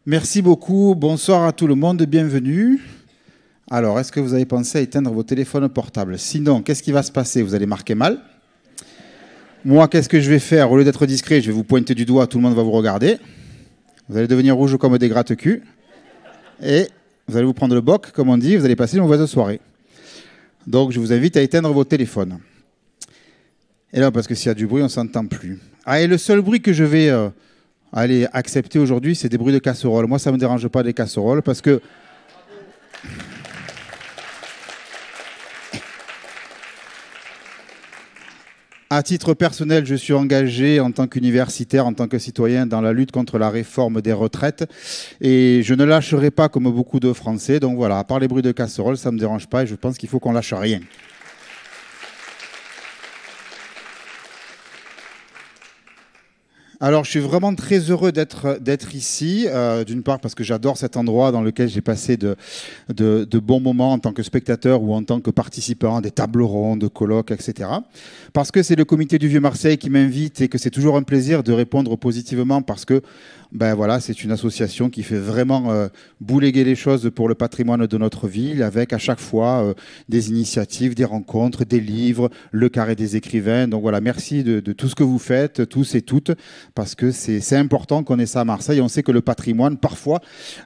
Merci beaucoup, bonsoir à tout le monde, bienvenue. Alors, est-ce que vous avez pensé à éteindre vos téléphones portables? Sinon, qu'est-ce qui va se passer? Vous allez marquer mal. Moi, qu'est-ce que je vais faire? Au lieu d'être discret, je vais vous pointer du doigt, tout le monde va vous regarder. Vous allez devenir rouge comme des gratte-culs. Et vous allez vous prendre le boc, comme on dit, vous allez passer une mauvaise soirée. Donc, je vous invite à éteindre vos téléphones. Et là, parce que s'il y a du bruit, on ne s'entend plus. Ah, et le seul bruit que je vais aller accepter aujourd'hui, c'est des bruits de casseroles. Moi, ça ne me dérange pas des casseroles parce que... À titre personnel, je suis engagé en tant qu'universitaire, en tant que citoyen, dans la lutte contre la réforme des retraites. Et je ne lâcherai pas comme beaucoup de Français. Donc voilà, à part les bruits de casseroles, ça ne me dérange pas et je pense qu'il faut qu'on lâche rien. Alors, je suis vraiment très heureux d'être ici, d'une part parce que j'adore cet endroit dans lequel j'ai passé de bons moments en tant que spectateur ou en tant que participant à des tables rondes, de colloques, etc. Parce que c'est le comité du Vieux-Marseille qui m'invite et que c'est toujours un plaisir de répondre positivement parce que ben voilà, c'est une association qui fait vraiment bouléguer les choses pour le patrimoine de notre ville avec à chaque fois des initiatives, des rencontres, des livres, le carré des écrivains. Donc voilà, merci de tout ce que vous faites, tous et toutes, parce que c'est important qu'on ait ça à Marseille. On sait que le patrimoine, parfois,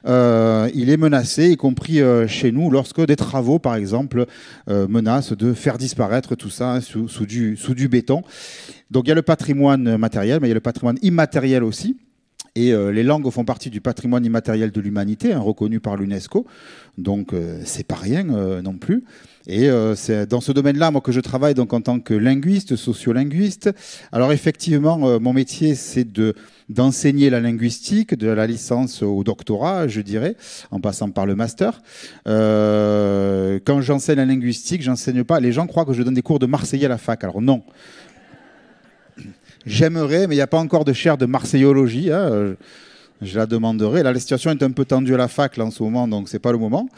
il est menacé, y compris chez nous, lorsque des travaux, par exemple, menacent de faire disparaître tout ça sous du béton. Donc il y a le patrimoine matériel, mais il y a le patrimoine immatériel aussi. Et les langues font partie du patrimoine immatériel de l'humanité, reconnu par l'UNESCO. Donc, c'est pas rien non plus. Et c'est dans ce domaine-là, moi, que je travaille donc, en tant que linguiste, sociolinguiste. Alors, effectivement, mon métier, c'est d'enseigner la linguistique, de la licence au doctorat, je dirais, en passant par le master. Quand j'enseigne la linguistique, j'enseigne pas. Les gens croient que je donne des cours de marseillais à la fac. Alors, non. J'aimerais, mais il n'y a pas encore de chaire de marseillologie. Je la demanderai. Là, la situation est un peu tendue à la fac là, en ce moment, donc ce n'est pas le moment.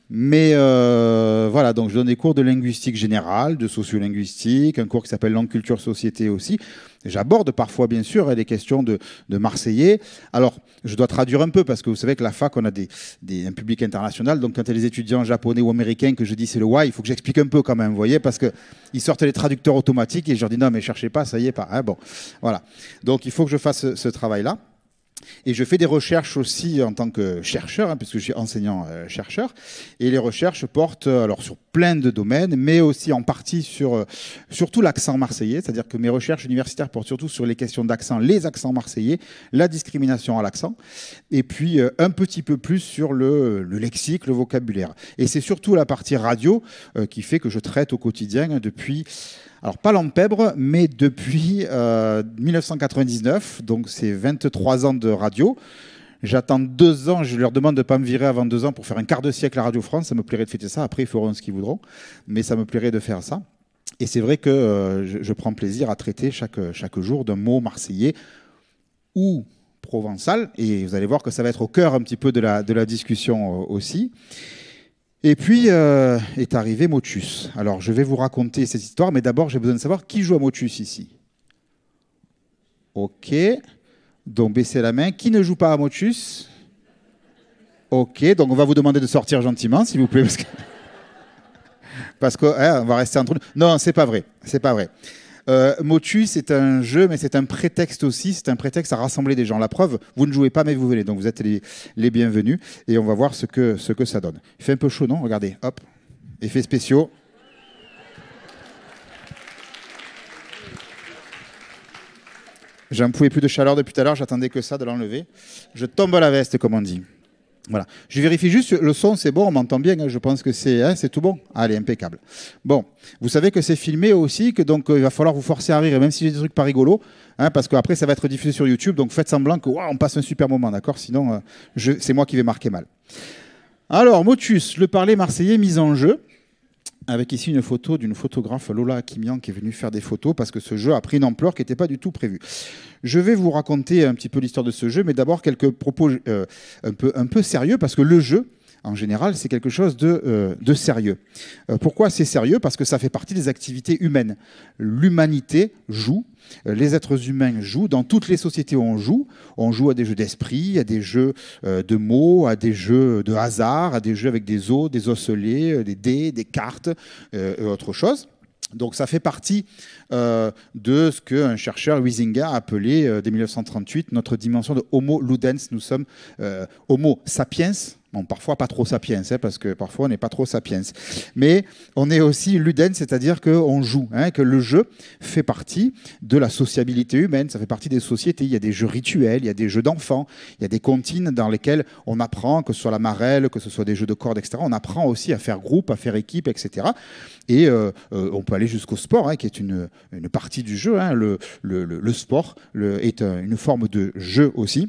Mais voilà, donc je donne des cours de linguistique générale, de sociolinguistique, un cours qui s'appelle Langue, Culture, Société aussi. J'aborde parfois, bien sûr, des questions de marseillais. Alors, je dois traduire un peu parce que vous savez que la fac, on a un public international. Donc, quand il y a des étudiants japonais ou américains que je dis c'est le why, il faut que j'explique un peu quand même, vous voyez, parce qu'ils sortent les traducteurs automatiques et je leur dis non, mais cherchez pas, ça y est pas. Hein, bon, voilà. Donc, il faut que je fasse ce travail-là. Et je fais des recherches aussi en tant que chercheur, puisque je suis enseignant-chercheur. Et les recherches portent alors, sur plein de domaines, mais aussi en partie surtout l'accent marseillais. C'est-à-dire que mes recherches universitaires portent surtout sur les questions d'accent, les accents marseillais, la discrimination à l'accent, et puis un petit peu plus sur le lexique, le vocabulaire. Et c'est surtout la partie radio qui fait que je traite au quotidien depuis... Alors, pas l'Empèbre, mais depuis 1999, donc c'est 23 ans de radio. J'attends 2 ans, je leur demande de ne pas me virer avant 2 ans pour faire un quart de siècle à Radio France. Ça me plairait de fêter ça. Après, ils feront ce qu'ils voudront, mais ça me plairait de faire ça. Et c'est vrai que je prends plaisir à traiter chaque jour d'un mot marseillais ou provençal. Et vous allez voir que ça va être au cœur un petit peu de la discussion aussi. Et puis est arrivé Motus. Alors, je vais vous raconter cette histoire, mais d'abord, j'ai besoin de savoir qui joue à Motus ici. Ok. Donc, baissez la main. Qui ne joue pas à Motus? Ok. Donc, on va vous demander de sortir gentiment, s'il vous plaît, parce qu'on va rester entre nous. Non, c'est pas vrai. C'est pas vrai. Motus, c'est un jeu, mais c'est un prétexte aussi. C'est un prétexte à rassembler des gens. La preuve, vous ne jouez pas, mais vous venez. Donc, vous êtes les bienvenus. Et on va voir ce que ça donne. Il fait un peu chaud, non? Regardez, hop. Effets spéciaux. J'en pouvais plus de chaleur depuis tout à l'heure. J'attendais que ça, de l'enlever. Je tombe à la veste, comme on dit. Voilà. Je vérifie juste, le son, c'est bon, on m'entend bien, je pense que c'est tout bon. Allez, impeccable. Bon, vous savez que c'est filmé aussi, que donc il va falloir vous forcer à rire, et même si j'ai des trucs pas rigolos, parce qu'après ça va être diffusé sur YouTube, donc faites semblant que on passe un super moment, d'accord? Sinon, c'est moi qui vais marquer mal. Alors, Motus, le parler marseillais mis en jeu, avec ici une photo d'une photographe, Lola Akimian, qui est venue faire des photos, parce que ce jeu a pris une ampleur qui n'était pas du tout prévue. Je vais vous raconter un petit peu l'histoire de ce jeu, mais d'abord quelques propos un peu sérieux, parce que le jeu, en général, c'est quelque chose de sérieux. Pourquoi c'est sérieux? Parce que ça fait partie des activités humaines. L'humanité joue, les êtres humains jouent, dans toutes les sociétés on joue à des jeux d'esprit, à des jeux de mots, à des jeux de hasard, à des jeux avec des os, des osselets, des dés, des cartes, et autre chose. Donc ça fait partie de ce qu'un chercheur, Huizinga, a appelé dès 1938 notre dimension de Homo ludens. Nous sommes Homo sapiens, bon, parfois pas trop sapiens, hein, parce que parfois on n'est pas trop sapiens, mais on est aussi ludens, c'est-à-dire qu'on joue, hein, que le jeu fait partie de la sociabilité humaine, ça fait partie des sociétés. Il y a des jeux rituels, il y a des jeux d'enfants, il y a des comptines dans lesquels on apprend, que ce soit la marelle, que ce soit des jeux de cordes, etc. On apprend aussi à faire groupe, à faire équipe, etc. Et on peut aller jusqu'au sport, hein, qui est une partie du jeu. Hein. Le sport est une forme de jeu aussi.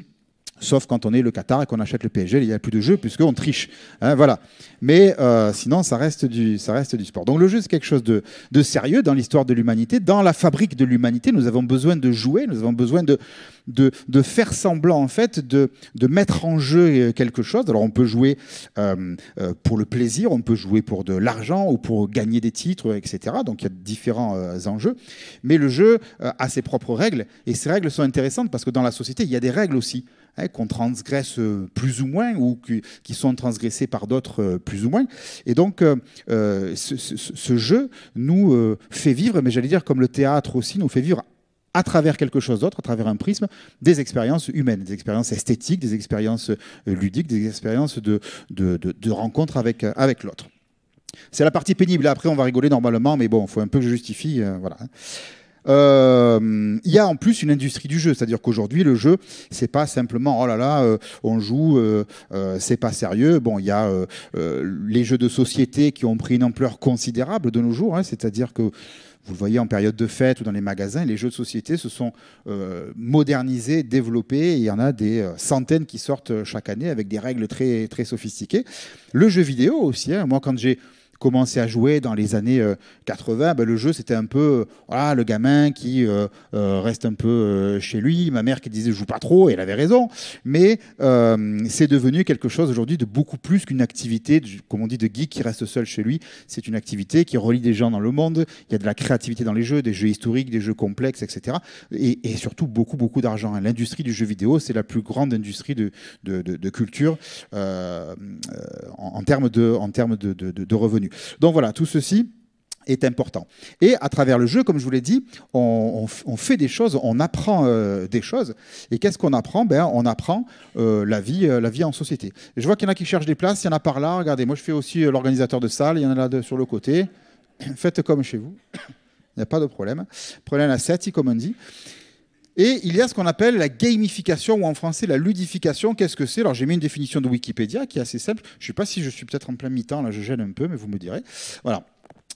Sauf quand on est le Qatar et qu'on achète le PSG, il n'y a plus de jeu puisqu'on triche. Hein, voilà. Mais sinon, ça reste du sport. Donc le jeu, c'est quelque chose de sérieux dans l'histoire de l'humanité. Dans la fabrique de l'humanité, nous avons besoin de jouer, nous avons besoin de faire semblant, en fait, de mettre en jeu quelque chose. Alors on peut jouer pour le plaisir, on peut jouer pour de l'argent ou pour gagner des titres, etc. Donc il y a différents enjeux. Mais le jeu a ses propres règles. Et ces règles sont intéressantes parce que dans la société, il y a des règles aussi, hein, qu'on transgresse plus ou moins ou qui sont transgressées par d'autres plus ou moins. Et donc, ce jeu nous fait vivre, mais j'allais dire comme le théâtre aussi, nous fait vivre à travers quelque chose d'autre, à travers un prisme, des expériences humaines, des expériences esthétiques, des expériences ludiques, des expériences de rencontre avec l'autre. C'est la partie pénible. Après, on va rigoler normalement, mais bon, il faut un peu que je justifie. Voilà. Il y a en plus une industrie du jeu, c'est-à-dire qu'aujourd'hui le jeu, c'est pas simplement oh là là, on joue, c'est pas sérieux. Bon, il y a les jeux de société qui ont pris une ampleur considérable de nos jours, hein, c'est-à-dire que vous le voyez en période de fête ou dans les magasins, les jeux de société se sont modernisés, développés, et il y en a des centaines qui sortent chaque année avec des règles très, très sophistiquées. Le jeu vidéo aussi, hein, moi quand j'ai commencé à jouer dans les années 80, ben, le jeu c'était un peu voilà, le gamin qui reste un peu chez lui, ma mère qui disait joue pas trop, et elle avait raison, mais c'est devenu quelque chose aujourd'hui de beaucoup plus qu'une activité, comme on dit, de geek qui reste seul chez lui. C'est une activité qui relie des gens dans le monde, il y a de la créativité dans les jeux, des jeux historiques, des jeux complexes, etc. Et surtout beaucoup, beaucoup d'argent. Hein. L'industrie du jeu vidéo, c'est la plus grande industrie de culture en termes de revenus. Donc voilà, tout ceci est important. Et à travers le jeu, comme je vous l'ai dit, on fait des choses, on apprend des choses. Et qu'est-ce qu'on apprend? Ben, on apprend la vie en société. Et je vois qu'il y en a qui cherchent des places, il y en a par là. Regardez, moi je fais aussi l'organisateur de salle, il y en a là sur le côté. Faites comme chez vous, il n'y a pas de problème. Prenez la setti, comme on dit. Et il y a ce qu'on appelle la gamification, ou en français la ludification. Qu'est-ce que c'est? Alors j'ai mis une définition de Wikipédia qui est assez simple. Je ne sais pas si je suis peut-être en plein mi-temps, là je gêne un peu, mais vous me direz. Voilà.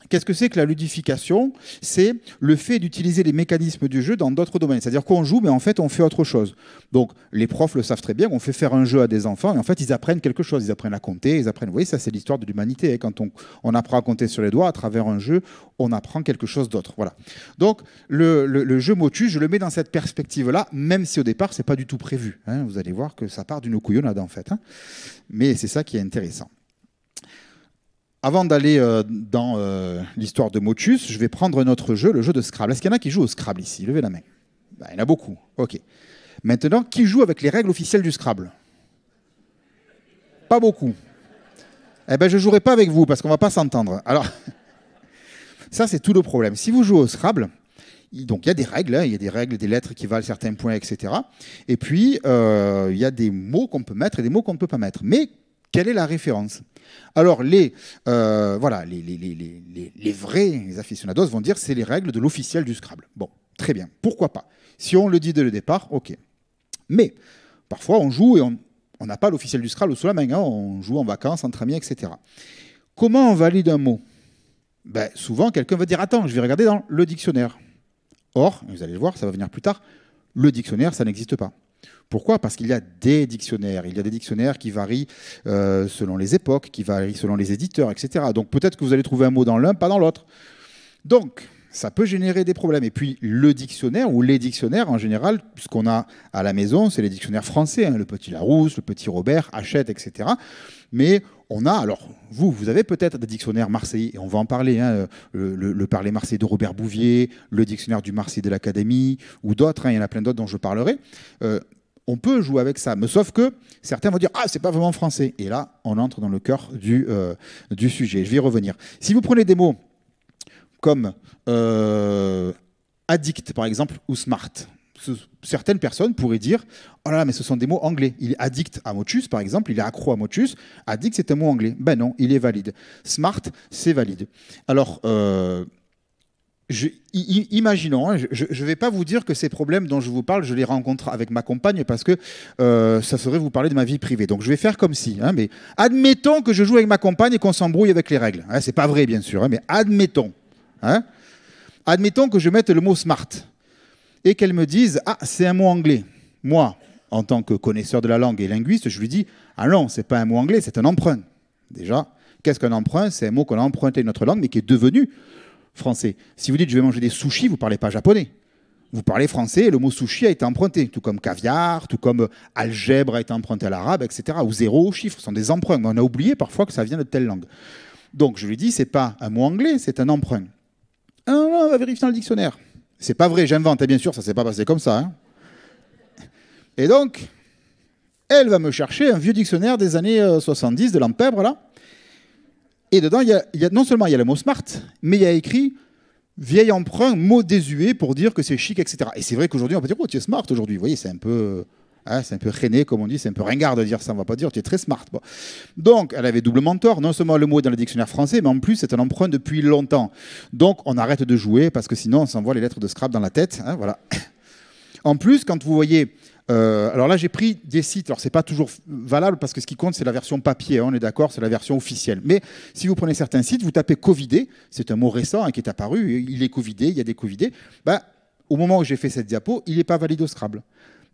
Qu'est-ce que c'est que la ludification? C'est le fait d'utiliser les mécanismes du jeu dans d'autres domaines. C'est-à-dire qu'on joue, mais en fait, on fait autre chose. Donc, les profs le savent très bien, on fait faire un jeu à des enfants, et en fait, ils apprennent quelque chose. Ils apprennent à compter, ils apprennent... Vous voyez, ça, c'est l'histoire de l'humanité. Quand on apprend à compter sur les doigts, à travers un jeu, on apprend quelque chose d'autre. Voilà. Donc, le jeu Motus, je le mets dans cette perspective-là, même si au départ, c'est pas du tout prévu. Hein. Vous allez voir que ça part d'une couillonnade, en fait. Hein. Mais c'est ça qui est intéressant. Avant d'aller dans l'histoire de Motus, je vais prendre un autre jeu, le jeu de Scrabble. Est-ce qu'il y en a qui jouent au Scrabble ici? Levez la main. Ben, il y en a beaucoup. OK. Maintenant, qui joue avec les règles officielles du Scrabble? Pas beaucoup. Eh ben, je ne jouerai pas avec vous parce qu'on ne va pas s'entendre. Alors, ça, c'est tout le problème. Si vous jouez au Scrabble, donc il y a des règles, hein, il y a des règles, des lettres qui valent certains points, etc. Et puis, il y a des mots qu'on peut mettre et des mots qu'on ne peut pas mettre. Mais quelle est la référence? Alors, les vrais aficionados vont dire que c'est les règles de l'officiel du Scrabble. Bon, très bien, pourquoi pas? Si on le dit dès le départ, ok. Mais, parfois, on joue et on n'a pas l'officiel du Scrabble sous la main. Hein, on joue en vacances, entre amis, etc. Comment on valide un mot? Ben, souvent, quelqu'un va dire, attends, je vais regarder dans le dictionnaire. Or, vous allez le voir, ça va venir plus tard, le dictionnaire, ça n'existe pas. Pourquoi? Parce qu'il y a des dictionnaires. Il y a des dictionnaires qui varient selon les époques, qui varient selon les éditeurs, etc. Donc peut-être que vous allez trouver un mot dans l'un, pas dans l'autre. Donc, ça peut générer des problèmes. Et puis, le dictionnaire ou les dictionnaires, en général, ce qu'on a à la maison, c'est les dictionnaires français, hein, le petit Larousse, le petit Robert, Hachette, etc. Mais on a, alors, vous avez peut-être des dictionnaires marseillais, et on va en parler, hein, le parler marseillais de Robert Bouvier, le dictionnaire du Marseillais de l'Académie, ou d'autres, hein, il y en a plein d'autres dont je parlerai. On peut jouer avec ça, mais sauf que certains vont dire « Ah, c'est pas vraiment français ». Et là, on entre dans le cœur du sujet. Je vais y revenir. Si vous prenez des mots comme addict, par exemple, ou smart, certaines personnes pourraient dire « Oh là là, mais ce sont des mots anglais. Il est addict à motus, par exemple, il est accro à motus. Addict, c'est un mot anglais. » Ben non, il est valide. Smart, c'est valide. Alors, imaginons, hein, je ne vais pas vous dire que ces problèmes dont je vous parle, je les rencontre avec ma compagne parce que ça serait vous parler de ma vie privée. Donc je vais faire comme si. Hein, mais admettons que je joue avec ma compagne et qu'on s'embrouille avec les règles. Hein, c'est pas vrai, bien sûr, hein, mais admettons. Hein, admettons que je mette le mot smart et qu'elle me dise « Ah, c'est un mot anglais ». Moi, en tant que connaisseur de la langue et linguiste, je lui dis « Ah non, c'est pas un mot anglais, c'est un emprunt ». Déjà, qu'est-ce qu'un emprunt? C'est un mot qu'on a emprunté de notre langue mais qui est devenu français. Si vous dites je vais manger des sushis, vous ne parlez pas japonais. Vous parlez français et le mot sushi a été emprunté, tout comme caviar, tout comme algèbre a été emprunté à l'arabe, etc. Ou zéro chiffre, ce sont des emprunts. Mais on a oublié parfois que ça vient de telle langue. Donc je lui dis, c'est pas un mot anglais, c'est un emprunt. Ah non, on va vérifier dans le dictionnaire. C'est pas vrai, j'invente, bien sûr, ça ne s'est pas passé comme ça. Hein. Et donc, elle va me chercher un vieux dictionnaire des années 70 de l'Empèbre, là. Et dedans, non seulement il y a le mot smart, mais il y a écrit vieil emprunt, mot désuet pour dire que c'est chic, etc. Et c'est vrai qu'aujourd'hui, on peut dire, oh, tu es smart aujourd'hui. Vous voyez, c'est un peu rené, comme on dit, c'est un peu ringard de dire ça, on ne va pas dire, tu es très smart. Bon. Donc, elle avait doublement tort. Non seulement le mot est dans le dictionnaire français, mais en plus, c'est un emprunt depuis longtemps. Donc, on arrête de jouer, parce que sinon, on s'envoie les lettres de Scrabble dans la tête. Hein, voilà. En plus, quand vous voyez... alors là, j'ai pris des sites. Alors, c'est pas toujours valable parce que ce qui compte, c'est la version papier. Hein, on est d'accord, c'est la version officielle. Mais si vous prenez certains sites, vous tapez Covidé. C'est un mot récent hein, qui est apparu. Il est Covidé, il y a des Covidés. Ben, au moment où j'ai fait cette diapo, il n'est pas valide au Scrabble.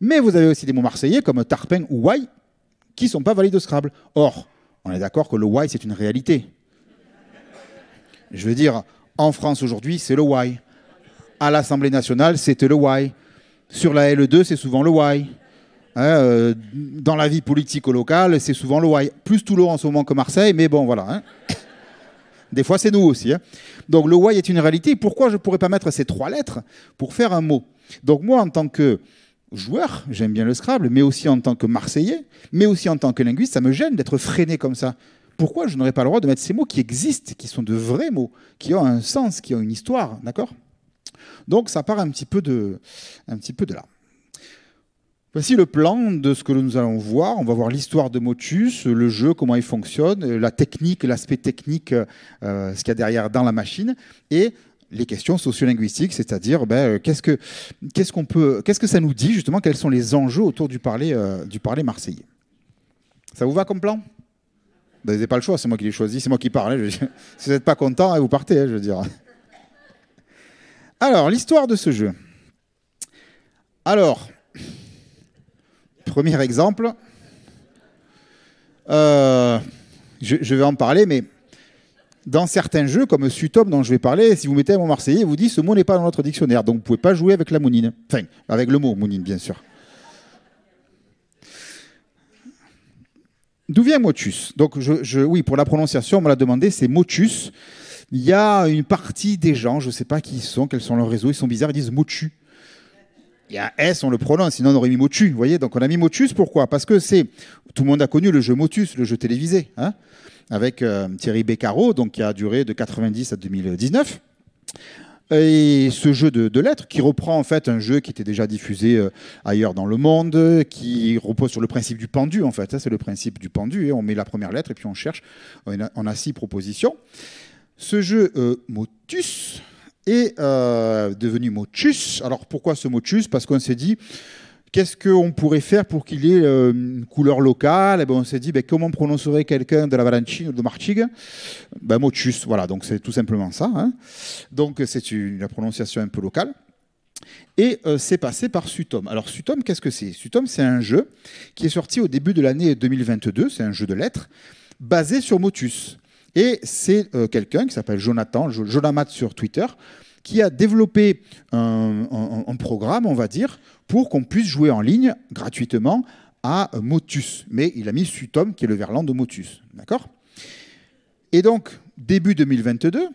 Mais vous avez aussi des mots marseillais comme tarpin ou why qui ne sont pas valides au Scrabble. Or, on est d'accord que le why, c'est une réalité. Je veux dire, en France aujourd'hui, c'est le why. À l'Assemblée nationale, c'était le why. Sur la LE2, c'est souvent le why. Hein, dans la vie politique au local, c'est souvent le why. Plus Toulon en ce moment que Marseille, mais bon, voilà. Hein. Des fois, c'est nous aussi. Hein. Donc, le why est une réalité. Pourquoi je ne pourrais pas mettre ces 3 lettres pour faire un mot? Donc, moi, en tant que joueur, j'aime bien le Scrabble, mais aussi en tant que Marseillais, mais aussi en tant que linguiste, ça me gêne d'être freiné comme ça. Pourquoi je n'aurais pas le droit de mettre ces mots qui existent, qui sont de vrais mots, qui ont un sens, qui ont une histoire, d'accord? Donc ça part un petit peu de là. Voici le plan de ce que nous allons voir. On va voir l'histoire de Motus, le jeu, comment il fonctionne, la technique, l'aspect technique, ce qu'il y a derrière dans la machine, et les questions sociolinguistiques, c'est-à-dire qu'est-ce que ça nous dit justement, quels sont les enjeux autour du parler marseillais. Ça vous va comme plan? Vous n'avez pas le choix, c'est moi qui l'ai choisi, c'est moi qui parle. Hein, si vous n'êtes pas content, vous partez, hein, je veux dire. Alors, l'histoire de ce jeu. Alors, premier exemple. Je vais en parler, mais dans certains jeux, comme Sutom dont je vais parler, si vous mettez un mot marseillais, vous dit ce mot n'est pas dans notre dictionnaire, donc vous ne pouvez pas jouer avec la mounine. Enfin, avec le mot mounine, bien sûr. D'où vient motus? Donc, oui, pour la prononciation, on me l'a demandé, c'est motus. Il y a une partie des gens, je ne sais pas qui ils sont, quels sont leurs réseaux, ils sont bizarres, ils disent motu. Il y a un S, on le prononce, sinon on aurait mis motu. Vous voyez, donc on a mis motus, pourquoi? Parce que tout le monde a connu le jeu Motus, le jeu télévisé, hein, avec Thierry Beccaro, donc qui a duré de 90 à 2019. Et ce jeu de lettres qui reprend en fait un jeu qui était déjà diffusé ailleurs dans le monde, qui repose sur le principe du pendu en fait. C'est le principe du pendu. On met la première lettre et puis on cherche. On a 6 propositions. Ce jeu Motus est devenu Motus. Alors pourquoi ce Motus? Parce qu'on s'est dit, qu'est-ce qu'on pourrait faire pour qu'il ait une couleur locale? Et ben on s'est dit, comment prononcerait quelqu'un de la Valancine ou de Martigues? Motus, voilà, donc c'est tout simplement ça. Hein. Donc c'est la prononciation un peu locale. Et c'est passé par Sutom. Alors Sutom, qu'est-ce que c'est? Sutom, c'est un jeu qui est sorti au début de l'année 2022, c'est un jeu de lettres, basé sur Motus. Et c'est quelqu'un qui s'appelle Jonathan, Jonamat sur Twitter, qui a développé un programme, on va dire, pour qu'on puisse jouer en ligne gratuitement à Motus. Mais il a mis Sutom, qui est le verlan de Motus. D'accord ? Et donc, début 2022,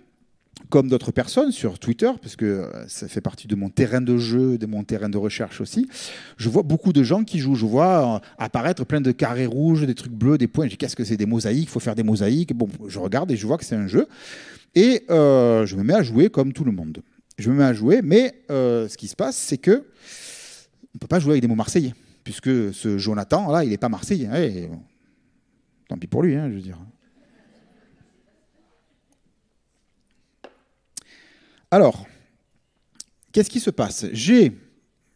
comme d'autres personnes sur Twitter, parce que ça fait partie de mon terrain de jeu, de mon terrain de recherche aussi, je vois beaucoup de gens qui jouent. Je vois apparaître plein de carrés rouges, des trucs bleus, des points. Je dis, qu'est-ce que c'est? Des mosaïques, il faut faire des mosaïques. Bon, je regarde et je vois que c'est un jeu. Et je me mets à jouer comme tout le monde. Je me mets à jouer, mais ce qui se passe, c'est que on ne peut pas jouer avec des mots marseillais, puisque ce Jonathan, là, il n'est pas marseillais. Hein, et tant pis pour lui, hein, je veux dire. Alors, qu'est-ce qui se passe? J'ai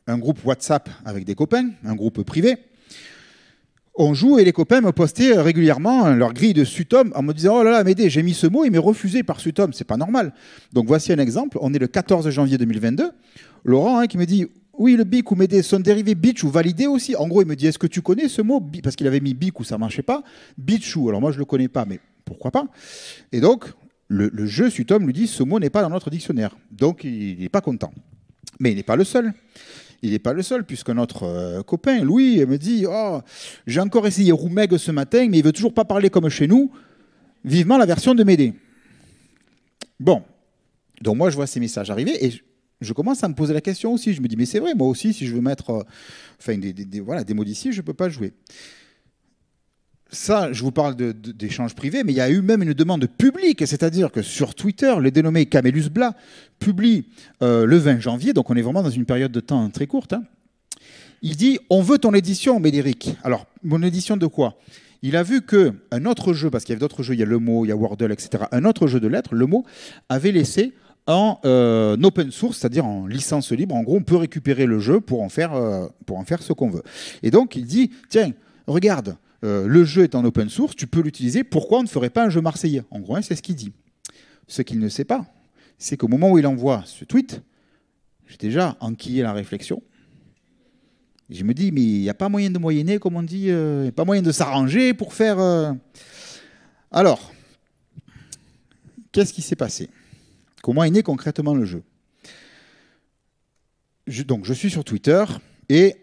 un groupe WhatsApp avec des copains, un groupe privé. On joue et les copains me postaient régulièrement leur grille de Sutom en me disant « Oh là là, Médé, j'ai mis ce mot, il m'est refusé par Sutom, c'est pas normal. » Donc voici un exemple, on est le 14 janvier 2022. Laurent qui me dit « Oui, le bic ou Médé, son dérivé bitch ou validé aussi. » En gros, il me dit « Est-ce que tu connais ce mot ?» Parce qu'il avait mis bic ou ça marchait pas. Bitchou, alors moi je le connais pas, mais pourquoi pas? Et donc, le jeu Sutom lui dit ce mot n'est pas dans notre dictionnaire. Donc il n'est pas content. Mais il n'est pas le seul. Il n'est pas le seul, puisque notre copain, Louis, me dit oh, j'ai encore essayé Roumeg ce matin, mais il ne veut toujours pas parler comme chez nous. Vivement la version de Médé. Bon. Donc moi, je vois ces messages arriver et je commence à me poser la question aussi. Je me dis mais c'est vrai, moi aussi, si je veux mettre voilà, des mots d'ici, je ne peux pas jouer. Ça, je vous parle d'échanges privés, mais il y a eu même une demande publique, c'est-à-dire que sur Twitter, le dénommé Camélus Blas publie le 20 janvier, donc on est vraiment dans une période de temps très courte. Hein. Il dit « On veut ton édition, Médéric ». Alors, mon édition de quoi? Il a vu qu'un autre jeu, parce qu'il y avait d'autres jeux, il y a le mot, il y a Wordle, etc., un autre jeu de lettres, le mot, avait laissé en open source, c'est-à-dire en licence libre. En gros, on peut récupérer le jeu pour en faire ce qu'on veut. Et donc, il dit « Tiens, regarde ». Le jeu est en open source, tu peux l'utiliser, pourquoi on ne ferait pas un jeu marseillais? En gros, c'est ce qu'il dit. Ce qu'il ne sait pas, c'est qu'au moment où il envoie ce tweet, j'ai déjà enquillé la réflexion. Et je me dis, mais il n'y a pas moyen de moyenner, comme on dit, il n'y a pas moyen de s'arranger pour faire... Alors, qu'est-ce qui s'est passé? Comment est né concrètement le jeu? Donc, je suis sur Twitter et...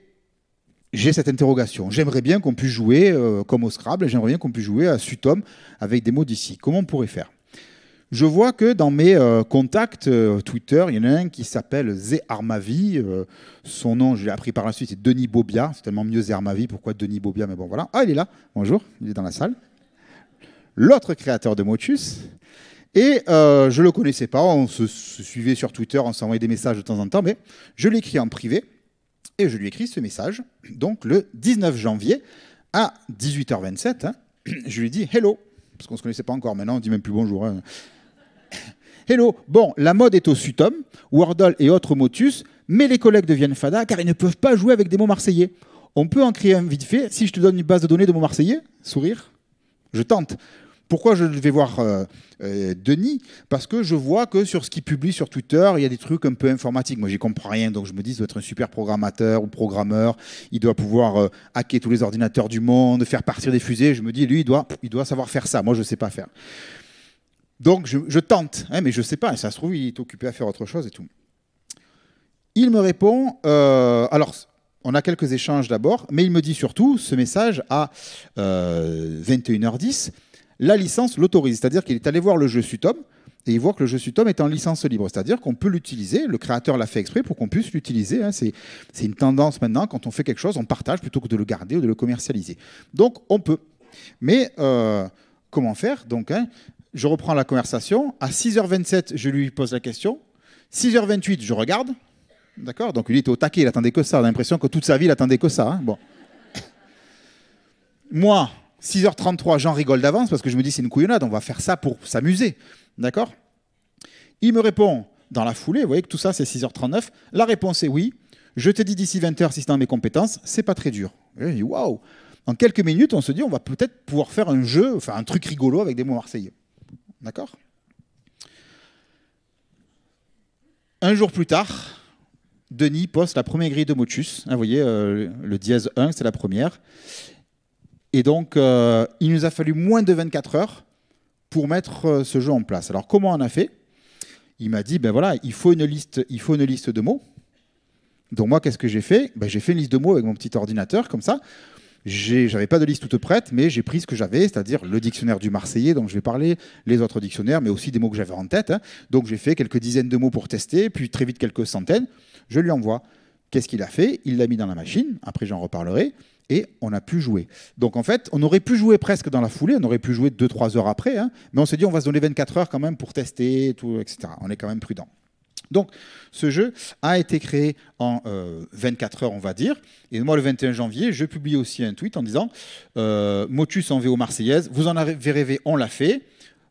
j'ai cette interrogation. J'aimerais bien qu'on puisse jouer comme au Scrabble, j'aimerais bien qu'on puisse jouer à Sutom avec des mots d'ici. Comment on pourrait faire? Je vois que dans mes contacts Twitter, il y en a un qui s'appelle Zé Armavi. Son nom, je l'ai appris par la suite, c'est Denis Bobia. C'est tellement mieux Zé Armavi. Pourquoi Denis Bobia? Mais bon, voilà. Ah, il est là. Bonjour. Il est dans la salle. L'autre créateur de Motus. Et je ne le connaissais pas. On se suivait sur Twitter, on s'envoyait des messages de temps en temps. Mais je l'écris en privé. Et je lui écris ce message, donc le 19 janvier à 18h27. Hein, je lui dis « Hello », parce qu'on ne se connaissait pas encore, maintenant on ne dit même plus bonjour. Hein. « Hello, bon, la mode est au Sutom, Wordle et autres Motus, mais les collègues deviennent fada car ils ne peuvent pas jouer avec des mots marseillais. On peut en créer un vite fait, si je te donne une base de données de mots marseillais ?» Sourire. Je tente. Pourquoi je vais voir Denis? Parce que je vois que sur ce qu'il publie sur Twitter, il y a des trucs un peu informatiques. Moi, j'y comprends rien, donc je me dis, il doit être un super programmateur ou programmeur. Il doit pouvoir hacker tous les ordinateurs du monde, faire partir des fusées. Je me dis, lui, il doit savoir faire ça. Moi, je ne sais pas faire. Donc, je tente, hein, mais je ne sais pas. Ça se trouve, il est occupé à faire autre chose et tout. Il me répond, alors... on a quelques échanges d'abord, mais il me dit surtout, ce message à 21h10, la licence l'autorise. C'est-à-dire qu'il est allé voir le jeu Sutom, et il voit que le jeu Sutom est en licence libre. C'est-à-dire qu'on peut l'utiliser, le créateur l'a fait exprès pour qu'on puisse l'utiliser. Hein. C'est une tendance maintenant, quand on fait quelque chose, on partage plutôt que de le garder ou de le commercialiser. Donc, on peut. Mais comment faire? Donc, hein, je reprends la conversation. À 6h27, je lui pose la question. 6h28, je regarde. D'accord? Donc lui, il était au taquet, il attendait que ça. On a l'impression que toute sa vie, il attendait que ça. Hein. Bon. Moi, 6h33, j'en rigole d'avance parce que je me dis c'est une couillonnade, on va faire ça pour s'amuser. D'accord? Il me répond dans la foulée, vous voyez que tout ça, c'est 6h39. La réponse est oui. Je te dis d'ici 20h si c'est dans mes compétences, c'est pas très dur. Et je dis waouh! En quelques minutes, on se dit on va peut-être pouvoir faire un jeu, enfin un truc rigolo avec des mots marseillais. D'accord? Un jour plus tard, Denis poste la première grille de Motus. Vous voyez, le dièse 1, c'est la première. Et donc, il nous a fallu moins de 24 heures pour mettre ce jeu en place. Alors, comment on a fait? Il m'a dit, ben voilà, il faut une liste de mots. Donc moi, qu'est-ce que j'ai fait? Ben, j'ai fait une liste de mots avec mon petit ordinateur, comme ça. J'avais pas de liste toute prête, mais j'ai pris ce que j'avais, c'est-à-dire le dictionnaire du Marseillais, dont je vais parler, les autres dictionnaires, mais aussi des mots que j'avais en tête. Hein. Donc j'ai fait quelques dizaines de mots pour tester, puis très vite quelques centaines. Je lui envoie. Qu'est-ce qu'il a fait? Il l'a mis dans la machine, après j'en reparlerai, et on a pu jouer. Donc en fait, on aurait pu jouer presque dans la foulée, on aurait pu jouer 2-3 heures après, hein, mais on s'est dit on va se donner 24 heures quand même pour tester, tout, etc. On est quand même prudent. Donc, ce jeu a été créé en 24 heures, on va dire. Et moi, le 21 janvier, je publie aussi un tweet en disant Motus en VO marseillaise, vous en avez rêvé, on l'a fait.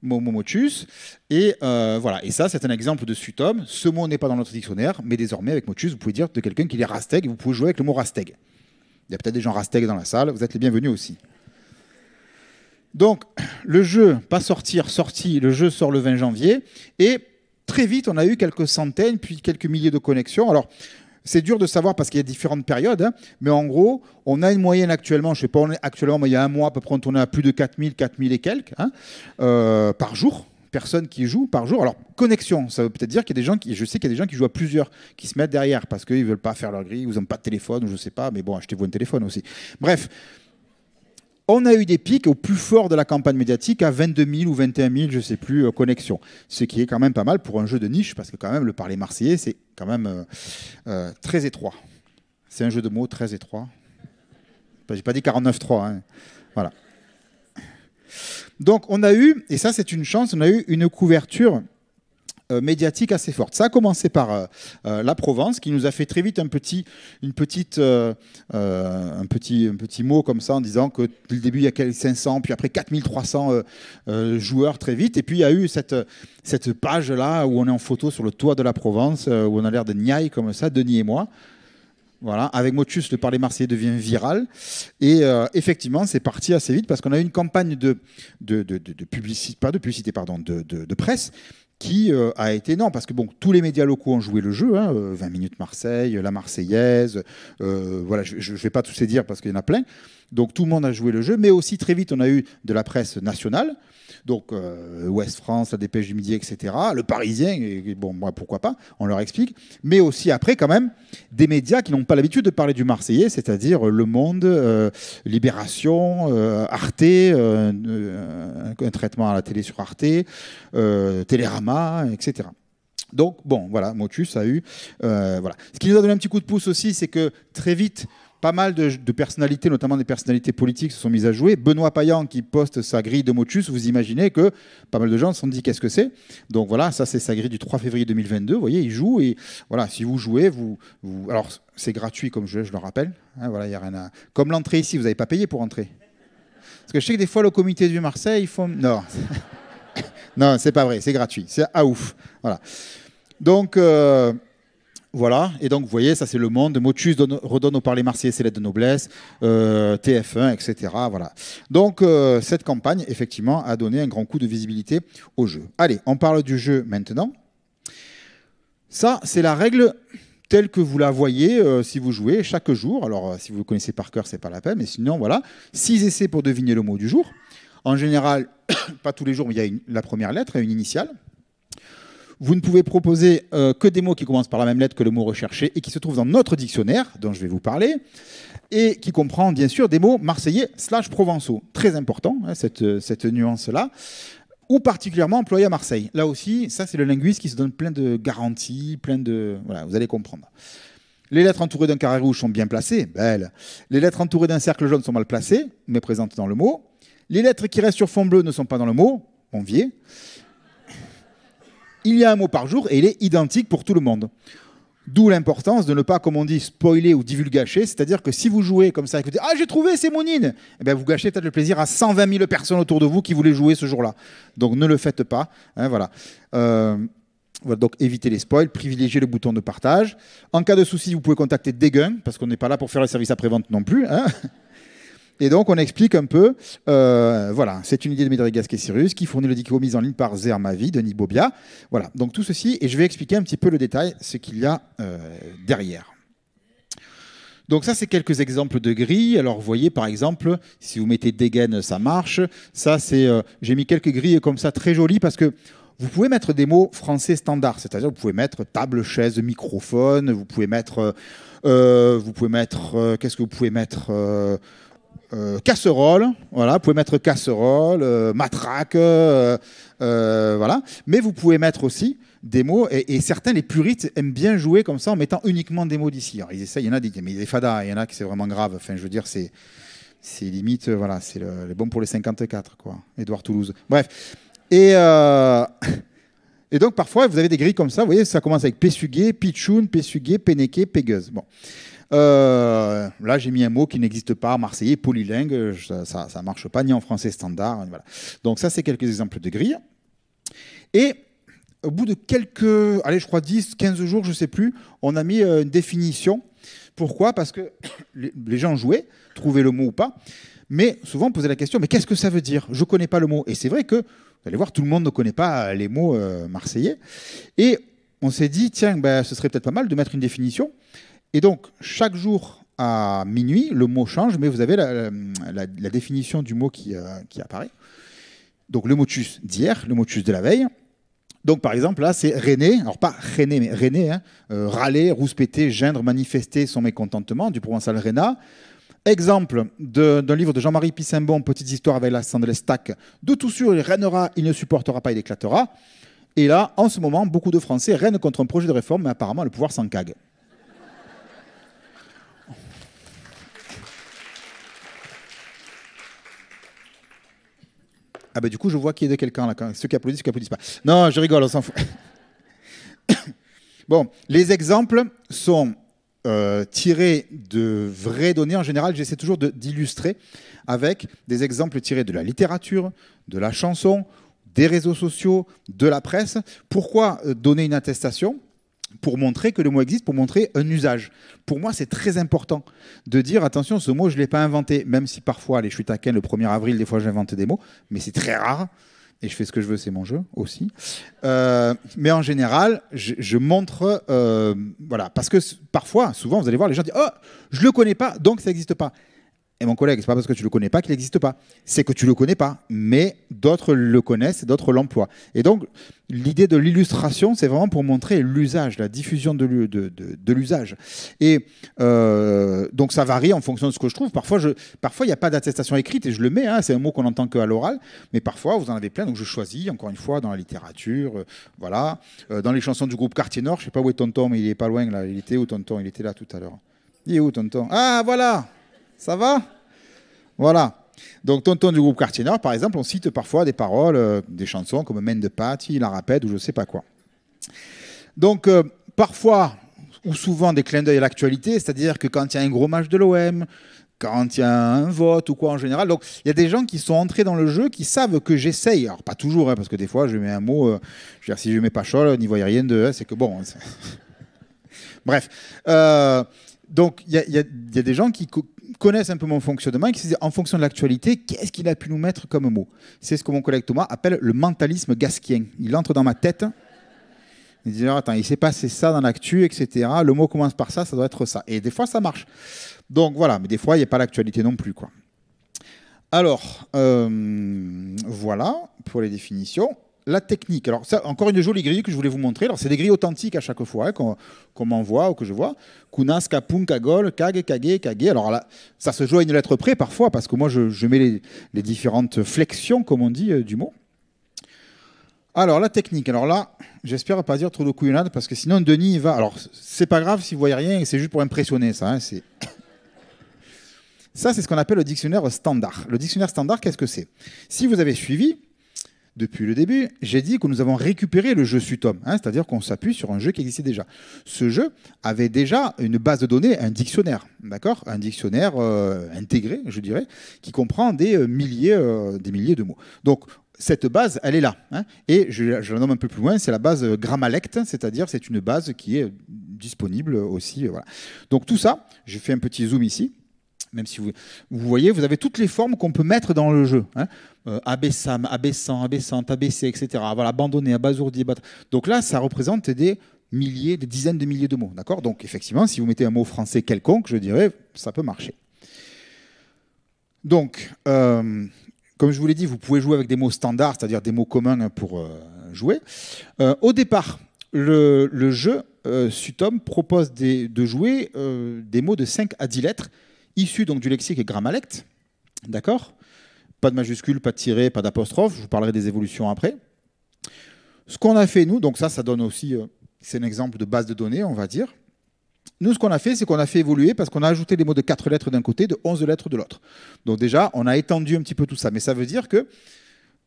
Motus. Et voilà. Et ça, c'est un exemple de Sutom. Ce mot n'est pas dans notre dictionnaire, mais désormais, avec Motus, vous pouvez dire de quelqu'un qu'il est rasteg et vous pouvez jouer avec le mot rasteg. Il y a peut-être des gens rasteg dans la salle, vous êtes les bienvenus aussi. Donc, le jeu, pas sorti, le jeu sort le 20 janvier. Et très vite, on a eu quelques centaines, puis quelques milliers de connexions. Alors, c'est dur de savoir parce qu'il y a différentes périodes, hein, mais en gros, on a une moyenne actuellement, je ne sais pas, actuellement, mais il y a un mois, à peu près, on est à plus de 4000 et quelques hein, par jour. Personnes qui jouent par jour. Alors, connexion, ça veut peut-être dire qu'il y a des gens je sais qu'il y a des gens qui jouent à plusieurs, qui se mettent derrière parce qu'ils ne veulent pas faire leur grille, ou ils n'ont pas de téléphone, ou je ne sais pas, mais bon, achetez-vous un téléphone aussi. Bref. On a eu des pics au plus fort de la campagne médiatique à 22 000 ou 21 000, je ne sais plus, connexions. Ce qui est quand même pas mal pour un jeu de niche, parce que quand même, le parler marseillais, c'est quand même très étroit. C'est un jeu de mots très étroit. Je n'ai pas dit 49.3. Hein. Voilà. Donc, on a eu, et ça c'est une chance, on a eu une couverture médiatique assez forte. Ça a commencé par la Provence, qui nous a fait très vite un petit mot comme ça, en disant que dès le début, il y a 500, puis après 4300 joueurs très vite. Et puis, il y a eu cette page-là où on est en photo sur le toit de la Provence, où on a l'air de niaille comme ça, Denis et moi. Voilà, avec Motus, le parler marseillais devient viral. Et effectivement, c'est parti assez vite parce qu'on a eu une campagne de publicité, pas de publicité, pardon, de presse qui a été non parce que bon, tous les médias locaux ont joué le jeu, hein, 20 minutes Marseille, la Marseillaise, voilà, je ne vais pas tous les dire parce qu'il y en a plein. Donc tout le monde a joué le jeu, mais aussi très vite on a eu de la presse nationale. Donc Ouest France, la Dépêche du Midi, etc. Le Parisien, et bon, moi pourquoi pas, on leur explique. Mais aussi après quand même des médias qui n'ont pas l'habitude de parler du Marseillais, c'est-à-dire Le Monde, Libération, Arte, un traitement à la télé sur Arte, Télérama, etc. Donc bon, voilà, Motus a eu, voilà. Ce qui nous a donné un petit coup de pouce aussi, c'est que très vite. Pas mal de personnalités, notamment des personnalités politiques, se sont mises à jouer. Benoît Payan qui poste sa grille de Motus, vous imaginez que pas mal de gens se sont dit qu'est-ce que c'est. Donc voilà, ça c'est sa grille du 3 février 2022. Vous voyez, il joue et voilà, si vous jouez, alors c'est gratuit comme jeu, je le rappelle. Hein, voilà, y a rien à... Comme l'entrée ici, vous n'avez pas payé pour entrer. Parce que je sais que des fois le comité du Marseille, ils font... Non, non, c'est pas vrai, c'est gratuit, c'est à ouf. Voilà. Donc... Voilà, et donc vous voyez, ça c'est Le Monde, Motus redonne au parler marseillais ses lettres de noblesse, TF1, etc. Voilà. Donc cette campagne, effectivement, a donné un grand coup de visibilité au jeu. Allez, on parle du jeu maintenant. Ça, c'est la règle telle que vous la voyez si vous jouez chaque jour. Alors, si vous le connaissez par cœur, c'est pas la peine, mais sinon, voilà. 6 essais pour deviner le mot du jour. En général, pas tous les jours, mais il y a la première lettre, une initiale. Vous ne pouvez proposer que des mots qui commencent par la même lettre que le mot recherché et qui se trouvent dans notre dictionnaire, dont je vais vous parler, et qui comprend bien sûr des mots marseillais / provençaux. Très important, hein, cette nuance-là, ou particulièrement employés à Marseille. Là aussi, ça c'est le linguiste qui se donne plein de garanties, plein de... Voilà, vous allez comprendre. Les lettres entourées d'un carré rouge sont bien placées, belle. Les lettres entourées d'un cercle jaune sont mal placées, mais présentes dans le mot. Les lettres qui restent sur fond bleu ne sont pas dans le mot, envié. Il y a un mot par jour et il est identique pour tout le monde. D'où l'importance de ne pas, comme on dit, spoiler ou divulgacher. C'est-à-dire que si vous jouez comme ça et que vous dites « Ah, j'ai trouvé, c'est Mounine !» eh bien, vous gâchez peut-être le plaisir à 120 000 personnes autour de vous qui voulaient jouer ce jour-là. Donc ne le faites pas. Hein, voilà. Donc évitez les spoils, privilégiez le bouton de partage. En cas de souci, vous pouvez contacter Degun, parce qu'on n'est pas là pour faire le service après-vente non plus. Hein. Et donc, on explique un peu, voilà, c'est une idée de Médéric Gasquet-Cyrus qui fournit le dico mise en ligne par Zermavi, Denis Bobia. Voilà, donc tout ceci, et je vais expliquer un petit peu le détail, ce qu'il y a derrière. Donc ça, c'est quelques exemples de grilles. Alors, vous voyez, par exemple, si vous mettez Degen, ça marche. Ça, c'est, j'ai mis quelques grilles comme ça, très jolies, parce que vous pouvez mettre des mots français standards, c'est-à-dire vous pouvez mettre table, chaise, microphone, vous pouvez mettre, qu'est-ce que vous pouvez mettre casserole, voilà, vous pouvez mettre casserole, matraque, voilà. Mais vous pouvez mettre aussi des mots, et certains, les puristes, aiment bien jouer comme ça en mettant uniquement des mots d'ici. Alors ils essayent, il y en a des fadas, il y en a qui c'est vraiment grave. Enfin, je veux dire, c'est limite, voilà, c'est les bons pour les 54, quoi. Édouard Toulouse. Bref. Et donc, parfois, vous avez des grilles comme ça. Vous voyez, ça commence avec Pessuguet, Pichoun, Pessuguet, Pénéqué, Pégueuse. Bon. Là, j'ai mis un mot qui n'existe pas, marseillais, polylingue. Ça ne marche pas, ni en français standard. Voilà. Donc, ça, c'est quelques exemples de grilles. Et au bout de quelques, allez, je crois 10, 15 jours, je ne sais plus, on a mis une définition. Pourquoi? Parce que les gens jouaient, trouvaient le mot ou pas. Mais souvent, on posait la question, mais qu'est-ce que ça veut dire? Je ne connais pas le mot. Et c'est vrai que, vous allez voir, tout le monde ne connaît pas les mots marseillais. Et on s'est dit, tiens, ben, ce serait peut-être pas mal de mettre une définition. Et donc, chaque jour à minuit, le mot change, mais vous avez la définition du mot qui apparaît. Donc, le motus d'hier, le motus de la veille. Donc, par exemple, là, c'est René, alors pas René, mais René, hein, râler, rouspéter, geindre, manifester son mécontentement, du provençal Réna. Exemple d'un livre de Jean-Marie Pissenbon, Petites histoires avec l'accent de l'Estac. De tout sûr, il règnera, il ne supportera pas, il éclatera. Et là, en ce moment, beaucoup de Français règnent contre un projet de réforme, mais apparemment, le pouvoir s'en cague. Ah ben du coup, je vois qu'il y a de quelqu'un là, ceux qui applaudissent pas. Non, je rigole, on s'en fout. Bon, les exemples sont tirés de vraies données. En général, j'essaie toujours d'illustrer avec des exemples tirés de la littérature, de la chanson, des réseaux sociaux, de la presse. Pourquoi donner une attestation? Pour montrer que le mot existe, pour montrer un usage. Pour moi, c'est très important de dire, attention, ce mot, je ne l'ai pas inventé, même si parfois, allez, je suis taquin, le 1er avril, des fois, j'invente des mots, mais c'est très rare, et je fais ce que je veux, c'est mon jeu aussi. Mais en général, je montre, voilà, parce que parfois, souvent, vous allez voir, les gens disent, oh, je ne le connais pas, donc ça n'existe pas. Et mon collègue, c'est pas parce que tu le connais pas qu'il n'existe pas. C'est que tu le connais pas, mais d'autres le connaissent et d'autres l'emploient. Et donc, l'idée de l'illustration, c'est vraiment pour montrer l'usage, la diffusion de l'usage. Et donc, ça varie en fonction de ce que je trouve. Parfois, il n'y a pas d'attestation écrite et je le mets. Hein, c'est un mot qu'on entend qu'à l'oral. Mais parfois, vous en avez plein. Donc, je choisis, encore une fois, dans la littérature, voilà. Dans les chansons du groupe Quartier Nord, je sais pas où est Tonton, mais il est pas loin là. Il était où Tonton? Il était là tout à l'heure. Il est où Tonton? Ah, voilà. Ça va? Voilà. Donc, Tonton du groupe Quartier Nord, par exemple, on cite parfois des paroles, des chansons comme Maine de Pâty, La Rapette ou je ne sais pas quoi. Donc, parfois, ou souvent, des clins d'œil à l'actualité, c'est-à-dire que quand il y a un gros match de l'OM, quand il y a un vote ou quoi en général. Donc, il y a des gens qui sont entrés dans le jeu, qui savent que j'essaye. Alors, pas toujours, hein, parce que des fois, je mets un mot, je veux dire, si je mets pas Chol, n'y voyez rien de... c'est que bon... Bref. Donc, il y a des gens qui connaissent un peu mon fonctionnement et qui se disent, en fonction de l'actualité, qu'est-ce qu'il a pu nous mettre comme mot? C'est ce que mon collègue Thomas appelle le mentalisme gasquien. Il entre dans ma tête, il dit, attends, il s'est passé ça dans l'actu, etc. Le mot commence par ça, ça doit être ça. Et des fois, ça marche. Donc voilà, mais des fois, il n'y a pas l'actualité non plus, quoi. Alors, voilà pour les définitions. La technique. Alors, ça, encore une jolie grille que je voulais vous montrer. Alors, c'est des grilles authentiques à chaque fois, hein, qu'on m'envoie ou que je vois. Kunas, Kapun, Kagol, Kage, Kage, Kage. Alors là, ça se joue à une lettre près parfois, parce que moi, je mets les différentes flexions, comme on dit, du mot. Alors, la technique. Alors là, j'espère pas dire trop de couillonnade, parce que sinon, Denis, il va... Alors, c'est pas grave si vous voyez rien, c'est juste pour impressionner, ça. Hein, ça, c'est ce qu'on appelle le dictionnaire standard. Le dictionnaire standard, qu'est-ce que c'est? Si vous avez suivi... Depuis le début, j'ai dit que nous avons récupéré le jeu Sutom, hein, c'est-à-dire qu'on s'appuie sur un jeu qui existait déjà. Ce jeu avait déjà une base de données, un dictionnaire, d'accord? Un dictionnaire intégré, je dirais, qui comprend des milliers de mots. Donc, cette base, elle est là. Hein, et je la nomme un peu plus loin, c'est la base Grammalect, c'est-à-dire c'est une base qui est disponible aussi. Voilà. Donc tout ça, j'ai fait un petit zoom ici. Même si vous voyez, vous avez toutes les formes qu'on peut mettre dans le jeu. Hein. Abaissam, abaissant, abaissante, abaissé, etc. Voilà, abandonné, abasourdi. Donc là, ça représente des milliers, des dizaines de milliers de mots. D'accord? Donc effectivement, si vous mettez un mot français quelconque, je dirais, ça peut marcher. Donc, comme je vous l'ai dit, vous pouvez jouer avec des mots standards, c'est-à-dire des mots communs pour jouer. Au départ, le jeu Sutom propose de jouer des mots de 5 à 10 lettres, issus donc du lexique Grammalect. D'accord ? Pas de majuscule, pas de tiret, pas d'apostrophe. Je vous parlerai des évolutions après. Ce qu'on a fait, nous, donc ça donne aussi, c'est un exemple de base de données, on va dire. Nous, ce qu'on a fait, c'est qu'on a fait évoluer parce qu'on a ajouté des mots de 4 lettres d'un côté, de 11 lettres de l'autre. Donc déjà, on a étendu un petit peu tout ça. Mais ça veut dire que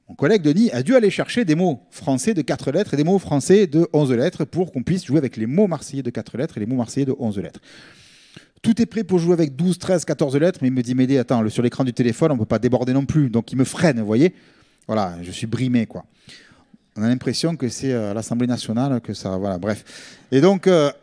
mon collègue Denis a dû aller chercher des mots français de 4 lettres et des mots français de 11 lettres pour qu'on puisse jouer avec les mots marseillais de 4 lettres et les mots marseillais de 11 lettres. Tout est prêt pour jouer avec 12, 13, 14 lettres, mais il me dit, Médé, attends, sur l'écran du téléphone, on ne peut pas déborder non plus. Donc il me freine, vous voyez. Voilà, je suis brimé, quoi. On a l'impression que c'est à l'Assemblée nationale que ça... Voilà, bref. Et donc, voilà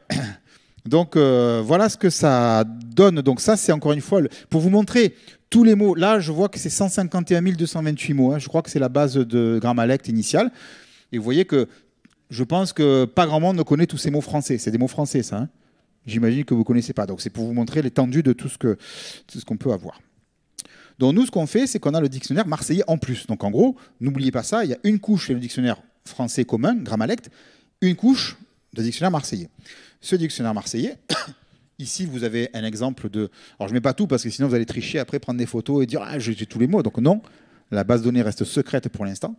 ce que ça donne. Donc ça, c'est encore une fois, pour vous montrer tous les mots. Là, je vois que c'est 151 228 mots. Hein. Je crois que c'est la base de Grammalect initiale. Et vous voyez que je pense que pas grand monde ne connaît tous ces mots français. C'est des mots français, ça. Hein. J'imagine que vous ne connaissez pas. Donc c'est pour vous montrer l'étendue de tout ce qu'on peut avoir. Donc nous, ce qu'on fait, c'est qu'on a le dictionnaire marseillais en plus. Donc en gros, n'oubliez pas ça, il y a une couche chez le dictionnaire français commun, Grammalect, une couche de dictionnaire marseillais. Ce dictionnaire marseillais, ici vous avez un exemple de... Alors je ne mets pas tout parce que sinon vous allez tricher, après prendre des photos et dire « Ah, j'ai tous les mots ». Donc non, la base de données reste secrète pour l'instant.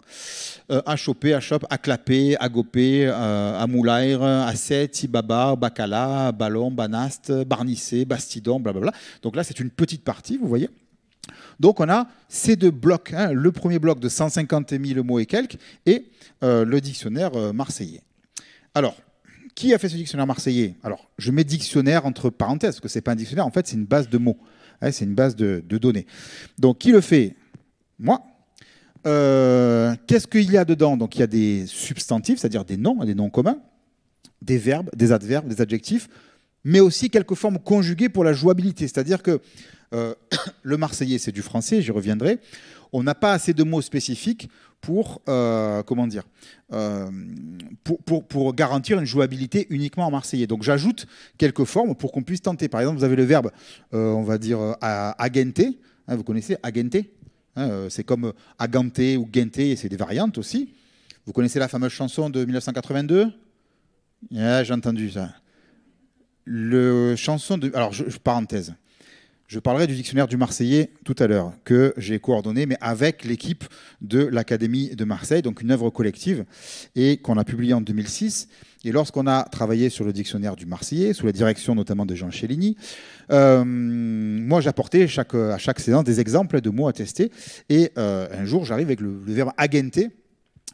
À choper, à chope, à clapper, à goper, à moulaire, à set, ibaba, bacala, ballon, banaste, barnissé, bastidon, blablabla. Donc là, c'est une petite partie, vous voyez. Donc on a ces deux blocs, hein, le premier bloc de 150 000 mots et quelques, et le dictionnaire marseillais. Alors, qui a fait ce dictionnaire marseillais? Alors, je mets dictionnaire entre parenthèses, parce que ce n'est pas un dictionnaire, en fait, c'est une base de mots. Hein, c'est une base de données. Donc, qui le fait? Moi. Qu'est-ce qu'il y a dedans? Donc, il y a des substantifs, c'est-à-dire des noms communs, des verbes, des adverbes, des adjectifs, mais aussi quelques formes conjuguées pour la jouabilité. C'est-à-dire que le marseillais, c'est du français, j'y reviendrai. On n'a pas assez de mots spécifiques pour garantir une jouabilité uniquement en marseillais. Donc j'ajoute quelques formes pour qu'on puisse tenter. Par exemple, vous avez le verbe, on va dire, agenter. Hein, vous connaissez agenter? Hein, c'est comme aganter ou guenter, c'est des variantes aussi. Vous connaissez la fameuse chanson de 1982? Yeah, j'ai entendu ça. Alors, parenthèse. Je parlerai du dictionnaire du Marseillais tout à l'heure, que j'ai coordonné, mais avec l'équipe de l'Académie de Marseille, donc une œuvre collective, et qu'on a publiée en 2006. Et lorsqu'on a travaillé sur le dictionnaire du Marseillais, sous la direction notamment de Jean Chéligny, moi j'apportais à chaque séance des exemples de mots à tester. Et un jour, j'arrive avec le verbe agenter.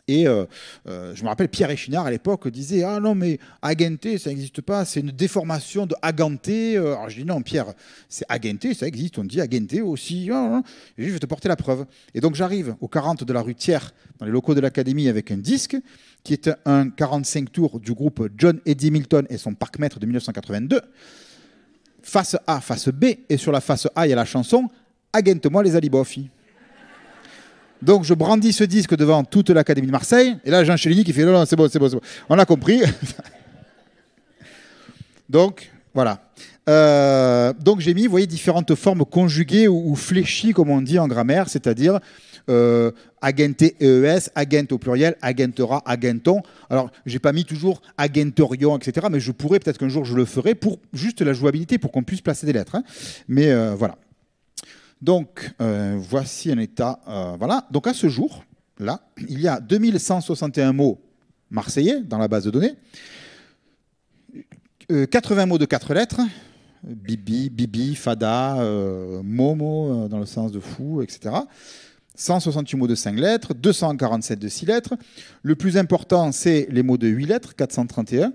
Et je me rappelle, Pierre Échinard, à l'époque, disait « Ah non, mais agenter, ça n'existe pas, c'est une déformation de aganter. » Alors je dis « Non, Pierre, c'est agenter, ça existe, on dit agenter aussi. » Je dis « Je vais te porter la preuve. » Et donc j'arrive au 40 de la rue Thiers, dans les locaux de l'Académie, avec un disque, qui est un 45 tours du groupe John Eddie Milton et son parc-mètre de 1982. Face A, face B, et sur la face A, il y a la chanson « Agente-moi les alibofs ». Donc je brandis ce disque devant toute l'Académie de Marseille, et là Jean Chéligny qui fait non, c'est bon, on a compris. Donc voilà. Donc j'ai mis, vous voyez, différentes formes conjuguées ou fléchies, comme on dit en grammaire, c'est-à-dire agenter EES, agent au pluriel, agentera, agenton. Alors j'ai pas mis toujours agentorion, etc. Mais je pourrais, peut-être qu'un jour je le ferai pour juste la jouabilité, pour qu'on puisse placer des lettres. Hein. Mais voilà. Donc, voici un état. Voilà. Donc, à ce jour, là, il y a 2161 mots marseillais dans la base de données, 80 mots de 4 lettres, bibi, bibi, fada, momo, dans le sens de fou, etc. 168 mots de 5 lettres, 247 de 6 lettres. Le plus important, c'est les mots de 8 lettres, 431,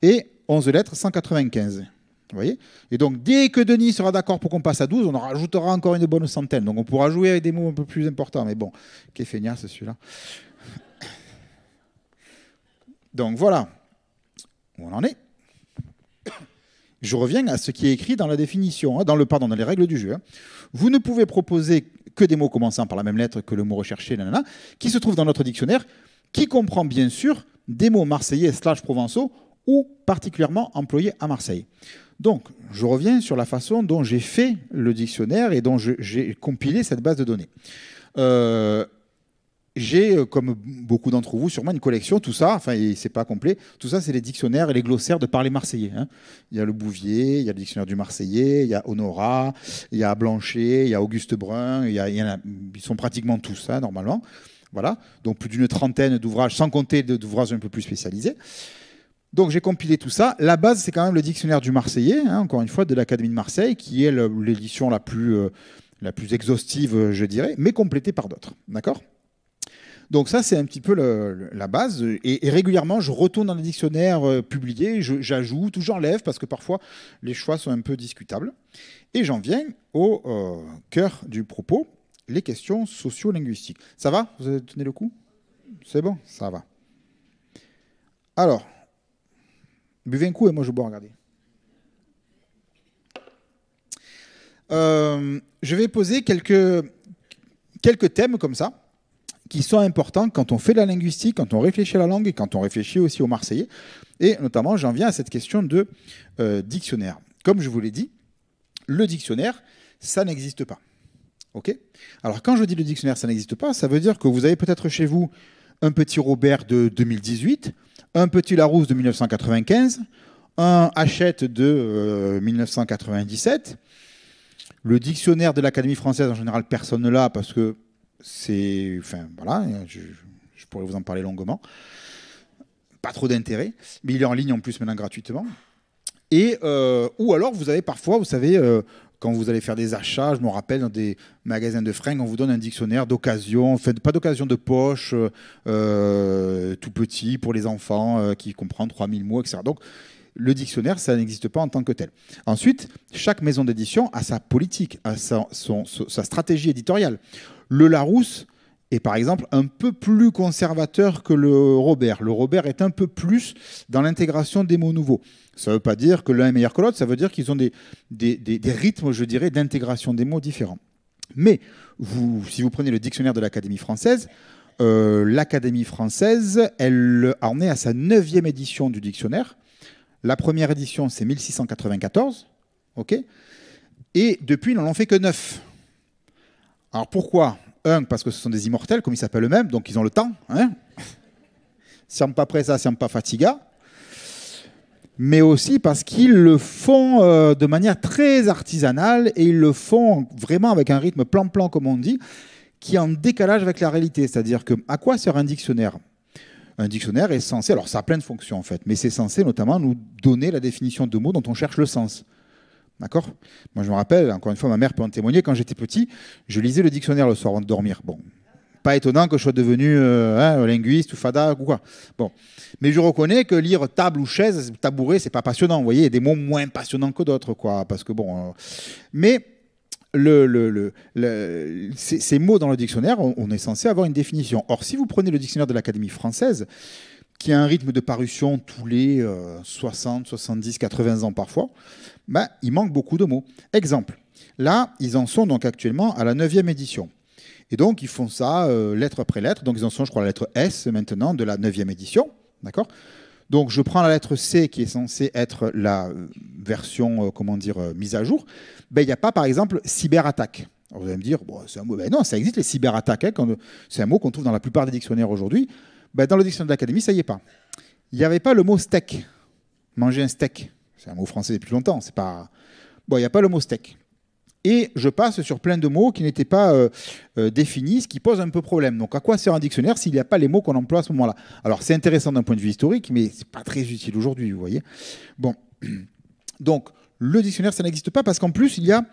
et 11 lettres, 195. Vous voyez? Et donc, dès que Denis sera d'accord pour qu'on passe à 12, on en rajoutera encore une bonne centaine. Donc, on pourra jouer avec des mots un peu plus importants. Mais bon, qu'est feignasse celui-là. Donc, voilà où on en est. Je reviens à ce qui est écrit dans la définition, dans les règles du jeu. Vous ne pouvez proposer que des mots commençant par la même lettre que le mot recherché, qui se trouve dans notre dictionnaire, qui comprend bien sûr des mots marseillais / provençaux ou particulièrement employés à Marseille. Donc, je reviens sur la façon dont j'ai fait le dictionnaire et dont j'ai compilé cette base de données. j'ai, comme beaucoup d'entre vous, sûrement une collection, tout ça, enfin, c'est pas complet, tout ça, c'est les dictionnaires et les glossaires de parler marseillais. Hein. Il y a le Bouvier, il y a le dictionnaire du Marseillais, il y a Honorat, il y a Blanchet, il y a Auguste Brun, ils sont pratiquement tous, hein, normalement. Voilà, donc plus d'une trentaine d'ouvrages, sans compter d'ouvrages un peu plus spécialisés. Donc j'ai compilé tout ça. La base, c'est quand même le dictionnaire du Marseillais, hein, encore une fois, de l'Académie de Marseille, qui est l'édition la plus exhaustive, je dirais, mais complétée par d'autres. D'accord ? Donc ça, c'est un petit peu la base. Et régulièrement, je retourne dans les dictionnaires publiés, j'ajoute ou j'enlève, parce que parfois, les choix sont un peu discutables. Et j'en viens au cœur du propos, les questions socio-linguistiques. Ça va ? Vous avez tenu le coup ? C'est bon ? Ça va. Alors, buvez un coup et moi je bois, regardez. Je vais poser quelques thèmes comme ça, qui sont importants quand on fait de la linguistique, quand on réfléchit à la langue et quand on réfléchit aussi au marseillais. Et notamment, j'en viens à cette question de dictionnaire. Comme je vous l'ai dit, le dictionnaire, ça n'existe pas. Ok ? Alors, quand je dis le dictionnaire, ça n'existe pas, ça veut dire que vous avez peut-être chez vous un petit Robert de 2018, un petit Larousse de 1995, un Hachette de 1997. Le dictionnaire de l'Académie française, en général, personne ne l'a parce que c'est... Enfin, voilà, je pourrais vous en parler longuement. Pas trop d'intérêt, mais il est en ligne en plus maintenant gratuitement. Et, ou alors, vous avez parfois, vous savez, quand vous allez faire des achats, je me rappelle, dans des magasins de fringues, on vous donne un dictionnaire d'occasion, enfin, pas d'occasion de poche, tout petit pour les enfants, qui comprend 3000 mots, etc. Donc, le dictionnaire, ça n'existe pas en tant que tel. Ensuite, chaque maison d'édition a sa politique, a sa stratégie éditoriale. Le Larousse est par exemple un peu plus conservateur que le Robert. Le Robert est un peu plus dans l'intégration des mots nouveaux. Ça ne veut pas dire que l'un est meilleur que l'autre, ça veut dire qu'ils ont des rythmes, je dirais, d'intégration des mots différents. Mais si vous prenez le dictionnaire de l'Académie française, l'Académie française, elle en est à sa 9e édition du dictionnaire. La première édition, c'est 1694, ok ? Et depuis, ils n'en ont fait que 9. Alors pourquoi ? Parce que ce sont des immortels, comme ils s'appellent eux-mêmes, donc ils ont le temps. Hein, siam pas pressa, siam pas fatiga. Mais aussi parce qu'ils le font de manière très artisanale et ils le font vraiment avec un rythme plan-plan, comme on dit, qui est en décalage avec la réalité. C'est-à-dire que à quoi sert un dictionnaire ? Un dictionnaire est censé, alors ça a plein de fonctions en fait, mais c'est censé notamment nous donner la définition de mots dont on cherche le sens. D'accord ? Moi je me rappelle, encore une fois, ma mère peut en témoigner, quand j'étais petit, je lisais le dictionnaire le soir avant de dormir. Bon, pas étonnant que je sois devenu linguiste ou fada ou quoi. Bon, mais je reconnais que lire table ou chaise, tabouret, c'est pas passionnant. Vous voyez, il y a des mots moins passionnants que d'autres, quoi. Parce que bon, mais ces mots dans le dictionnaire, on est censé avoir une définition. Or, si vous prenez le dictionnaire de l'Académie française, qui a un rythme de parution tous les 60, 70, 80 ans parfois, ben, il manque beaucoup de mots. Exemple, là, ils en sont donc actuellement à la 9e édition. Et donc, ils font ça lettre après lettre. Donc, ils en sont, je crois, à la lettre S maintenant de la 9e édition. D'accord ? Donc, je prends la lettre C qui est censée être la version, mise à jour. Ben, il n'y a pas, par exemple, cyberattaque. Alors, vous allez me dire, bon, c'est un mot. Ben non, ça existe, les cyberattaques. Hein, c'est un mot qu'on trouve dans la plupart des dictionnaires aujourd'hui. Ben, dans le dictionnaire de l'Académie, ça y est pas. Il n'y avait pas le mot steak. Manger un steak. C'est un mot français depuis longtemps. C'est pas... Bon, il n'y a pas le mot steak. Et je passe sur plein de mots qui n'étaient pas définis, ce qui pose un peu problème. Donc, à quoi sert un dictionnaire s'il n'y a pas les mots qu'on emploie à ce moment-là ? Alors, c'est intéressant d'un point de vue historique, mais ce n'est pas très utile aujourd'hui, vous voyez. Bon, donc, le dictionnaire, ça n'existe pas parce qu'en plus, il y a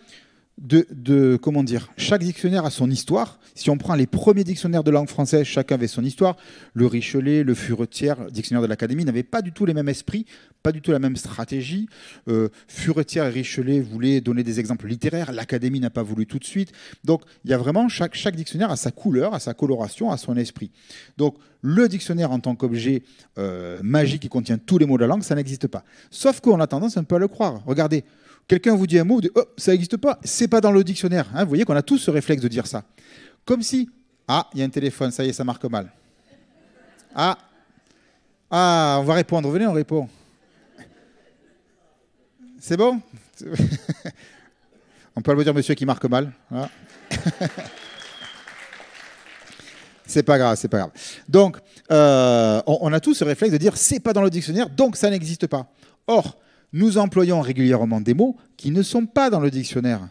chaque dictionnaire a son histoire. Si on prend les premiers dictionnaires de langue française, chacun avait son histoire. Le Richelet, le Furetière, dictionnaire de l'Académie, n'avaient pas du tout les mêmes esprits, pas du tout la même stratégie. Furetière et Richelet voulaient donner des exemples littéraires. L'Académie n'a pas voulu tout de suite. Donc, il y a vraiment chaque dictionnaire a sa couleur, a sa coloration, a son esprit. Donc, le dictionnaire en tant qu'objet magique qui contient tous les mots de la langue, ça n'existe pas. Sauf qu'on a tendance un peu à le croire. Regardez. Quelqu'un vous dit un mot, vous dites, oh, ça n'existe pas, c'est pas dans le dictionnaire. Hein, vous voyez qu'on a tous ce réflexe de dire ça. Comme si, ah, il y a un téléphone, ça y est, ça marque mal. Ah, on va répondre, venez, on répond. C'est bon ? On peut le dire, monsieur, qui marque mal. Voilà. C'est pas grave, c'est pas grave. Donc, on a tous ce réflexe de dire c'est pas dans le dictionnaire, donc ça n'existe pas. Or, nous employons régulièrement des mots qui ne sont pas dans le dictionnaire.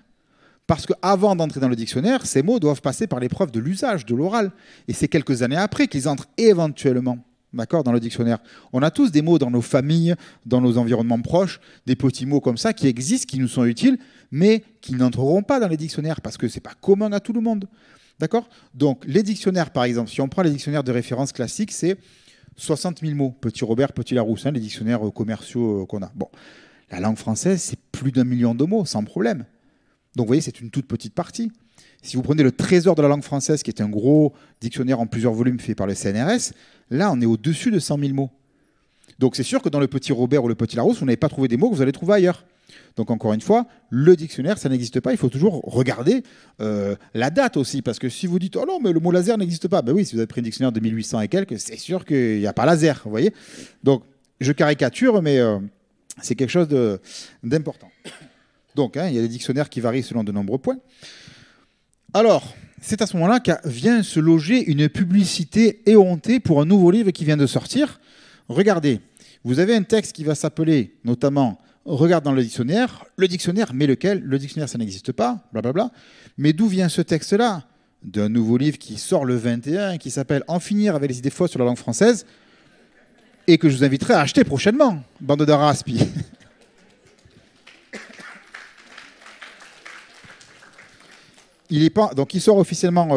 Parce qu'avant d'entrer dans le dictionnaire, ces mots doivent passer par l'épreuve de l'usage, de l'oral. Et c'est quelques années après qu'ils entrent éventuellement, d'accord, dans le dictionnaire. On a tous des mots dans nos familles, dans nos environnements proches, des petits mots comme ça qui existent, qui nous sont utiles, mais qui n'entreront pas dans les dictionnaires parce que ce n'est pas commun à tout le monde. D'accord? Donc, les dictionnaires, par exemple, si on prend les dictionnaires de référence classiques, c'est 60 000 mots. Petit Robert, Petit Larousse, hein, les dictionnaires commerciaux qu'on a. Bon, la langue française, c'est plus d'1 million de mots, sans problème. Donc, vous voyez, c'est une toute petite partie. Si vous prenez le Trésor de la langue française, qui est un gros dictionnaire en plusieurs volumes fait par le CNRS, là, on est au-dessus de 100 000 mots. Donc, c'est sûr que dans le Petit Robert ou le Petit Larousse, vous n'avez pas trouvé des mots que vous allez trouver ailleurs. Donc, encore une fois, le dictionnaire, ça n'existe pas. Il faut toujours regarder la date aussi. Parce que si vous dites « Oh non, mais le mot laser n'existe pas », ben oui, si vous avez pris un dictionnaire de 1800 et quelques, c'est sûr qu'il n'y a pas laser, vous voyez. Donc, je caricature, mais c'est quelque chose d'important. Donc, il y a des dictionnaires qui varient selon de nombreux points. Alors, c'est à ce moment-là que vient se loger une publicité éhontée pour un nouveau livre qui vient de sortir. Regardez, vous avez un texte qui va s'appeler notamment « Regarde dans le dictionnaire ». Le dictionnaire, mais lequel? Le dictionnaire, ça n'existe pas, blablabla. Mais d'où vient ce texte-là? D'un nouveau livre qui sort le 21, qui s'appelle « En finir avec les idées fausses sur la langue française » et que je vous inviterai à acheter prochainement, bande d'araspi. Donc, il sort officiellement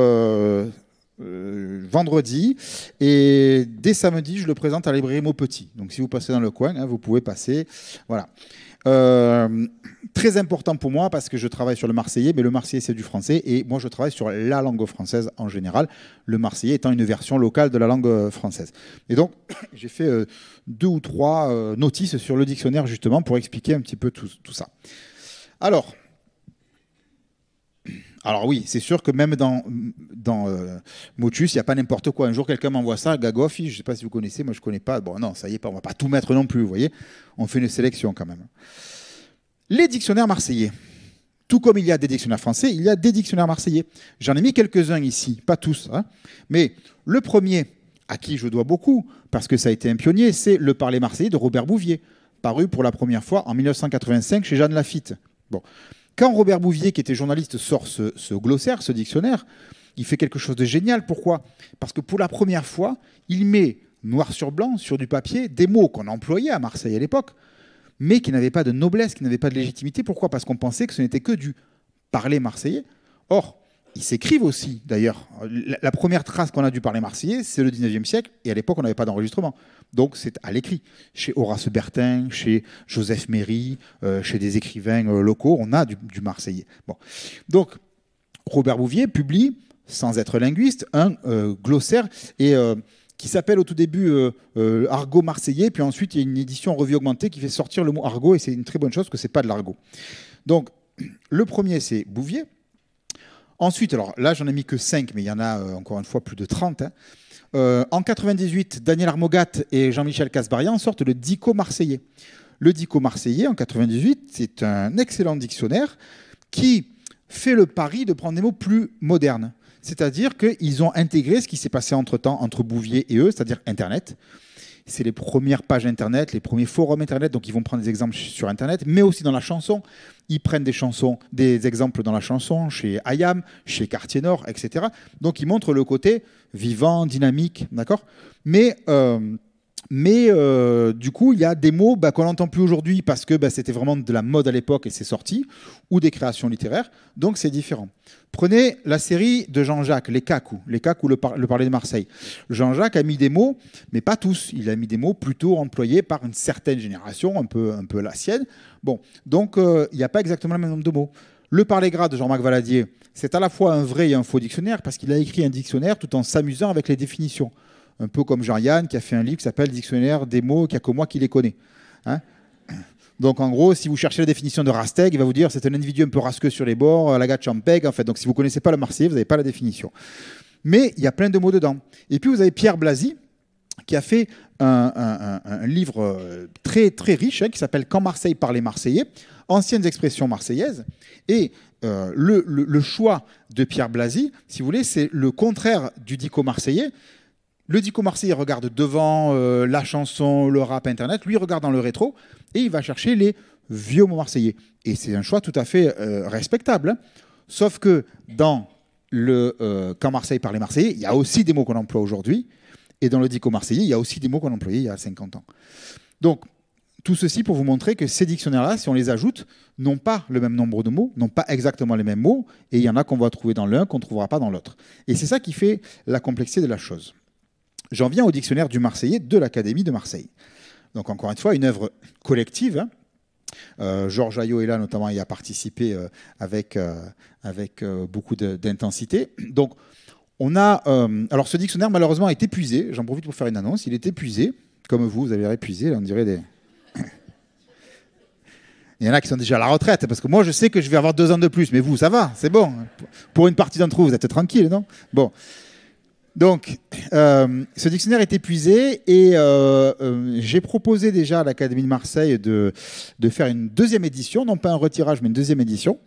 vendredi et dès samedi, je le présente à la librairie Maupetit. Donc, si vous passez dans le coin, vous pouvez passer. Voilà. Très important pour moi parce que je travaille sur le marseillais, mais le marseillais, c'est du français et moi, je travaille sur la langue française en général, le marseillais étant une version locale de la langue française. Et donc, j'ai fait 2 ou 3 notices sur le dictionnaire justement pour expliquer un petit peu tout ça. Alors oui, c'est sûr que même dans Motus, il n'y a pas n'importe quoi. Un jour, quelqu'un m'envoie ça, Gagoffi, je ne sais pas si vous connaissez, moi je ne connais pas. Bon, non, ça y est, on ne va pas tout mettre non plus, vous voyez. On fait une sélection quand même. Les dictionnaires marseillais. Tout comme il y a des dictionnaires français, il y a des dictionnaires marseillais. J'en ai mis quelques-uns ici, pas tous. Hein. Mais le premier, à qui je dois beaucoup, parce que ça a été un pionnier, c'est Le Parler marseillais de Robert Bouvier, paru pour la première fois en 1985 chez Jeanne Lafitte. Bon. Quand Robert Bouvier, qui était journaliste, sort ce glossaire, ce dictionnaire, il fait quelque chose de génial. Pourquoi? Parce que pour la première fois, il met noir sur blanc, sur du papier, des mots qu'on employait à Marseille à l'époque, mais qui n'avaient pas de noblesse, qui n'avaient pas de légitimité. Pourquoi? Parce qu'on pensait que ce n'était que du parler marseillais. Or, ils s'écrivent aussi, d'ailleurs. La première trace qu'on a du parler marseillais, c'est le 19e siècle, et à l'époque, on n'avait pas d'enregistrement. Donc, c'est à l'écrit. Chez Horace Bertin, chez Joseph Méry, chez des écrivains locaux, on a du marseillais. Bon. Donc, Robert Bouvier publie, sans être linguiste, un glossaire qui s'appelle au tout début Argot marseillais, puis ensuite, il y a une édition revue augmentée qui fait sortir le mot argot, et c'est une très bonne chose que ce n'est pas de l'argot. Donc, le premier, c'est Bouvier. Ensuite, alors là, j'en ai mis que 5, mais il y en a encore une fois plus de 30. Hein. En 98, Daniel Armogat et Jean-Michel Casbarian sortent le Dico marseillais. Le Dico marseillais, en 98, c'est un excellent dictionnaire qui fait le pari de prendre des mots plus modernes. C'est-à-dire qu'ils ont intégré ce qui s'est passé entre-temps entre Bouvier et eux, c'est-à-dire Internet. C'est les premières pages Internet, les premiers forums Internet, donc ils vont prendre des exemples sur Internet, mais aussi dans la chanson. Ils prennent des exemples dans la chanson, chez IAM, chez Quartier Nord, etc. Donc ils montrent le côté vivant, dynamique, d'accord? Mais du coup, il y a des mots qu'on n'entend plus aujourd'hui parce que c'était vraiment de la mode à l'époque et c'est sorti, ou des créations littéraires, donc c'est différent. Prenez la série de Jean-Jacques, Les Cacous, le Parler de Marseille. Jean-Jacques a mis des mots, mais pas tous. Il a mis des mots plutôt employés par une certaine génération, un peu la sienne. Bon, donc il n'y a pas exactement le même nombre de mots. Le Parler gras de Jean-Marc Valadier, c'est à la fois un vrai et un faux dictionnaire parce qu'il a écrit un dictionnaire tout en s'amusant avec les définitions. Un peu comme Jean-Yann qui a fait un livre qui s'appelle « Dictionnaire des mots, qu'il n'y a que moi qui les connais hein ». Donc en gros, si vous cherchez la définition de Rasteg, il va vous dire c'est un individu un peu rasqueux sur les bords, la gâte champeg, en fait. Donc si vous ne connaissez pas le marseillais, vous n'avez pas la définition. Mais il y a plein de mots dedans. Et puis vous avez Pierre Blasi, qui a fait un livre très, très riche qui s'appelle « Quand Marseille parlait marseillais », anciennes expressions marseillaises. Et le choix de Pierre Blazy, si vous voulez, c'est le contraire du dico marseillais. Le dico marseillais regarde devant la chanson, le rap, Internet. Lui, il regarde dans le rétro et il va chercher les vieux mots marseillais. Et c'est un choix tout à fait respectable. Hein. Sauf que dans le Quand Marseille parlait marseillais, il y a aussi des mots qu'on emploie aujourd'hui. Et dans le dico marseillais, il y a aussi des mots qu'on employait il y a 50 ans. Donc, tout ceci pour vous montrer que ces dictionnaires-là, si on les ajoute, n'ont pas le même nombre de mots, n'ont pas exactement les mêmes mots, et il y en a qu'on va trouver dans l'un, qu'on ne trouvera pas dans l'autre. Et c'est ça qui fait la complexité de la chose. J'en viens au dictionnaire du Marseillais de l'Académie de Marseille. Donc encore une fois, une œuvre collective. Hein. Georges Ayot est là, notamment, y a participé avec beaucoup d'intensité. Donc, on a... alors, ce dictionnaire, malheureusement, est épuisé. J'en profite pour faire une annonce. Il est épuisé. Comme vous avez épuisé, là, on dirait des... Il y en a qui sont déjà à la retraite, parce que moi, je sais que je vais avoir 2 ans de plus. Mais vous, ça va, c'est bon. Pour une partie d'entre vous, vous êtes tranquille, non? Bon. Donc, ce dictionnaire est épuisé et j'ai proposé déjà à l'Académie de Marseille de faire une 2e édition, non pas un retirage, mais une 2e édition.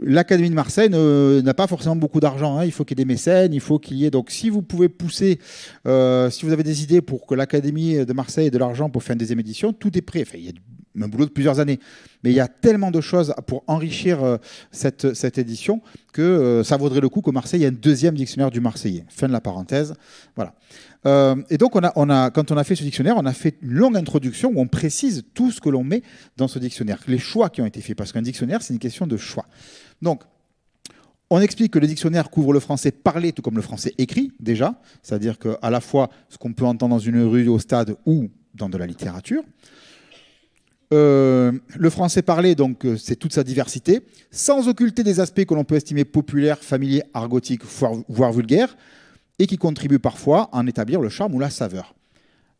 L'Académie de Marseille n'a pas forcément beaucoup d'argent. Hein. Il faut qu'il y ait des mécènes, il faut qu'il y ait... Donc, si vous pouvez pousser, si vous avez des idées pour que l'Académie de Marseille ait de l'argent pour faire une 2e édition, tout est prêt. Enfin, il y a un boulot de plusieurs années. Mais il y a tellement de choses pour enrichir cette édition que ça vaudrait le coup qu'au Marseille, il y ait un 2e dictionnaire du Marseillais. Fin de la parenthèse. Voilà. Et donc, quand on a fait ce dictionnaire, on a fait une longue introduction où on précise tout ce que l'on met dans ce dictionnaire, les choix qui ont été faits. Parce qu'un dictionnaire, c'est une question de choix. Donc, on explique que le dictionnaire couvre le français parlé tout comme le français écrit, déjà. C'est-à-dire qu'à la fois ce qu'on peut entendre dans une rue, au stade ou dans de la littérature. Le français parlé, donc, c'est toute sa diversité, sans occulter des aspects que l'on peut estimer populaires, familiers, argotiques, voire vulgaires, et qui contribuent parfois à en établir le charme ou la saveur.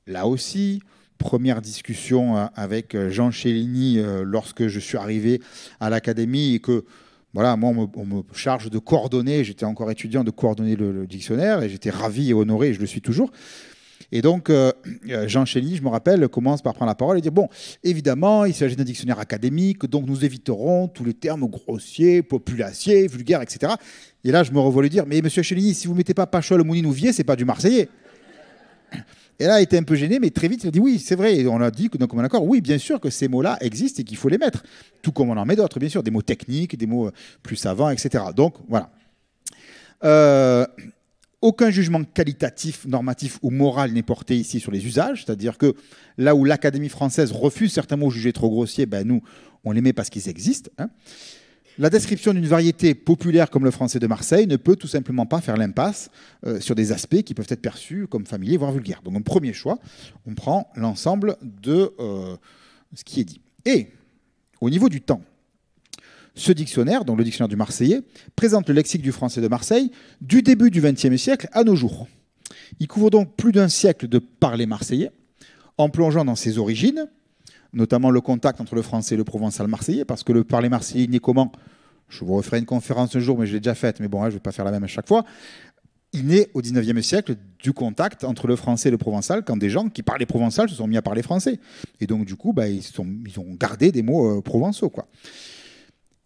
Là aussi, première discussion avec Jean Chéligny lorsque je suis arrivé à l'Académie et que, voilà, moi, on me charge de coordonner, j'étais encore étudiant, de coordonner le dictionnaire, et j'étais ravi et honoré, et je le suis toujours. Et donc, Jean Chéligny, je me rappelle, commence par prendre la parole et dire, bon, évidemment, il s'agit d'un dictionnaire académique, donc nous éviterons tous les termes grossiers, populaciers, vulgaires, etc. Et là, je me revois lui dire, mais monsieur Chéligny, si vous ne mettez pas Pachol, Mounine ou Vier, c'est pas du Marseillais. Et là, il était un peu gêné, mais très vite, il a dit, oui, c'est vrai. Et on a dit, donc, comme un accord, oui, bien sûr que ces mots-là existent et qu'il faut les mettre. Tout comme on en met d'autres, bien sûr, des mots techniques, des mots plus savants, etc. Donc, voilà. Aucun jugement qualitatif, normatif ou moral n'est porté ici sur les usages, c'est-à-dire que là où l'Académie française refuse certains mots jugés trop grossiers, ben nous, on les met parce qu'ils existent. Hein. La description d'une variété populaire comme le français de Marseille ne peut tout simplement pas faire l'impasse sur des aspects qui peuvent être perçus comme familiers, voire vulgaires. Donc, un premier choix, on prend l'ensemble de ce qui est dit. Et au niveau du temps, ce dictionnaire, donc le dictionnaire du Marseillais, présente le lexique du français de Marseille du début du XXe siècle à nos jours. Il couvre donc plus d'un siècle de parler marseillais, en plongeant dans ses origines, notamment le contact entre le français et le provençal marseillais, parce que le parler marseillais naît comment? Je vous referai une conférence un jour, mais je l'ai déjà faite, mais bon, je ne vais pas faire la même à chaque fois. Il naît au XIXe siècle du contact entre le français et le provençal, quand des gens qui parlaient provençal se sont mis à parler français. Et donc, du coup, ils ont gardé des mots provençaux, quoi.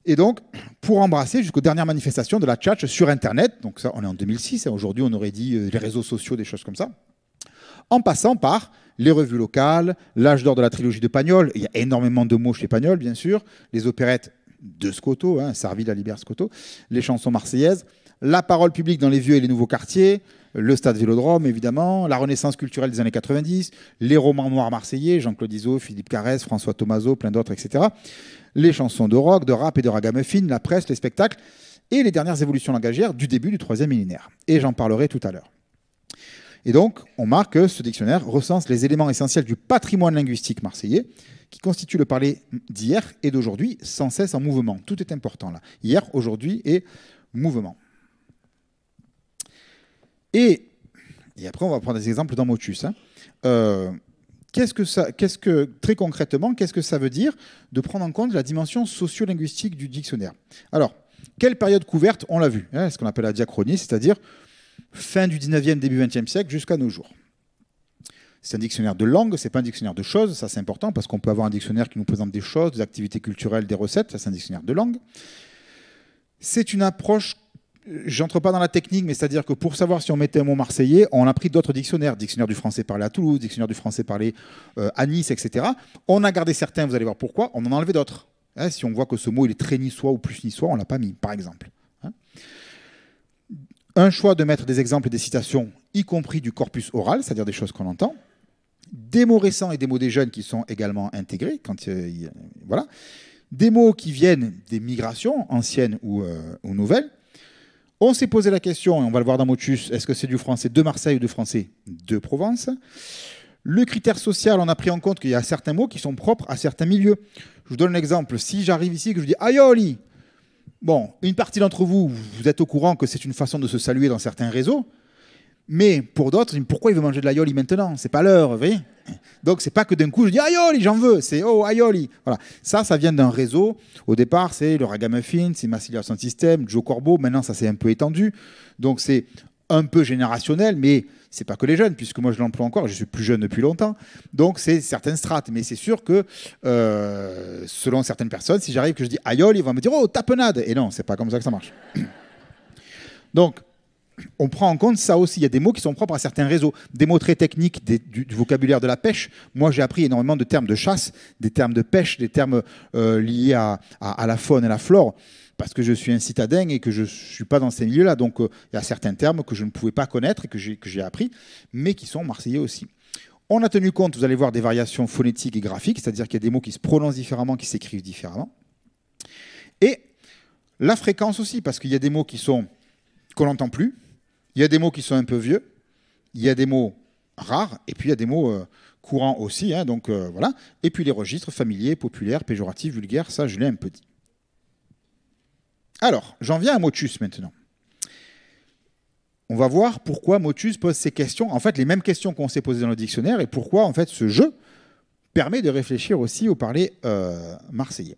Et donc, pour embrasser jusqu'aux dernières manifestations de la tchatch sur Internet, donc ça, on est en 2006, aujourd'hui on aurait dit les réseaux sociaux, des choses comme ça, en passant par les revues locales, l'âge d'or de la trilogie de Pagnol, il y a énormément de mots chez Pagnol, bien sûr, les opérettes de Scotto, Sarville, Alibert, Scotto, les chansons marseillaises, la parole publique dans les vieux et les nouveaux quartiers, le stade Vélodrome, évidemment, la renaissance culturelle des années 90, les romans noirs marseillais, Jean-Claude Izzo, Philippe Carrès, François Thomazeau, plein d'autres, etc., les chansons de rock, de rap et de ragamuffin, la presse, les spectacles, et les dernières évolutions langagières du début du 3e millénaire. Et j'en parlerai tout à l'heure. Et donc, on marque que ce dictionnaire recense les éléments essentiels du patrimoine linguistique marseillais, qui constitue le parler d'hier et d'aujourd'hui, sans cesse en mouvement. Tout est important là. Hier, aujourd'hui et mouvement. Et après, on va prendre des exemples dans Motus. Très concrètement, qu'est-ce que ça veut dire de prendre en compte la dimension sociolinguistique du dictionnaire? Alors, quelle période couverte? On l'a vu, ce qu'on appelle la diachronie, c'est-à-dire fin du 19e, début 20e siècle jusqu'à nos jours. C'est un dictionnaire de langue, c'est pas un dictionnaire de choses, ça c'est important, parce qu'on peut avoir un dictionnaire qui nous présente des choses, des activités culturelles, des recettes, ça c'est un dictionnaire de langue. C'est une approche, j'entre pas dans la technique, mais c'est-à-dire que pour savoir si on mettait un mot marseillais, on a pris d'autres dictionnaires, dictionnaire du français parlé à Toulouse, dictionnaire du français parlé à Nice, etc. On a gardé certains, vous allez voir pourquoi, on en a enlevé d'autres. Hein, si on voit que ce mot il est très niçois ou plus niçois, on l'a pas mis, par exemple. Hein. Un choix de mettre des exemples et des citations, y compris du corpus oral, c'est-à-dire des choses qu'on entend. Des mots récents et des mots des jeunes qui sont également intégrés. Voilà. Des mots qui viennent des migrations, anciennes ou nouvelles. On s'est posé la question, et on va le voir dans Motus, est-ce que c'est du français de Marseille ou du français de Provence? Le critère social, on a pris en compte qu'il y a certains mots qui sont propres à certains milieux. Je vous donne un exemple. Si j'arrive ici et que je dis « Aioli », bon, une partie d'entre vous, vous êtes au courant que c'est une façon de se saluer dans certains réseaux, mais pour d'autres, pourquoi il veut manger de l'aioli maintenant? C'est pas l'heure, vous voyez? Donc c'est pas que d'un coup je dis aioli, j'en veux, c'est oh aioli. Voilà, ça vient d'un réseau. Au départ, c'est le Ragamuffin, c'est Massilia Sound System, Joe Corbeau. Maintenant, ça s'est un peu étendu. Donc c'est un peu générationnel, mais c'est pas que les jeunes, puisque moi je l'emploie encore. Je suis plus jeune depuis longtemps. Donc c'est certaines strates, mais c'est sûr que selon certaines personnes, si j'arrive que je dis aioli, ils vont me dire oh tapenade. Et non, c'est pas comme ça que ça marche. Donc on prend en compte ça aussi. Il y a des mots qui sont propres à certains réseaux, des mots très techniques, du vocabulaire de la pêche. Moi, j'ai appris énormément de termes de chasse, des termes de pêche, des termes liés à la faune et la flore, parce que je suis un citadin et que je ne suis pas dans ces milieux-là. Donc, il y a certains termes que je ne pouvais pas connaître et que j'ai appris, mais qui sont marseillais aussi. On a tenu compte, vous allez voir, des variations phonétiques et graphiques, c'est-à-dire qu'il y a des mots qui se prononcent différemment, qui s'écrivent différemment. Et la fréquence aussi, parce qu'il y a des mots qu'on n'entend plus. Il y a des mots qui sont un peu vieux, il y a des mots rares, et puis il y a des mots courants aussi. Hein, donc voilà. Et puis les registres familiers, populaires, péjoratifs, vulgaires, ça je l'ai un peu dit. Alors, j'en viens à Motus maintenant. On va voir pourquoi Motus pose ces questions, en fait les mêmes questions qu'on s'est posées dans le dictionnaire, et pourquoi en fait ce jeu permet de réfléchir aussi au parler marseillais.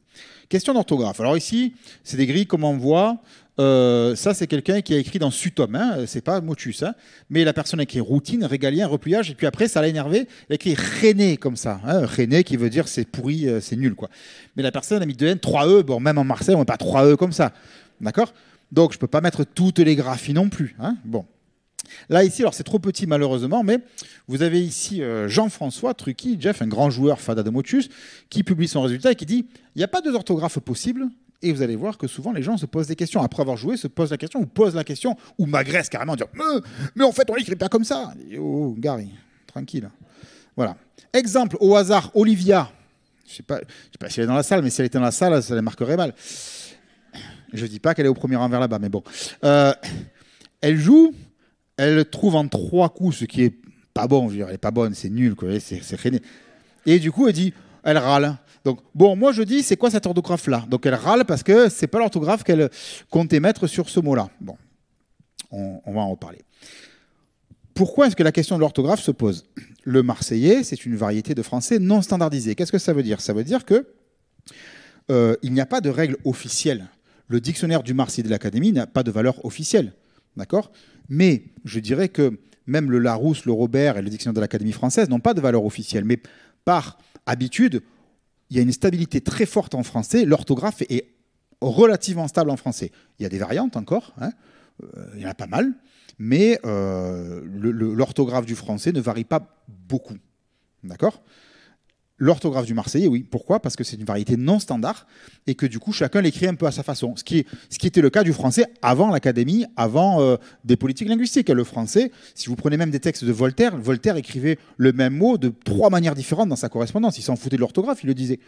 Question d'orthographe. Alors ici, c'est des grilles comme on voit. Ça, c'est quelqu'un qui a écrit dans Sutom, hein, c'est pas Motus, hein, mais la personne a écrit routine, régalien, repliage, et puis après, ça l'a énervé, il a écrit René comme ça, hein, René qui veut dire c'est pourri, c'est nul, quoi. Mais la personne a mis 2 N, 3 E, bon, même en Marseille, on met pas 3 E comme ça, d'accord? Donc, je peux pas mettre toutes les graphies non plus, hein, bon. Là, ici, alors c'est trop petit malheureusement, mais vous avez ici Jean-François Trucky, Jeff, un grand joueur fada de Motus, qui publie son résultat et qui dit il n'y a pas deux orthographes possibles. Et vous allez voir que souvent les gens se posent des questions. Après avoir joué, se posent la question, ou posent la question, ou m'agressent carrément, dire mais en fait, on n'écrit pas comme ça. Oh, Gary, tranquille. Voilà. Exemple au hasard, Olivia. Je sais pas si elle est dans la salle, mais si elle était dans la salle, ça la marquerait mal. Je ne dis pas qu'elle est au premier rang vers là-bas, mais bon. Elle joue. Elle trouve en 3 coups, ce qui est pas bon. Je veux dire, elle est pas bonne, c'est nul, quoi. C'est René. Et du coup, elle râle. Donc, bon, moi je dis, c'est quoi cette orthographe-là? Donc elle râle parce que c'est pas l'orthographe qu'elle comptait mettre sur ce mot-là. Bon, on va en reparler. Pourquoi est-ce que la question de l'orthographe se pose? Le marseillais, c'est une variété de français non standardisé. Qu'est-ce que ça veut dire? Ça veut dire que il n'y a pas de règle officielle. Le dictionnaire du Marseillais de l'Académie n'a pas de valeur officielle. D'accord? Mais je dirais que même le Larousse, le Robert et le dictionnaire de l'Académie française n'ont pas de valeur officielle. Mais par habitude, il y a une stabilité très forte en français. L'orthographe est relativement stable en français. Il y a des variantes encore, hein, il y en a pas mal, mais l'orthographe du français ne varie pas beaucoup. D'accord? L'orthographe du marseillais, oui. Pourquoi? Parce que c'est une variété non standard et que du coup, chacun l'écrit un peu à sa façon. Ce qui était le cas du français avant l'Académie, avant des politiques linguistiques. Le français, si vous prenez même des textes de Voltaire, Voltaire écrivait le même mot de 3 manières différentes dans sa correspondance. Il s'en foutait de l'orthographe, il le disait.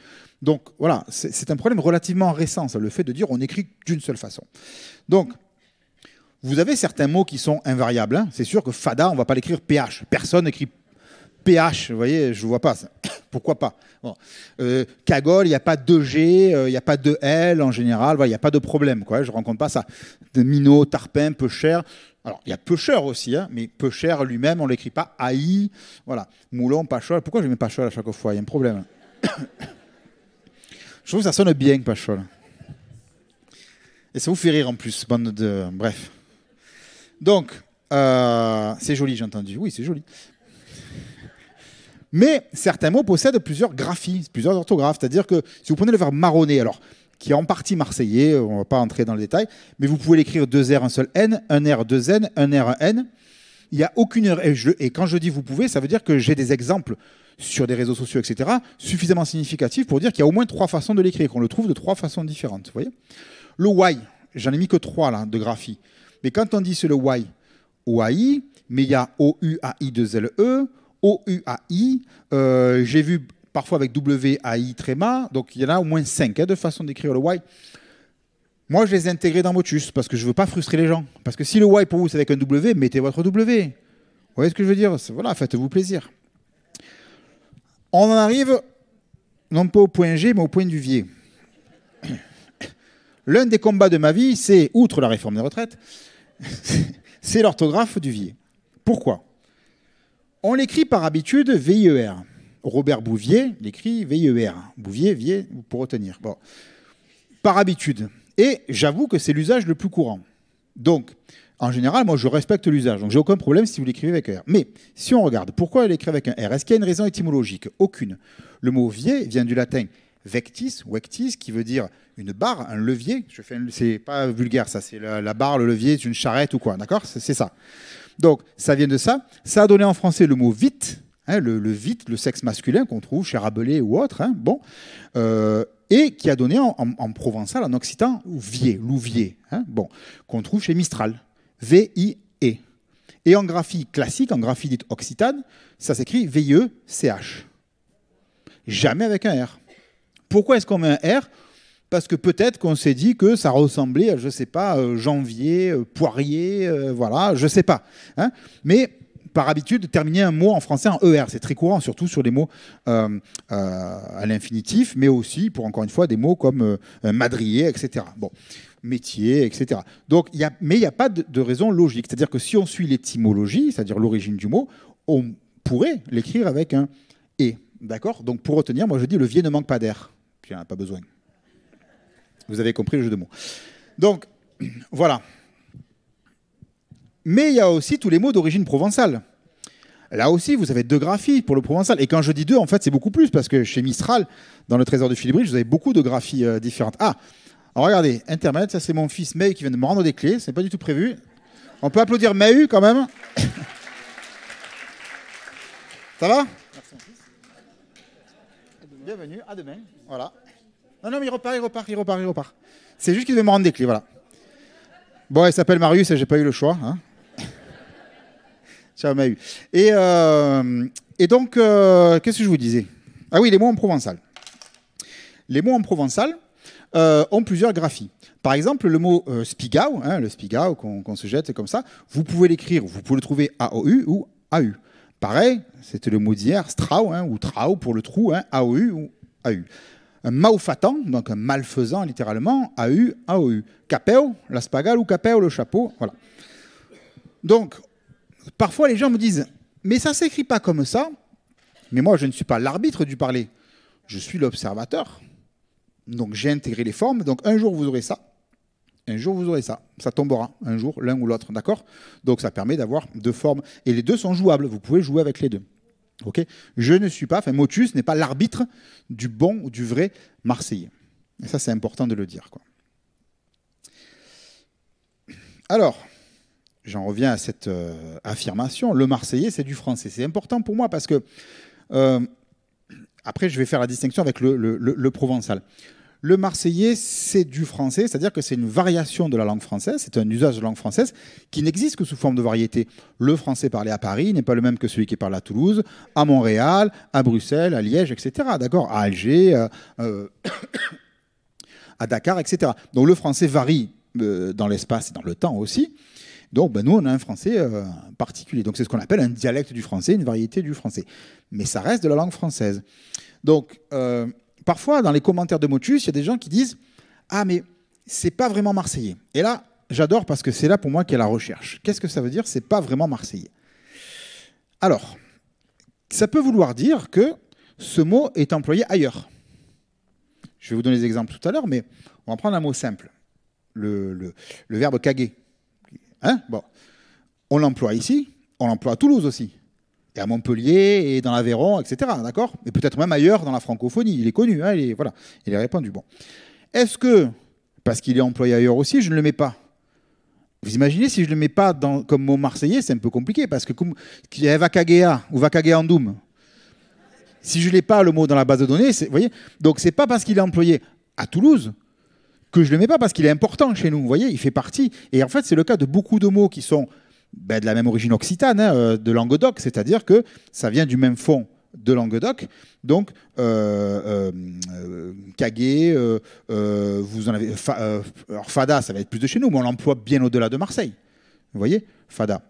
Donc voilà, c'est un problème relativement récent, ça, le fait de dire on écrit d'une seule façon. Donc, vous avez certains mots qui sont invariables. Hein. C'est sûr que fada, on ne va pas l'écrire PH. Personne n'écrit PH, vous voyez, je ne vois pas ça. Pourquoi pas? Bon. Cagole, il n'y a pas de G, il n'y a pas de L en général, voilà, il n'y a pas de problème, quoi. Je ne rencontre pas ça. De minot, tarpin, peu cher. Alors, il y a pêcheur aussi, hein, mais pêcheur lui-même, on ne l'écrit pas AI. Voilà. Moulon, pachol. Pourquoi je mets pachol à chaque fois? Il y a un problème. Je trouve que ça sonne bien, pachol. Et ça vous fait rire en plus, bande de. Bref. Donc, c'est joli, j'ai entendu. Oui, c'est joli. Mais certains mots possèdent plusieurs graphies, plusieurs orthographes. C'est-à-dire que si vous prenez le verbe marronner, alors, qui est en partie marseillais, on ne va pas entrer dans le détail, mais vous pouvez l'écrire 2 R, un seul N, un R, 2 N, un R, un N. Il n'y a aucune erreur. Et quand je dis vous pouvez, ça veut dire que j'ai des exemples sur des réseaux sociaux, etc., suffisamment significatifs pour dire qu'il y a au moins 3 façons de l'écrire, qu'on le trouve de 3 façons différentes. Vous voyez, le Y, j'en ai mis que 3 là, de graphie. Mais quand on dit c'est le Y, OAI, mais il y a OUAI2LE, OUAI, j'ai vu parfois avec WAI tréma, donc il y en a au moins 5 de façons d'écrire le Y. Moi, je les ai intégrés dans Motus parce que je ne veux pas frustrer les gens. Parce que si le Y pour vous c'est avec un W, mettez votre W. Vous voyez ce que je veux dire? Voilà, faites-vous plaisir. On en arrive, non pas au point G, mais au point du Vier. L'un des combats de ma vie, c'est, outre la réforme des retraites, c'est l'orthographe du Vier. Pourquoi? On l'écrit par habitude VIER. Robert Bouvier l'écrit VIER. Bouvier, Vier, pour retenir. Bon. Par habitude. Et j'avoue que c'est l'usage le plus courant. Donc, en général, moi, je respecte l'usage. Donc, j'ai aucun problème si vous l'écrivez avec un R. Mais, si on regarde, pourquoi elle écrit avec un R? Est-ce qu'il y a une raison étymologique? Aucune. Le mot vier vient du latin vectis, vectis, qui veut dire une barre, un levier. C'est pas vulgaire, ça. C'est la barre, le levier, c'est une charrette ou quoi. D'accord? C'est ça. Donc, ça vient de ça. Ça a donné en français le mot vite, hein, le vite, le sexe masculin qu'on trouve chez Rabelais ou autre. Hein, bon. Et qui a donné en provençal, en occitan, vier, louvier, hein, bon, qu'on trouve chez Mistral. V-I-E. Et en graphie classique, en graphie dite occitane, ça s'écrit V-I-E-C-H. Jamais avec un R. Pourquoi est-ce qu'on met un R? Parce que peut-être qu'on s'est dit que ça ressemblait à, je ne sais pas, janvier, poirier, voilà, je ne sais pas. Hein. Mais par habitude, terminer un mot en français en ER, c'est très courant, surtout sur les mots à l'infinitif, mais aussi pour, encore une fois, des mots comme madrier, etc. Bon. Métier, etc. Donc, mais il n'y a pas de raison logique. C'est-à-dire que si on suit l'étymologie, c'est-à-dire l'origine du mot, on pourrait l'écrire avec un « et ». D'accord? Donc, pour retenir, moi je dis « le vier ne manque pas d'air ». Puis il n'y en a pas besoin. Vous avez compris le jeu de mots. Donc, voilà. Mais il y a aussi tous les mots d'origine provençale. Là aussi, vous avez 2 graphies pour le provençal. Et quand je dis 2, en fait, c'est beaucoup plus, parce que chez Mistral, dans le Trésor de Philibridge, vous avez beaucoup de graphies différentes. Ah! Alors regardez, Internet, ça c'est mon fils May qui vient de me rendre des clés, c'est pas du tout prévu. On peut applaudir May quand même. Ça va? Merci mon fils. Bienvenue, à demain. Voilà. Non, mais il repart. C'est juste qu'il devait me rendre des clés, voilà. Bon, il s'appelle Marius et j'ai pas eu le choix. Hein. Ciao May. Et donc, qu'est-ce que je vous disais? Ah oui, les mots en provençal. Les mots en provençal ont plusieurs graphies. Par exemple, le mot spigao, hein, le spigao qu'on se jette comme ça, vous pouvez l'écrire, vous pouvez le trouver AOU ou AU. Pareil, c'était le mot d'hier, strau, hein, ou trau pour le trou, hein, AOU ou AU. Un malfaitant, donc un malfaisant littéralement, AU, AOU. Capéo, la spagale ou capéo, le chapeau, voilà. Donc, parfois les gens me disent, mais ça ne s'écrit pas comme ça, mais moi je ne suis pas l'arbitre du parler, je suis l'observateur. Donc j'ai intégré les formes, donc un jour vous aurez ça, un jour vous aurez ça, ça tombera, un jour l'un ou l'autre, d'accord? Donc ça permet d'avoir 2 formes, et les 2 sont jouables, vous pouvez jouer avec les 2. Okay, je ne suis pas, enfin Motus n'est pas l'arbitre du bon ou du vrai Marseillais. Et ça c'est important de le dire, quoi. Alors, j'en reviens à cette affirmation, le Marseillais c'est du français. C'est important pour moi parce que, après je vais faire la distinction avec le provençal. Le marseillais, c'est du français, c'est-à-dire que c'est une variation de la langue française, c'est un usage de langue française qui n'existe que sous forme de variété. Le français parlé à Paris n'est pas le même que celui qui est parlé à Toulouse, à Montréal, à Bruxelles, à Liège, etc. D'accord, à Alger, à Dakar, etc. Donc le français varie dans l'espace et dans le temps aussi. Donc nous, on a un français particulier. Donc c'est ce qu'on appelle un dialecte du français, une variété du français. Mais ça reste de la langue française. Donc... parfois, dans les commentaires de Motus, il y a des gens qui disent « Ah, mais c'est pas vraiment marseillais ». Et là, j'adore parce que c'est là pour moi qu'il y a la recherche. Qu'est-ce que ça veut dire « c'est pas vraiment marseillais » Alors, ça peut vouloir dire que ce mot est employé ailleurs. Je vais vous donner des exemples tout à l'heure, mais on va prendre un mot simple. Le verbe « caguer ». Hein, bon. On l'emploie ici, on l'emploie à Toulouse aussi. Et à Montpellier, et dans l'Aveyron, etc. D'accord? Et peut-être même ailleurs dans la francophonie. Il est connu, hein, voilà, il est répandu. Bon. Est-ce que, parce qu'il est employé ailleurs aussi, je ne le mets pas? Vous imaginez si je ne le mets pas comme mot marseillais, c'est un peu compliqué, parce que qu'il y a Vakagea ou Vakagea Andoum. Si je ne l'ai pas le mot dans la base de données, vous voyez? Donc c'est pas parce qu'il est employé à Toulouse que je ne le mets pas, parce qu'il est important chez nous. Vous voyez, il fait partie. Et en fait, c'est le cas de beaucoup de mots qui sont de la même origine occitane, hein, de Languedoc, c'est-à-dire que ça vient du même fond de Languedoc. Donc, cagué, vous en avez. Alors, fada, ça va être plus de chez nous, mais on l'emploie bien au-delà de Marseille. Vous voyez, fada.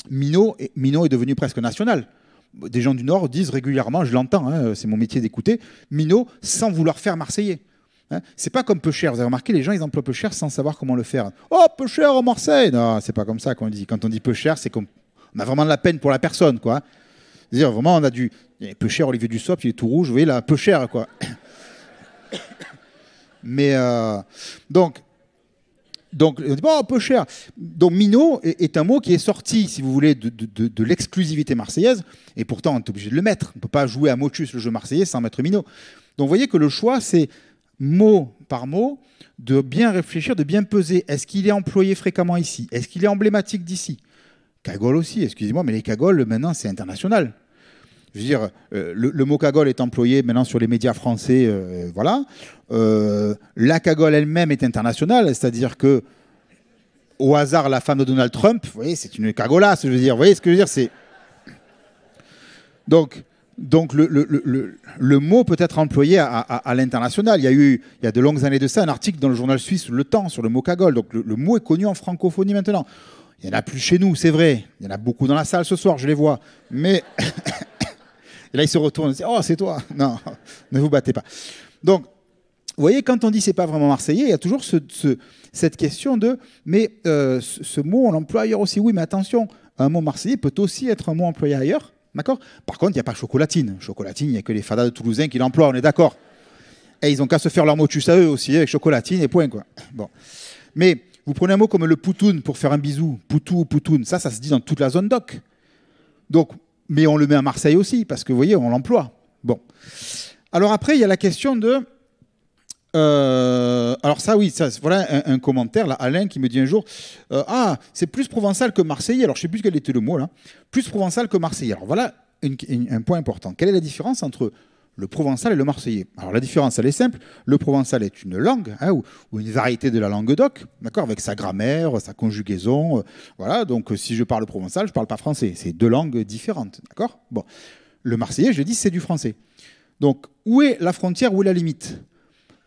Minot est devenu presque national. Des gens du Nord disent régulièrement, je l'entends, hein, c'est mon métier d'écouter, Minot sans vouloir faire marseillais. Hein, c'est pas comme peu cher. Vous avez remarqué, les gens ils emploient peu cher sans savoir comment le faire. Oh, peu cher à Marseille. Non, c'est pas comme ça qu'on dit. Quand on dit peu cher, c'est qu'on a vraiment de la peine pour la personne, quoi. C'est-à-dire vraiment, on a du peu cher. Olivier Dussopt, il est tout rouge. Vous voyez là, peu cher, quoi. Mais donc on dit oh, peu cher. Donc Minot est un mot qui est sorti, si vous voulez, de l'exclusivité marseillaise. Et pourtant, on est obligé de le mettre. On peut pas jouer à Motus le jeu marseillais sans mettre Minot. Donc vous voyez que le choix, c'est mot par mot, de bien réfléchir, de bien peser. Est-ce qu'il est employé fréquemment ici? Est-ce qu'il est emblématique d'ici? Cagole aussi, excusez-moi, mais les cagoles, maintenant, c'est international. Je veux dire, le mot cagole est employé maintenant sur les médias français, voilà. La cagole elle-même est internationale, c'est-à-dire que, au hasard, la femme de Donald Trump, vous voyez, c'est une cagolasse, je veux dire. Vous voyez ce que je veux dire, c'est... Donc le mot peut être employé à l'international. Il y a de longues années de ça, un article dans le journal suisse Le Temps sur le mot cagole. Donc le mot est connu en francophonie maintenant. Il n'y en a plus chez nous, c'est vrai. Il y en a beaucoup dans la salle ce soir, je les vois. Mais et là, ils se retournent et disent « Oh, c'est toi !» Non, ne vous battez pas. Donc, vous voyez, quand on dit « c'est pas vraiment marseillais », il y a toujours cette question de « mais ce mot, on l'emploie ailleurs aussi ». Oui, mais attention, un mot marseillais peut aussi être un mot employé ailleurs. D'accord? Par contre, il n'y a pas chocolatine. Chocolatine, il n'y a que les fadas de Toulousains qui l'emploient, on est d'accord. Et ils ont qu'à se faire leur motus à eux aussi, avec chocolatine et point, quoi. Bon. Mais vous prenez un mot comme le poutoun pour faire un bisou, poutou ou poutoun, ça se dit dans toute la zone d'oc. Donc, mais on le met à Marseille aussi, parce que vous voyez, on l'emploie. Bon. Alors après, il y a la question de... alors ça, oui, ça, voilà un commentaire, là, Alain qui me dit un jour ah, c'est plus provençal que marseillais. Alors je ne sais plus quel était le mot là. Plus provençal que marseillais. Alors voilà un point important. Quelle est la différence entre le provençal et le marseillais? Alors la différence, elle est simple. Le provençal est une langue, hein, ou une variété de la langue d'oc, d'accord, avec sa grammaire, sa conjugaison. Voilà, donc si je parle provençal, je ne parle pas français. C'est deux langues différentes, d'accord. Bon. Le marseillais, je l'ai dit, c'est du français. Donc où est la frontière, où est la limite?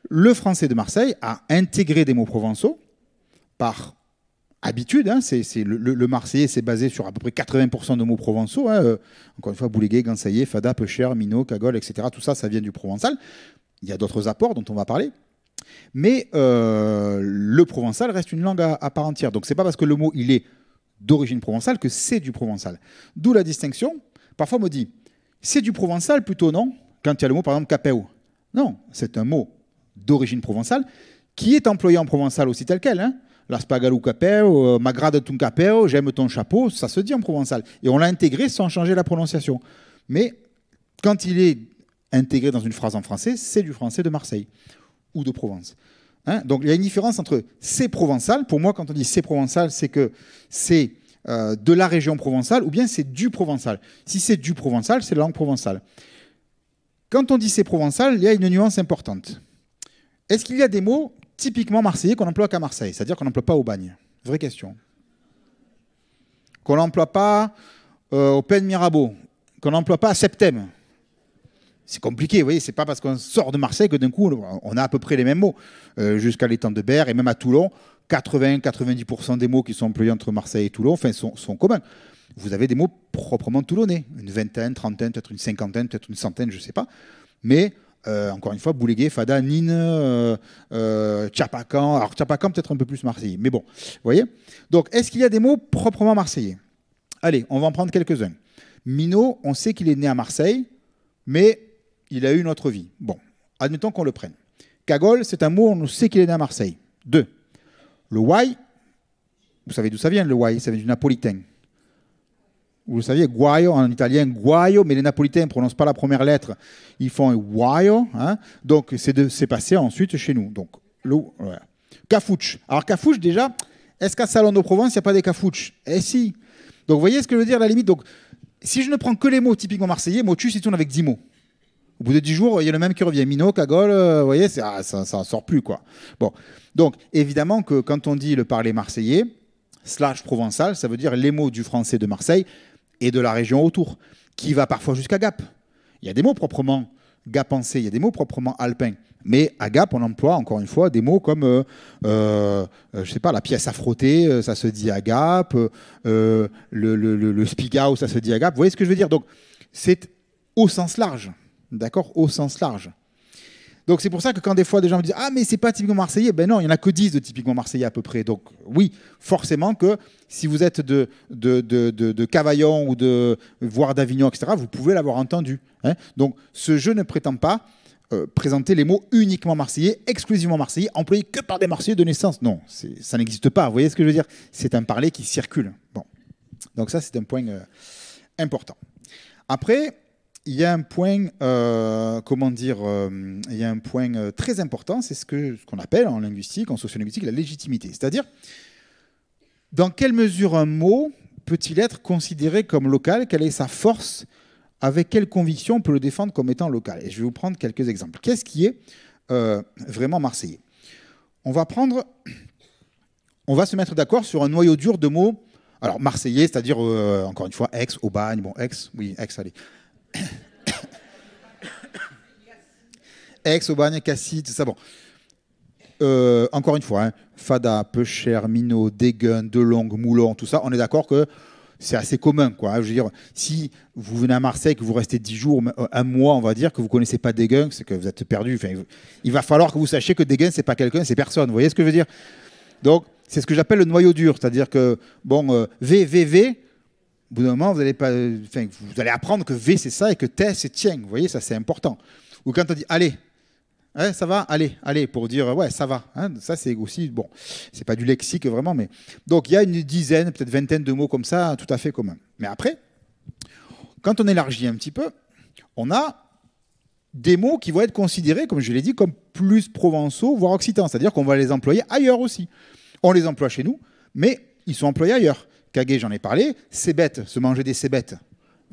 Le français de Marseille a intégré des mots provençaux par habitude. Hein, le marseillais s'est basé sur à peu près 80% de mots provençaux. Hein, encore une fois, boulégué, gansaillé, fada, peu cher, minot, cagole, etc. Tout ça, ça vient du provençal. Il y a d'autres apports dont on va parler. Mais le provençal reste une langue à part entière. Donc, ce n'est pas parce que le mot il est d'origine provençale que c'est du provençal. D'où la distinction. Parfois, on me dit, c'est du provençal plutôt, non? Quand il y a le mot, par exemple, capéo. Non, c'est un mot d'origine provençale, qui est employé en provençal aussi tel quel. Hein. La spagalou capéo, m'agrade ton capéo, j'aime ton chapeau, ça se dit en provençal. Et on l'a intégré sans changer la prononciation. Mais quand il est intégré dans une phrase en français, c'est du français de Marseille ou de Provence. Hein. Donc il y a une différence entre c'est provençal. Pour moi, quand on dit c'est provençal, c'est que c'est de la région provençale ou bien c'est du provençal. Si c'est du provençal, c'est la langue provençale. Quand on dit c'est provençal, il y a une nuance importante. Est-ce qu'il y a des mots typiquement marseillais qu'on n'emploie qu'à Marseille? C'est-à-dire qu'on n'emploie pas au Bagne? Vraie question. Qu'on n'emploie pas au Pen Mirabeau? Qu'on n'emploie pas à Septem? C'est compliqué, vous voyez, c'est pas parce qu'on sort de Marseille que d'un coup, on a à peu près les mêmes mots. Jusqu'à l'étang de Berre et même à Toulon, 80-90% des mots qui sont employés entre Marseille et Toulon sont communs. Vous avez des mots proprement toulonnais. Une vingtaine, trentaine, peut-être une cinquantaine, peut-être une centaine, je ne sais pas. Mais... encore une fois, Boulégué, Fada, Nîmes, Tchapacan. Alors, Tchapacan, peut-être un peu plus marseillais. Mais bon, vous voyez. Donc, est-ce qu'il y a des mots proprement marseillais? Allez, on va en prendre quelques-uns. Minot, on sait qu'il est né à Marseille, mais il a eu une autre vie. Bon, admettons qu'on le prenne. Cagole, c'est un mot, on sait qu'il est né à Marseille. 2. Le ouai, vous savez d'où ça vient, le ouai? Ça vient du napolitain. Vous le saviez, guaio en italien, guaio, mais les Napolitains ne prononcent pas la première lettre, ils font un guaio. Hein. Donc c'est passé ensuite chez nous. Donc, voilà. Cafouche. Alors cafouche, déjà, est-ce qu'à Salon de Provence, il n'y a pas des cafouches? Eh si. Donc vous voyez ce que je veux dire, à la limite. Donc, si je ne prends que les mots typiquement marseillais, motus, il tourne avec 10 mots. Au bout de 10 jours, il y a le même qui revient. Minot, cagole, vous voyez, ça ne sort plus, quoi. Bon. Donc, évidemment que quand on dit le parler marseillais, / provençal, ça veut dire les mots du français de Marseille et de la région autour, qui va parfois jusqu'à Gap. Il y a des mots proprement gapancés, il y a des mots proprement alpins. Mais à Gap, on emploie, encore une fois, des mots comme, je sais pas, la pièce à frotter, ça se dit à Gap, le spigao, ça se dit à Gap. Vous voyez ce que je veux dire? Donc, c'est au sens large. D'accord? Au sens large. Donc c'est pour ça que quand des fois des gens me disent ah mais c'est pas typiquement marseillais, ben non, il n'y en a que 10 de typiquement marseillais à peu près. Donc oui, forcément que si vous êtes de Cavaillon ou voire d'Avignon, etc., vous pouvez l'avoir entendu. Hein. Donc ce jeu ne prétend pas présenter les mots uniquement marseillais, exclusivement marseillais, employés que par des Marseillais de naissance. Non, ça n'existe pas. Vous voyez ce que je veux dire? C'est un parler qui circule. Bon. Donc ça c'est un point important. Après, il y a un point, il y a un point très important, c'est ce qu'on appelle en linguistique, en sociolinguistique, la légitimité. C'est-à-dire, dans quelle mesure un mot peut-il être considéré comme local? Quelle est sa force? Avec quelle conviction on peut le défendre comme étant local? Et je vais vous prendre quelques exemples. Qu'est-ce qui est vraiment marseillais? On va se mettre d'accord sur un noyau dur de mots. Alors, marseillais, c'est-à-dire, encore une fois, Aix, Aubagne, bon, Aix, oui, Aix, allez. Aix, Aubagne, Cassis, tout ça, bon. Encore une fois, hein, Fada, Peuchère, Minot, Degen, Delongue, Moulon, tout ça, on est d'accord que c'est assez commun, quoi. Je veux dire, si vous venez à Marseille, que vous restez 10 jours, un mois, on va dire, que vous ne connaissez pas Degen, c'est que vous êtes perdu. Enfin, il va falloir que vous sachiez que Degen, c'est pas quelqu'un, c'est personne. Vous voyez ce que je veux dire? Donc, c'est ce que j'appelle le noyau dur, c'est-à-dire que, bon, V, au bout d'un moment, vous allez apprendre que V, c'est ça, et que T, c'est tien. Vous voyez, ça, c'est important. Ou quand on dit allez, ouais, ça va, allez, pour dire ouais, ça va. Hein, ça, c'est aussi, bon, c'est pas du lexique vraiment, mais. Donc, il y a une dizaine, peut-être vingtaine de mots comme ça, tout à fait communs. Mais après, quand on élargit un petit peu, on a des mots qui vont être considérés, comme je l'ai dit, comme plus provençaux, voire occitans. C'est-à-dire qu'on va les employer ailleurs aussi. On les emploie chez nous, mais ils sont employés ailleurs. Caguet, j'en ai parlé. Cébette, se manger des cébettes.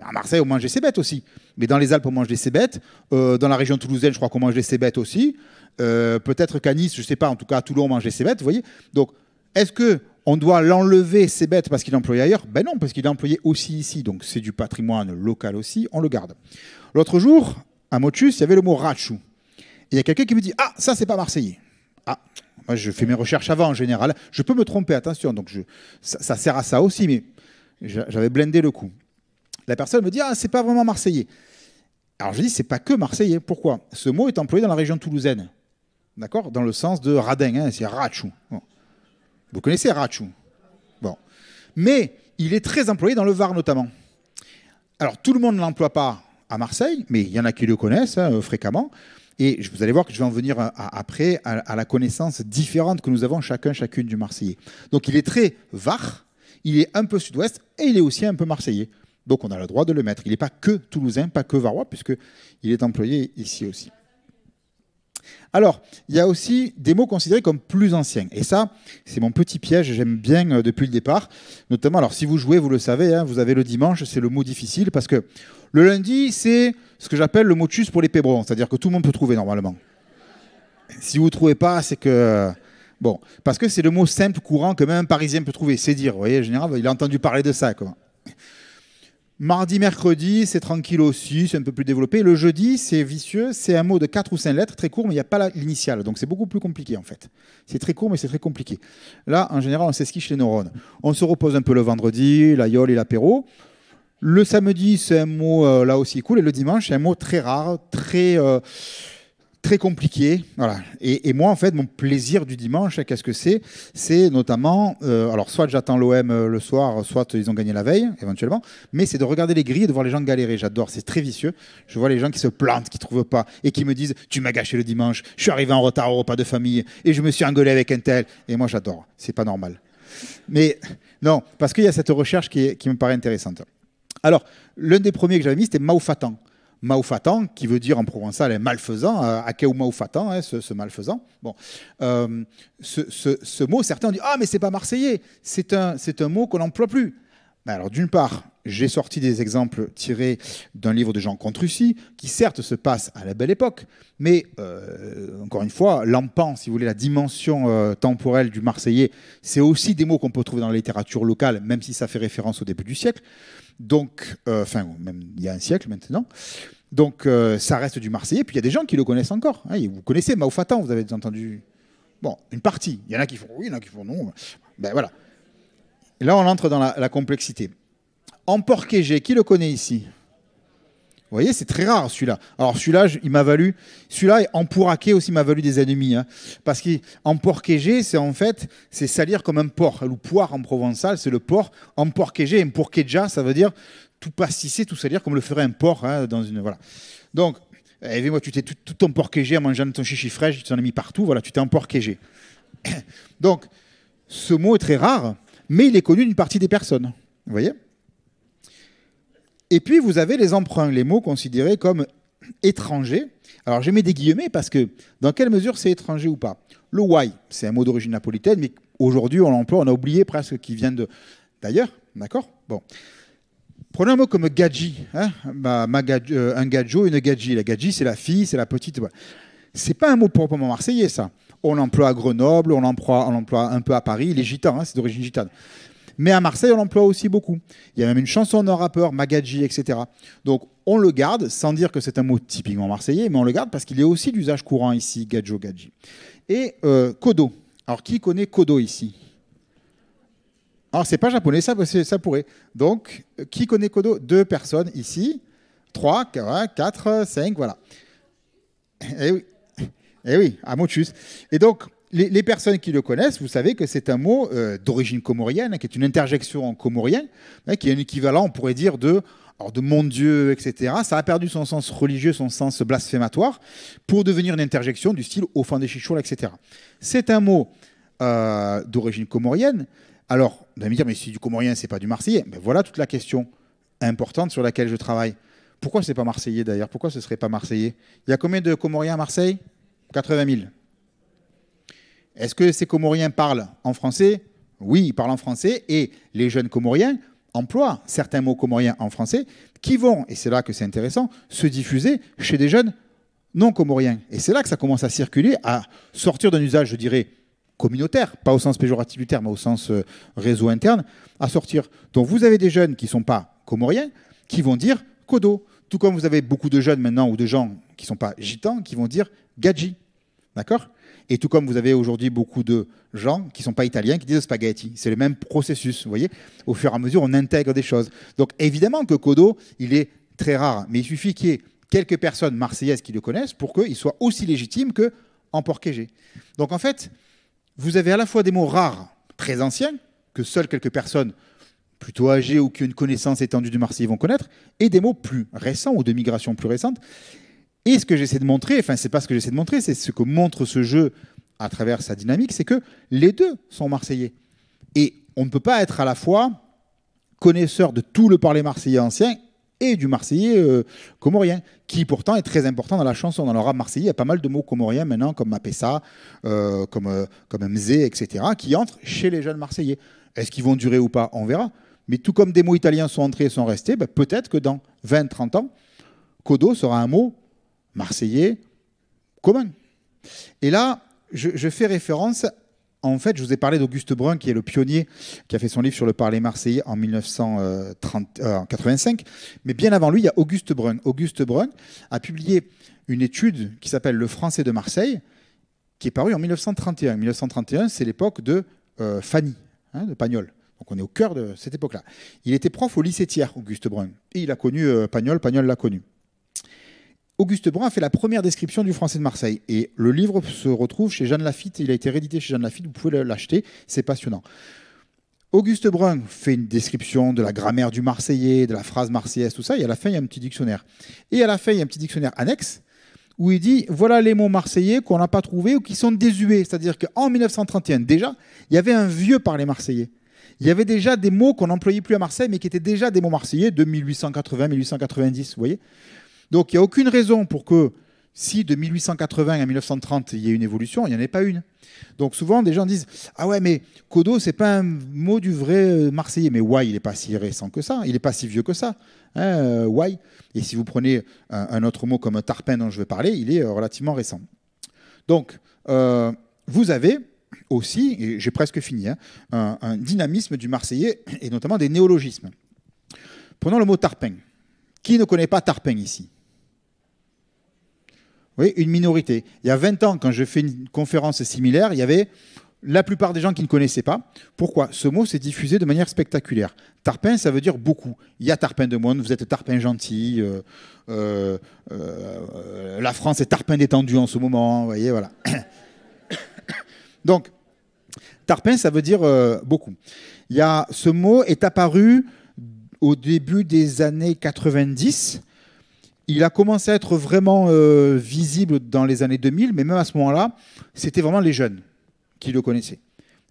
À Marseille, on mange des cébettes aussi. Mais dans les Alpes, on mange des cébettes. Dans la région toulousaine, je crois qu'on mange des cébettes aussi. Peut-être qu'à Nice, je ne sais pas. En tout cas, à Toulon, on mange des cébettes. Vous voyez. Donc, est-ce qu'on doit l'enlever, cébette, parce qu'il est employé ailleurs? Ben non, parce qu'il est employé aussi ici. Donc, c'est du patrimoine local aussi. On le garde. L'autre jour, à Motus, il y avait le mot rachou. Et il y a quelqu'un qui me dit ah, ça, c'est pas marseillais. Ah. Moi, je fais mes recherches avant en général. Je peux me tromper, attention. Donc ça sert à ça aussi, mais j'avais blindé le coup. La personne me dit ah, c'est pas vraiment marseillais. Alors je dis c'est pas que marseillais. Pourquoi? Ce mot est employé dans la région toulousaine, d'accord, dans le sens de radin. Hein, c'est rachou. Bon. Vous connaissez rachou? Bon, mais il est très employé dans le Var notamment. Alors tout le monde ne l'emploie pas à Marseille, mais il y en a qui le connaissent hein, fréquemment. Et vous allez voir que je vais en venir après à la connaissance différente que nous avons chacune du Marseillais. Donc il est très Var, il est un peu sud-ouest et il est aussi un peu Marseillais. Donc on a le droit de le mettre. Il n'est pas que toulousain, pas que varois, puisqu'il est employé ici aussi. Alors, il y a aussi des mots considérés comme plus anciens. Et ça, c'est mon petit piège, j'aime bien depuis le départ. Notamment, alors si vous jouez, vous le savez, hein, vous avez le dimanche, c'est le mot difficile, parce que le lundi, c'est ce que j'appelle le motus pour les pébrons, c'est-à-dire que tout le monde peut trouver normalement. Si vous ne trouvez pas, c'est que... Bon, parce que c'est le mot simple, courant, que même un Parisien peut trouver, c'est dire. Vous voyez, en général, il a entendu parler de ça, quoi. Mardi, mercredi, c'est tranquille aussi, c'est un peu plus développé. Le jeudi, c'est vicieux, c'est un mot de 4 ou 5 lettres, très court, mais il n'y a pas l'initiale. Donc c'est beaucoup plus compliqué en fait. C'est très court, mais c'est très compliqué. Là, en général, on s'esquiche les neurones. On se repose un peu le vendredi, la yole et l'apéro. Le samedi, c'est un mot là aussi cool. Et le dimanche, c'est un mot très rare, très compliqué. Voilà. Et moi, en fait, mon plaisir du dimanche, qu'est-ce que c'est? C'est notamment, alors soit j'attends l'OM le soir, soit ils ont gagné la veille, éventuellement, mais c'est de regarder les grilles et de voir les gens galérer. J'adore, c'est très vicieux. Je vois les gens qui se plantent, qui ne trouvent pas, et qui me disent « Tu m'as gâché le dimanche, je suis arrivé en retard au repas de famille, et je me suis engueulé avec un tel. » Et moi, j'adore. C'est pas normal. Mais non, parce qu'il y a cette recherche qui me paraît intéressante. Alors, l'un des premiers que j'avais mis, c'était Maufatan. Maufatan, qui veut dire en provençal malfaisant, Akeu Maufatan, hein, ce malfaisant. Bon, ce mot, certains ont dit ah mais c'est pas marseillais, c'est un mot qu'on n'emploie plus. Ben alors d'une part, j'ai sorti des exemples tirés d'un livre de Jean Contrucy, qui certes se passe à la belle époque, mais encore une fois, l'empan, si vous voulez, la dimension temporelle du marseillais, c'est aussi des mots qu'on peut trouver dans la littérature locale, même si ça fait référence au début du siècle. Donc, enfin, même il y a un siècle maintenant. Donc, ça reste du marseillais. Puis il y a des gens qui le connaissent encore. Hein. Vous connaissez Maufatan, vous avez entendu. Bon, une partie. Il y en a qui font oui, il y en a qui font non. Ben voilà. Et là, on entre dans la complexité. Emporquégé, qui le connaît ici? Vous voyez, c'est très rare celui-là. Alors celui-là, il m'a valu. Celui-là, empouraqué aussi m'a valu des ennemis. Hein, parce qu'emporquégé, c'est en fait, c'est salir comme un porc. Ou poire en provençal, c'est le porc. Emporquégé, emporqueja, ça veut dire tout pastisser, tout salir comme le ferait un porc. Hein, dans une, voilà. Donc, moi, tu t'es tout emporquégé en mangeant ton chichi fraîche, tu t'en as mis partout. Voilà, tu t'es emporquégé. Donc, ce mot est très rare, mais il est connu d'une partie des personnes. Vous voyez? Et puis, vous avez les emprunts, les mots considérés comme étrangers. Alors, je mets des guillemets parce que dans quelle mesure c'est étranger ou pas? Le why, c'est un mot d'origine napolitaine, mais aujourd'hui, on l'emploie, on a oublié presque qu'il vient d'ailleurs. D'accord? Bon. Prenez un mot comme gadji. Hein, un gadjo, une gadji. La gadji, c'est la fille, c'est la petite. Voilà. C'est pas un mot proprement marseillais, ça. On l'emploie à Grenoble, on l'emploie un peu à Paris. Il est gitan, hein, c'est d'origine gitane. Mais à Marseille, on l'emploie aussi beaucoup. Il y a même une chanson d'un rappeur, Magadji, etc. Donc, on le garde, sans dire que c'est un mot typiquement marseillais, mais on le garde parce qu'il est aussi d'usage courant ici, gadjo, gadji. Et kodo. Alors, qui connaît kodo ici? Alors, c'est pas japonais, ça pourrait. Donc, qui connaît kodo? 2 personnes ici. 3, 4, 5, voilà. Eh oui, à Motus. Et donc, les personnes qui le connaissent, vous savez que c'est un mot d'origine comorienne, qui est une interjection en comorien, qui est un équivalent, on pourrait dire, de mon Dieu, etc. Ça a perdu son sens religieux, son sens blasphématoire, pour devenir une interjection du style au fond des chichoules, etc. C'est un mot d'origine comorienne. Alors, vous allez me dire, mais si du comorien, c'est pas du marseillais. Ben voilà toute la question importante sur laquelle je travaille. Pourquoi c'est pas marseillais d'ailleurs? Pourquoi ce serait pas marseillais? Il y a combien de comoriens à Marseille? 80 000. Est-ce que ces Comoriens parlent en français? Oui, ils parlent en français et les jeunes Comoriens emploient certains mots comoriens en français qui vont, et c'est là que c'est intéressant, se diffuser chez des jeunes non comoriens. Et c'est là que ça commence à circuler, à sortir d'un usage, je dirais, communautaire, pas au sens péjoratif du terme, mais au sens réseau interne, à sortir. Donc vous avez des jeunes qui ne sont pas comoriens qui vont dire kodo. Tout comme vous avez beaucoup de jeunes maintenant ou de gens qui ne sont pas gitans qui vont dire gadji. D'accord? Et tout comme vous avez aujourd'hui beaucoup de gens qui ne sont pas italiens qui disent spaghetti. C'est le même processus, vous voyez. Au fur et à mesure, on intègre des choses. Donc évidemment que kodo, il est très rare. Mais il suffit qu'il y ait quelques personnes marseillaises qui le connaissent pour qu'il soit aussi légitime que emporquégé. Donc en fait, vous avez à la fois des mots rares, très anciens, que seules quelques personnes plutôt âgées ou qui ont une connaissance étendue du marseillais vont connaître, et des mots plus récents ou de migration plus récente. Et ce que j'essaie de montrer, enfin, c'est pas ce que j'essaie de montrer, c'est ce que montre ce jeu à travers sa dynamique, c'est que les deux sont marseillais. Et on ne peut pas être à la fois connaisseur de tout le parler marseillais ancien et du marseillais comorien, qui pourtant est très important dans la chanson. Dans le rap marseillais, il y a pas mal de mots comoriens maintenant, comme Mapessa, comme Mzé, etc., qui entrent chez les jeunes marseillais. Est-ce qu'ils vont durer ou pas? On verra. Mais tout comme des mots italiens sont entrés et sont restés, ben peut-être que dans 20-30 ans, kodo sera un mot marseillais commun. Et là, je fais référence, en fait, je vous ai parlé d'Auguste Brun, qui est le pionnier, qui a fait son livre sur le parler marseillais en 1985. Mais bien avant lui, il y a Auguste Brun. Auguste Brun a publié une étude qui s'appelle Le français de Marseille, qui est parue en 1931. 1931, c'est l'époque de Fanny, hein, de Pagnol. Donc on est au cœur de cette époque-là. Il était prof au lycée Thiers, Auguste Brun. Et il a connu Pagnol, Pagnol l'a connu. Auguste Brun a fait la première description du français de Marseille. Et le livre se retrouve chez Jeanne Lafitte. Il a été réédité chez Jeanne Lafitte. Vous pouvez l'acheter. C'est passionnant. Auguste Brun fait une description de la grammaire du marseillais, de la phrase marseillaise, tout ça. Et à la fin, il y a un petit dictionnaire. Et à la fin, il y a un petit dictionnaire annexe où il dit voilà les mots marseillais qu'on n'a pas trouvés ou qui sont désuets. C'est-à-dire qu'en 1931, déjà, il y avait un vieux parler marseillais. il y avait déjà des mots qu'on n'employait plus à Marseille, mais qui étaient déjà des mots marseillais de 1880, 1890, vous voyez. Donc il n'y a aucune raison pour que, si de 1880 à 1930, il y ait une évolution, il n'y en ait pas une. Donc souvent, des gens disent « Ah ouais, mais Kodo, c'est pas un mot du vrai marseillais. » Mais why, il n'est pas si récent que ça, il n'est pas si vieux que ça. Hein, why. Et si vous prenez un autre mot comme tarpin dont je vais parler, il est relativement récent. Donc, vous avez aussi, et j'ai presque fini, hein, un dynamisme du marseillais, et notamment des néologismes. Prenons le mot tarpin. Qui ne connaît pas tarpin ici ? Oui, une minorité. Il y a 20 ans, quand je fais une conférence similaire, il y avait la plupart des gens qui ne connaissaient pas. Pourquoi ? Ce mot s'est diffusé de manière spectaculaire. Tarpin, ça veut dire beaucoup. Il y a tarpin de monde, vous êtes tarpin gentil, la France est tarpin détendu en ce moment, vous voyez, voilà. Donc, tarpin, ça veut dire beaucoup. Ce mot est apparu au début des années 90. Il a commencé à être vraiment visible dans les années 2000, mais même à ce moment-là, c'était vraiment les jeunes qui le connaissaient.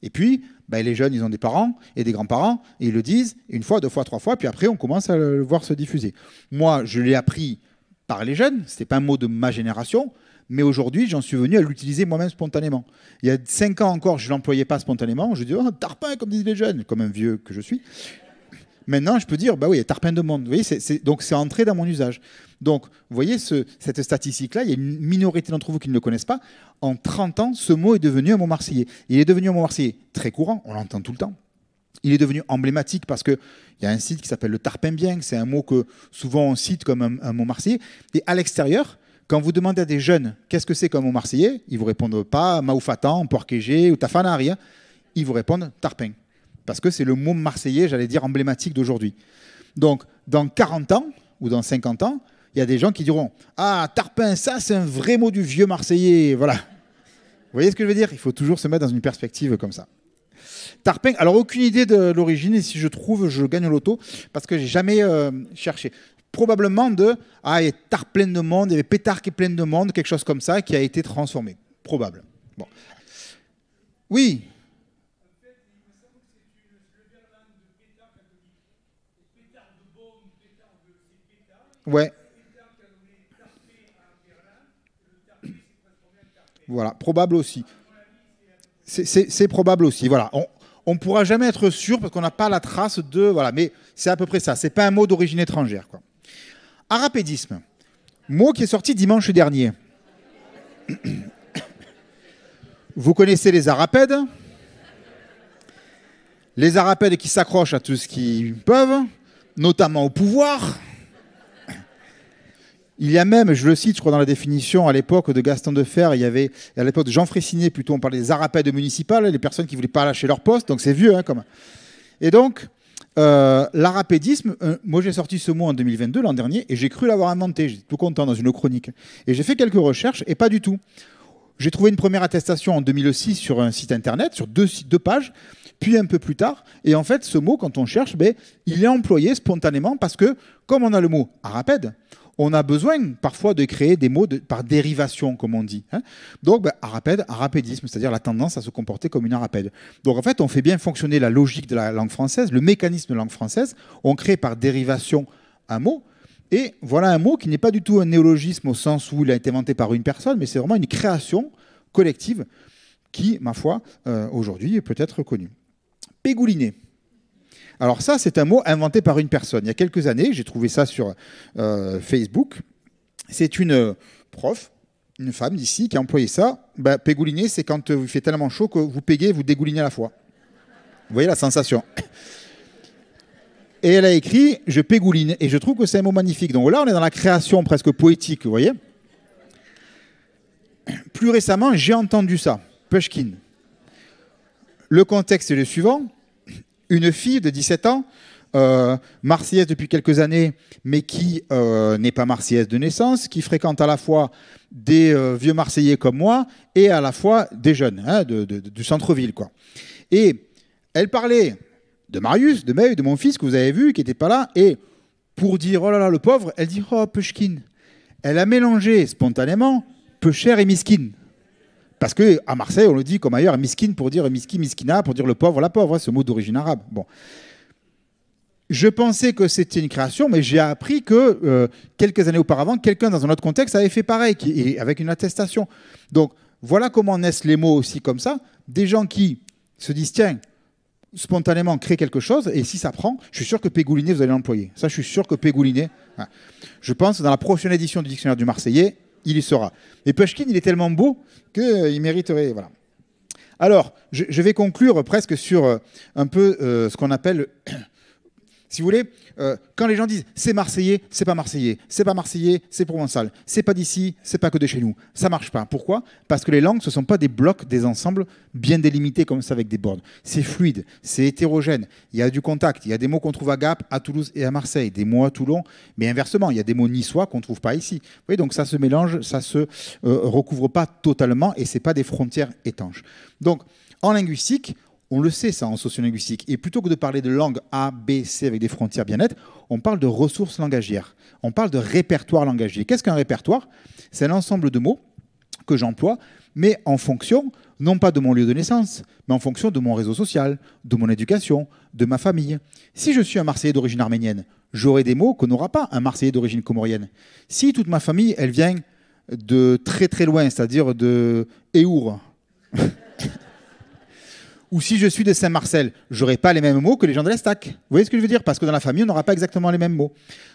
Et puis, les jeunes, ils ont des parents et des grands-parents, et ils le disent une fois, deux fois, trois fois, puis après, on commence à le voir se diffuser. Moi, je l'ai appris par les jeunes, ce n'était pas un mot de ma génération, mais aujourd'hui, j'en suis venu à l'utiliser moi-même spontanément. Il y a 5 ans encore, je ne l'employais pas spontanément, je dis « Oh, tarpin », comme disent les jeunes, comme un vieux que je suis. Maintenant, je peux dire, oui, il y a tarpin de monde. Vous voyez, donc c'est entré dans mon usage. Donc, vous voyez cette statistique-là, il y a une minorité d'entre vous qui ne le connaissent pas. En 30 ans, ce mot est devenu un mot marseillais. Il est devenu un mot marseillais très courant, on l'entend tout le temps. Il est devenu emblématique parce qu'il y a un site qui s'appelle le Tarpin Bien, c'est un mot que souvent on cite comme un mot marseillais. Et à l'extérieur, quand vous demandez à des jeunes qu'est-ce que c'est qu'un mot marseillais, ils ne vous répondent pas Maoufatan, Porkégé ou Tafanari. Hein. Ils vous répondent Tarpin. Parce que c'est le mot marseillais, j'allais dire, emblématique d'aujourd'hui. Donc, dans 40 ans ou dans 50 ans, il y a des gens qui diront « Ah, tarpin, ça, c'est un vrai mot du vieux marseillais. » Voilà. Vous voyez ce que je veux dire ? Il faut toujours se mettre dans une perspective comme ça. Tarpin, alors aucune idée de l'origine, et si je trouve, je gagne au loto, parce que j'ai jamais cherché. Probablement il y a tarte pleine de monde, il y avait pétard qui est plein de monde, quelque chose comme ça, qui a été transformé. Probable. Bon. Oui. Ouais. Voilà, probable aussi. C'est probable aussi. Voilà. On ne pourra jamais être sûr parce qu'on n'a pas la trace de... Voilà, mais c'est à peu près ça. Ce n'est pas un mot d'origine étrangère, quoi. Arapédisme. Mot qui est sorti dimanche dernier. Vous connaissez les arapèdes. Les arapèdes qui s'accrochent à tout ce qu'ils peuvent, notamment au pouvoir. Il y a même, je le cite, je crois dans la définition, à l'époque de Gaston Defferre, il y avait, à l'époque de Jean Fressinet, plutôt, on parlait des arapèdes municipales, les personnes qui ne voulaient pas lâcher leur poste, donc c'est vieux, hein, comme. Et donc, l'arapédisme, moi j'ai sorti ce mot en 2022, l'an dernier, et j'ai cru l'avoir inventé, j'étais tout content dans une chronique. Et j'ai fait quelques recherches, et pas du tout. J'ai trouvé une première attestation en 2006 sur un site internet, sur deux pages, puis un peu plus tard, et en fait, ce mot, quand on cherche, il est employé spontanément, parce que, comme on a le mot arapède, on a besoin parfois de créer des mots par dérivation, comme on dit. Hein. Donc, arapède, arapédisme, c'est-à-dire la tendance à se comporter comme une arapède. Donc, en fait, on fait bien fonctionner la logique de la langue française, le mécanisme de la langue française. On crée par dérivation un mot. Et voilà un mot qui n'est pas du tout un néologisme au sens où il a été inventé par une personne, mais c'est vraiment une création collective qui, ma foi, aujourd'hui, peut être connue. Pégouliner. Alors ça, c'est un mot inventé par une personne. Il y a quelques années, j'ai trouvé ça sur Facebook. C'est une prof, une femme d'ici, qui a employé ça. Pégouliner, c'est quand il fait tellement chaud que vous pégez et vous dégoulinez à la fois. Vous voyez la sensation. Et elle a écrit « je pégouline ». Et je trouve que c'est un mot magnifique. Donc là, on est dans la création presque poétique, vous voyez. Plus récemment, j'ai entendu ça, Pushkin. Le contexte est le suivant. Une fille de 17 ans, marseillaise depuis quelques années, mais qui n'est pas marseillaise de naissance, qui fréquente à la fois des vieux Marseillais comme moi et à la fois des jeunes, hein, du centre-ville, quoi. Et elle parlait de Marius, de Meille, de mon fils que vous avez vu, qui n'était pas là, et pour dire « oh là là, le pauvre », elle dit « oh, Pushkin ». Elle a mélangé spontanément « peu cher » et « miskin ». Parce qu'à Marseille, on le dit comme ailleurs, miskin pour dire miski, miskina, pour dire le pauvre, la pauvre, ce mot d'origine arabe. Bon. Je pensais que c'était une création, mais j'ai appris que quelques années auparavant, quelqu'un dans un autre contexte avait fait pareil, avec une attestation. Donc, voilà comment naissent les mots aussi comme ça. Des gens qui se disent, tiens, spontanément, créer quelque chose, et si ça prend, je suis sûr que Pégouliné, vous allez l'employer. Ça, je suis sûr que Pégouliné, hein. Je pense, dans la prochaine édition du Dictionnaire du Marseillais, il y sera. Mais Pushkin, il est tellement beau qu'il mériterait... Voilà. Alors, je vais conclure presque sur un peu ce qu'on appelle... Si vous voulez, quand les gens disent c'est marseillais, c'est pas marseillais, c'est pas marseillais, c'est provençal, c'est pas d'ici, c'est pas que de chez nous, ça marche pas. Pourquoi? Parce que les langues, ce sont pas des blocs, des ensembles bien délimités comme ça avec des bornes. C'est fluide, c'est hétérogène, il y a du contact, il y a des mots qu'on trouve à Gap, à Toulouse et à Marseille, des mots à Toulon, mais inversement, il y a des mots niçois qu'on trouve pas ici. Vous voyez, donc ça se mélange, ça se recouvre pas totalement et c'est pas des frontières étanches. Donc, en linguistique, on le sait, ça, en sociolinguistique. Et plutôt que de parler de langue A, B, C avec des frontières bien nettes, on parle de ressources langagières. On parle de répertoire langagier. Qu'est-ce qu'un répertoire? C'est un ensemble de mots que j'emploie, mais en fonction, non pas de mon lieu de naissance, mais en fonction de mon réseau social, de mon éducation, de ma famille. Si je suis un Marseillais d'origine arménienne, j'aurai des mots que n'aura pas un Marseillais d'origine comorienne. Si toute ma famille, elle vient de très très loin, c'est-à-dire de Éour, ou si je suis de Saint-Marcel, je n'aurai pas les mêmes mots que les gens de l'Estac. Vous voyez ce que je veux dire? Parce que dans la famille, on n'aura pas exactement les mêmes mots.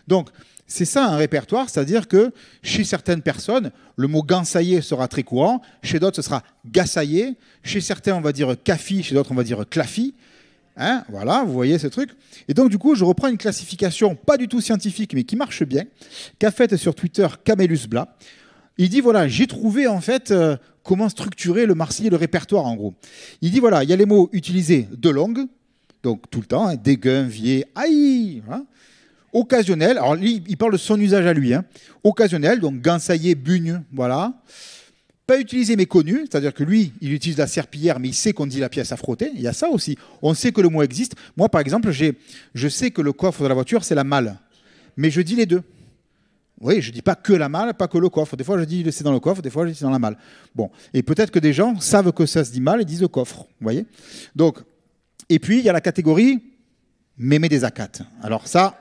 Donc, c'est ça un répertoire, c'est-à-dire que chez certaines personnes, le mot gansaillé sera très courant, chez d'autres, ce sera gassaillé, chez certains, on va dire cafi, chez d'autres, on va dire clafi. Hein, voilà, vous voyez ce truc. Et donc, du coup, je reprends une classification pas du tout scientifique, mais qui marche bien, qu'a faite sur Twitter Camélus Blas. Il dit, voilà, j'ai trouvé en fait comment structurer le marseillais, le répertoire en gros. Il dit, voilà, il y a les mots utilisés de langue, donc tout le temps, hein, déguin, vier, aïe, hein. Occasionnel, alors lui, il parle de son usage à lui, hein. Occasionnel, donc gansaillé, bugne, voilà. Pas utilisé mais connu, c'est-à-dire que lui, il utilise la serpillière, mais il sait qu'on dit la pièce à frotter, il y a ça aussi. On sait que le mot existe. Moi, par exemple, je sais que le coffre de la voiture, c'est la malle, mais je dis les deux. Oui, je ne dis pas que la malle, pas que le coffre. Des fois, je dis c'est dans le coffre, des fois, je dis c'est dans la malle. Bon, et peut-être que des gens savent que ça se dit mal et disent le coffre. Vous voyez? Donc, et puis, il y a la catégorie mémé des acates. Alors ça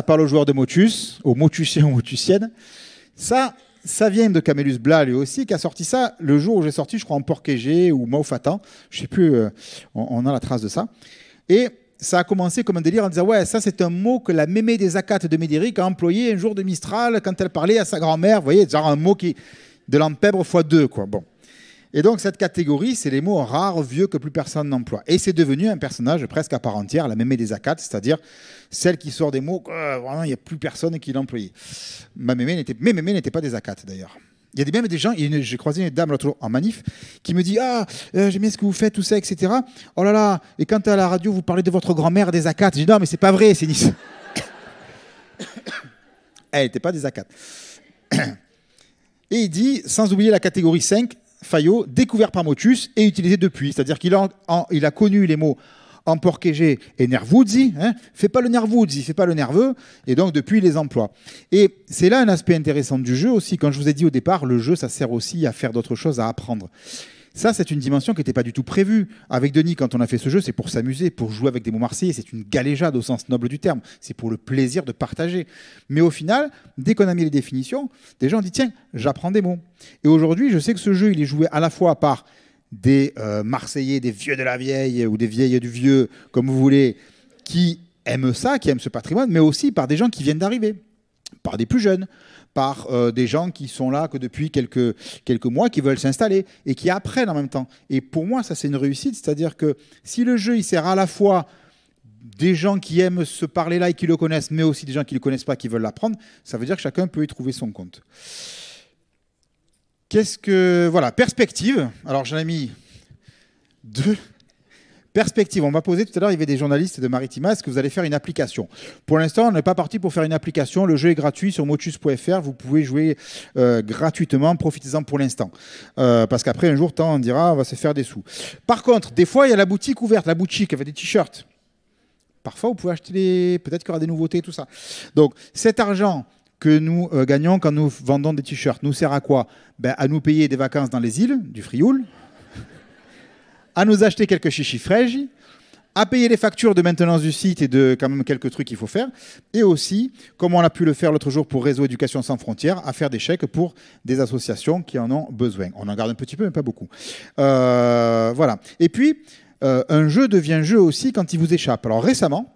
parle aux joueurs de Motus, aux Motusiens, aux Motusiennes. Ça vient de Camélus Blas, lui aussi, qui a sorti ça le jour où j'ai sorti, je crois, en Porc-Égé ou Maufatan. Je ne sais plus, on a la trace de ça. Et ça a commencé comme un délire en disant « Ouais, ça, c'est un mot que la mémé des acates de Médéric a employé un jour de Mistral quand elle parlait à sa grand-mère. » Vous voyez, genre un mot qui de l'empèbre fois 2, quoi. Bon. Et donc, cette catégorie, c'est les mots rares, vieux, que plus personne n'emploie. Et c'est devenu un personnage presque à part entière, la mémé des acates, c'est-à-dire celle qui sort des mots, vraiment, il n'y a plus personne qui l'employait. Mes mémés n'étaient pas des acates, d'ailleurs. Il y a même des gens, j'ai croisé une dame l'autre jour en manif qui me dit « Ah, j'aime bien ce que vous faites, tout ça, etc. Oh là là, et quand à la radio, vous parlez de votre grand-mère des acates. » Je dis « Non, mais c'est pas vrai, c'est Nice. » Elle n'était pas des acates. Et il dit, sans oublier la catégorie 5, Fayot, découvert par Motus et utilisé depuis. C'est-à-dire qu'il a connu les mots en Porc-Égé et nervuzzi, hein, fais pas le nervuzzi, fais pas le nerveux, et donc depuis il les emploie. Et c'est là un aspect intéressant du jeu aussi. Quand je vous ai dit au départ, le jeu ça sert aussi à faire d'autres choses, à apprendre. Ça, c'est une dimension qui n'était pas du tout prévue. Avec Denis, quand on a fait ce jeu, c'est pour s'amuser, pour jouer avec des mots marseillais. C'est une galéjade au sens noble du terme. C'est pour le plaisir de partager. Mais au final, dès qu'on a mis les définitions, des gens ont dit tiens, j'apprends des mots. Et aujourd'hui, je sais que ce jeu, il est joué à la fois par des Marseillais, des vieux de la vieille ou des vieilles du vieux, comme vous voulez, qui aiment ça, qui aiment ce patrimoine, mais aussi par des gens qui viennent d'arriver, par des plus jeunes, par des gens qui sont là que depuis quelques mois, qui veulent s'installer et qui apprennent en même temps. Et pour moi, ça, c'est une réussite. C'est-à-dire que si le jeu, il sert à la fois des gens qui aiment se parler là et qui le connaissent, mais aussi des gens qui ne le connaissent pas, qui veulent l'apprendre, ça veut dire que chacun peut y trouver son compte. Voilà, perspective. Alors, j'en ai mis 2. Perspective, on m'a posé tout à l'heure, il y avait des journalistes de Maritima, est-ce que vous allez faire une application? Pour l'instant, on n'est pas parti pour faire une application, le jeu est gratuit sur motus.fr, vous pouvez jouer gratuitement, profitez-en pour l'instant. Parce qu'après, un jour, on dira, on va se faire des sous. Par contre, des fois, il y a la boutique ouverte, la boutique avec des t-shirts. Parfois, vous pouvez acheter peut-être qu'il y aura des nouveautés, tout ça. Donc, cet argent que nous gagnons quand nous vendons des t-shirts nous sert à quoi? Ben, à nous payer des vacances dans les îles, du Frioul, à nous acheter quelques chichis fraîches, à payer les factures de maintenance du site et de quand même quelques trucs qu'il faut faire, et aussi, comme on a pu le faire l'autre jour pour Réseau Éducation Sans Frontières, à faire des chèques pour des associations qui en ont besoin. On en garde un petit peu, mais pas beaucoup. Voilà. Et puis, un jeu devient jeu aussi quand il vous échappe. Alors récemment,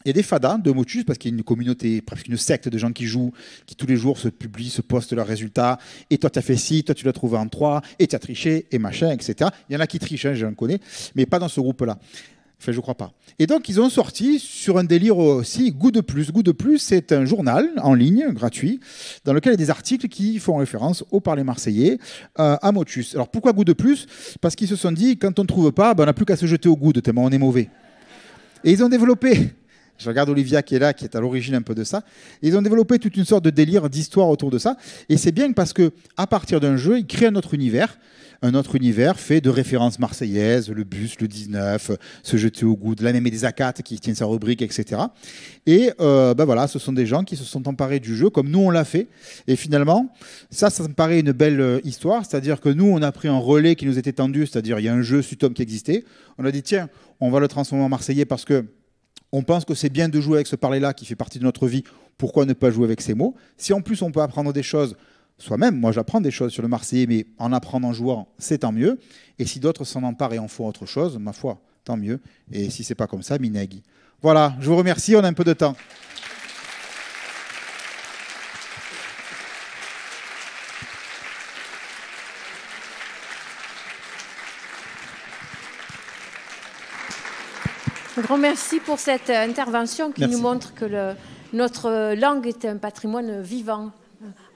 il y a des fadas de Motus, parce qu'il y a une communauté, presque une secte de gens qui jouent, qui tous les jours se publient, se postent leurs résultats. Et toi, tu as fait ci, toi, tu l'as trouvé en 3, et tu as triché, et machin, etc. Il y en a qui trichent, hein, j'en connais, mais pas dans ce groupe-là. Enfin, je crois pas. Et donc, ils ont sorti sur un délire aussi Goût de Plus. Goût de Plus, c'est un journal en ligne, gratuit, dans lequel il y a des articles qui font référence au parler marseillais, à Motus. Alors, pourquoi Goût de Plus? Parce qu'ils se sont dit, quand on ne trouve pas, ben, on n'a plus qu'à se jeter au goût, tellement on est mauvais. Et ils ont développé... Je regarde Olivia qui est là, qui est à l'origine un peu de ça. Ils ont développé toute une sorte de délire, d'histoire autour de ça. Et c'est bien parce que à partir d'un jeu, ils créent un autre univers fait de références marseillaises, le bus, le 19, se jeter au goût, de la même et des ACAT qui tient sa rubrique, etc. Et ben voilà, ce sont des gens qui se sont emparés du jeu comme nous on l'a fait. Et finalement, ça me paraît une belle histoire. C'est-à-dire que nous, on a pris un relais qui nous était tendu, c'est-à-dire il y a un jeu Sutom qui existait. On a dit tiens, on va le transformer en marseillais parce que on pense que c'est bien de jouer avec ce parler-là qui fait partie de notre vie. Pourquoi ne pas jouer avec ces mots? Si en plus on peut apprendre des choses soi-même, moi j'apprends des choses sur le marseillais, mais en apprenant en jouant, c'est tant mieux. Et si d'autres s'en emparent et en font autre chose, ma foi, tant mieux. Et si c'est pas comme ça, minegui. Voilà, je vous remercie, on a un peu de temps. Un grand merci pour cette intervention qui nous montre que notre langue est un patrimoine vivant,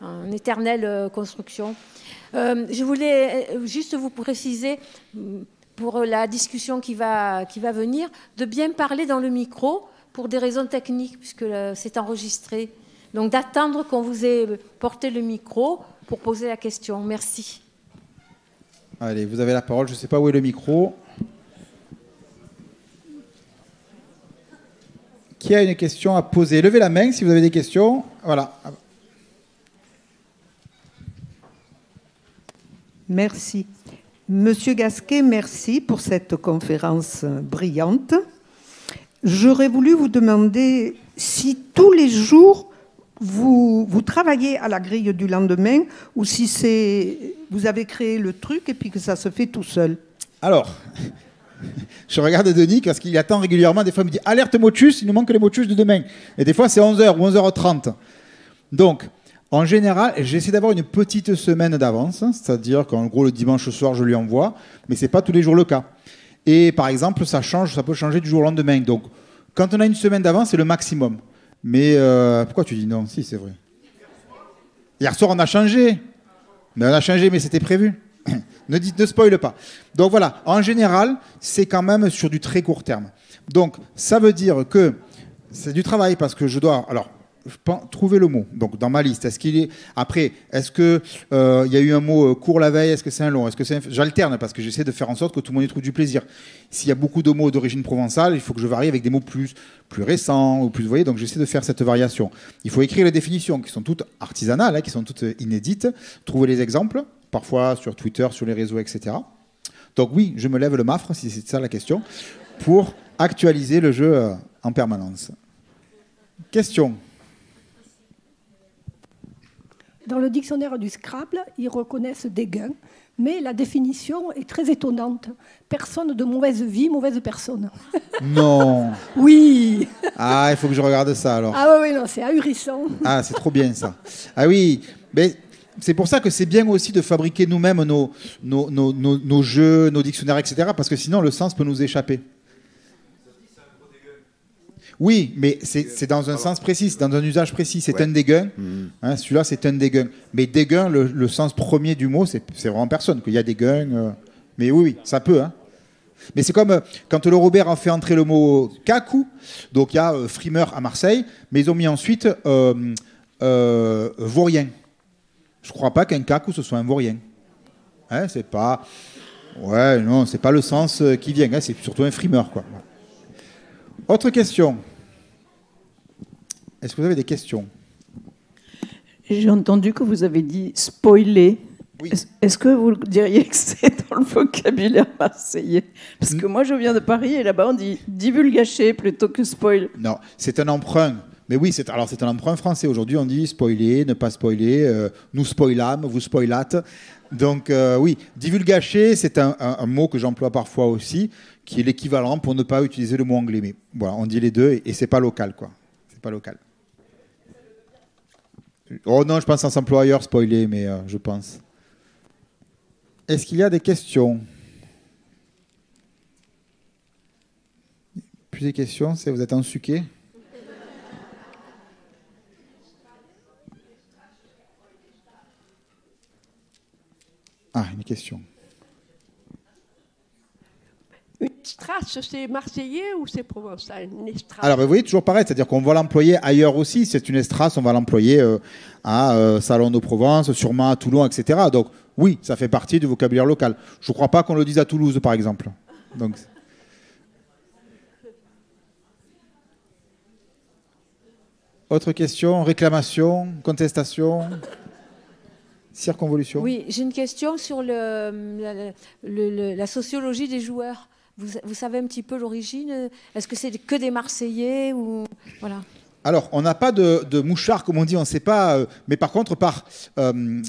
en éternelle construction. Je voulais juste vous préciser, pour la discussion qui va venir, de bien parler dans le micro pour des raisons techniques, puisque c'est enregistré. Donc d'attendre qu'on vous ait porté le micro pour poser la question. Merci. Allez, vous avez la parole. Je ne sais pas où est le micro. Qui a une question à poser? Levez la main si vous avez des questions. Voilà. Merci. Monsieur Gasquet, merci pour cette conférence brillante. J'aurais voulu vous demander si tous les jours vous travaillez à la grille du lendemain ou si vous avez créé le truc et puis que ça se fait tout seul. Alors... Je regarde Denis parce qu'il attend régulièrement. Des fois, il me dit alerte Motus, il nous manque les Motus de demain. Et des fois, c'est 11h ou 11h30. Donc, en général, j'essaie d'avoir une petite semaine d'avance. C'est-à-dire qu'en gros, le dimanche soir, je lui envoie. Mais ce n'est pas tous les jours le cas. Et par exemple, ça peut changer du jour au lendemain. Donc, quand on a une semaine d'avance, c'est le maximum. Mais pourquoi tu dis non? Si, c'est vrai. Hier soir, on a changé. Mais on a changé, mais c'était prévu. Ne spoile pas. Donc voilà, en général, c'est quand même sur du très court terme. Donc ça veut dire que c'est du travail parce que je dois... Alors, je pense trouver le mot. Donc dans ma liste, est-ce qu'il est... Après, est-ce que il y a eu un mot court la veille? Est-ce que c'est un long? Est-ce que c'est J'alterne parce que j'essaie de faire en sorte que tout le monde y trouve du plaisir. S'il y a beaucoup de mots d'origine provençale, il faut que je varie avec des mots plus récents ou plus... Vous voyez, donc j'essaie de faire cette variation. Il faut écrire les définitions qui sont toutes artisanales, qui sont toutes inédites. Trouver les exemples, parfois sur Twitter, sur les réseaux, etc. Donc oui, je me lève le mafre, si c'est ça la question, pour actualiser le jeu en permanence. Question. Dans le dictionnaire du Scrabble, ils reconnaissent des gains, mais la définition est très étonnante. Personne de mauvaise vie, mauvaise personne. Non. Oui. Ah, il faut que je regarde ça alors. Ah oui, non, c'est ahurissant. Ah, c'est trop bien ça. Ah oui, mais c'est pour ça que c'est bien aussi de fabriquer nous-mêmes nos jeux, nos dictionnaires, etc. Parce que sinon, le sens peut nous échapper. Oui, mais c'est dans un sens précis, c'est dans un usage précis. C'est un dégain. Hein, celui-là, c'est un dégain. Mais dégain, le sens premier du mot, c'est vraiment personne. Qu'il y a des gains. Mais oui, ça peut. Hein. Mais c'est comme quand le Robert a fait entrer le mot cacou. Donc il y a frimeur à Marseille, mais ils ont mis ensuite vaurien. Je ne crois pas qu'un cacou, ce soit un vaurien. Hein, c'est pas... Ouais, non, c'est pas le sens qui vient. Hein, c'est surtout un frimeur, quoi. Autre question. Est-ce que vous avez des questions? J'ai entendu que vous avez dit spoiler. Oui. Est-ce que vous diriez que c'est dans le vocabulaire marseillais? Parce que moi, je viens de Paris et là-bas, on dit divulgacher plutôt que spoil. Non, c'est un emprunt. Mais oui, c'est un emprunt français. Aujourd'hui, on dit spoiler, ne pas spoiler. Nous spoilâmes, vous spoilâtes. Donc oui, divulgacher, c'est un mot que j'emploie parfois aussi, qui est l'équivalent pour ne pas utiliser le mot anglais. Mais voilà, on dit les deux et c'est pas local, quoi. C'est pas local. Oh non, je pense en s'emploie ailleurs, spoiler, mais je pense. Est-ce qu'il y a des questions? Plus des questions, vous êtes ensuqué? Ah, une question. Une strasse, c'est marseillais ou c'est provençal? Alors, vous voyez, toujours pareil, c'est-à-dire qu'on va l'employer ailleurs aussi. C'est une estrace, on va l'employer à Salon de Provence, sûrement à Toulon, etc. Donc, oui, ça fait partie du vocabulaire local. Je ne crois pas qu'on le dise à Toulouse, par exemple. Donc... Autre question, réclamation, contestation, circonvolution? Oui, j'ai une question sur la sociologie des joueurs. Vous savez un petit peu l'origine? Est-ce que c'est que des Marseillais ou voilà? Alors, on n'a pas de mouchard, comme on dit, on ne sait pas. Mais par contre, par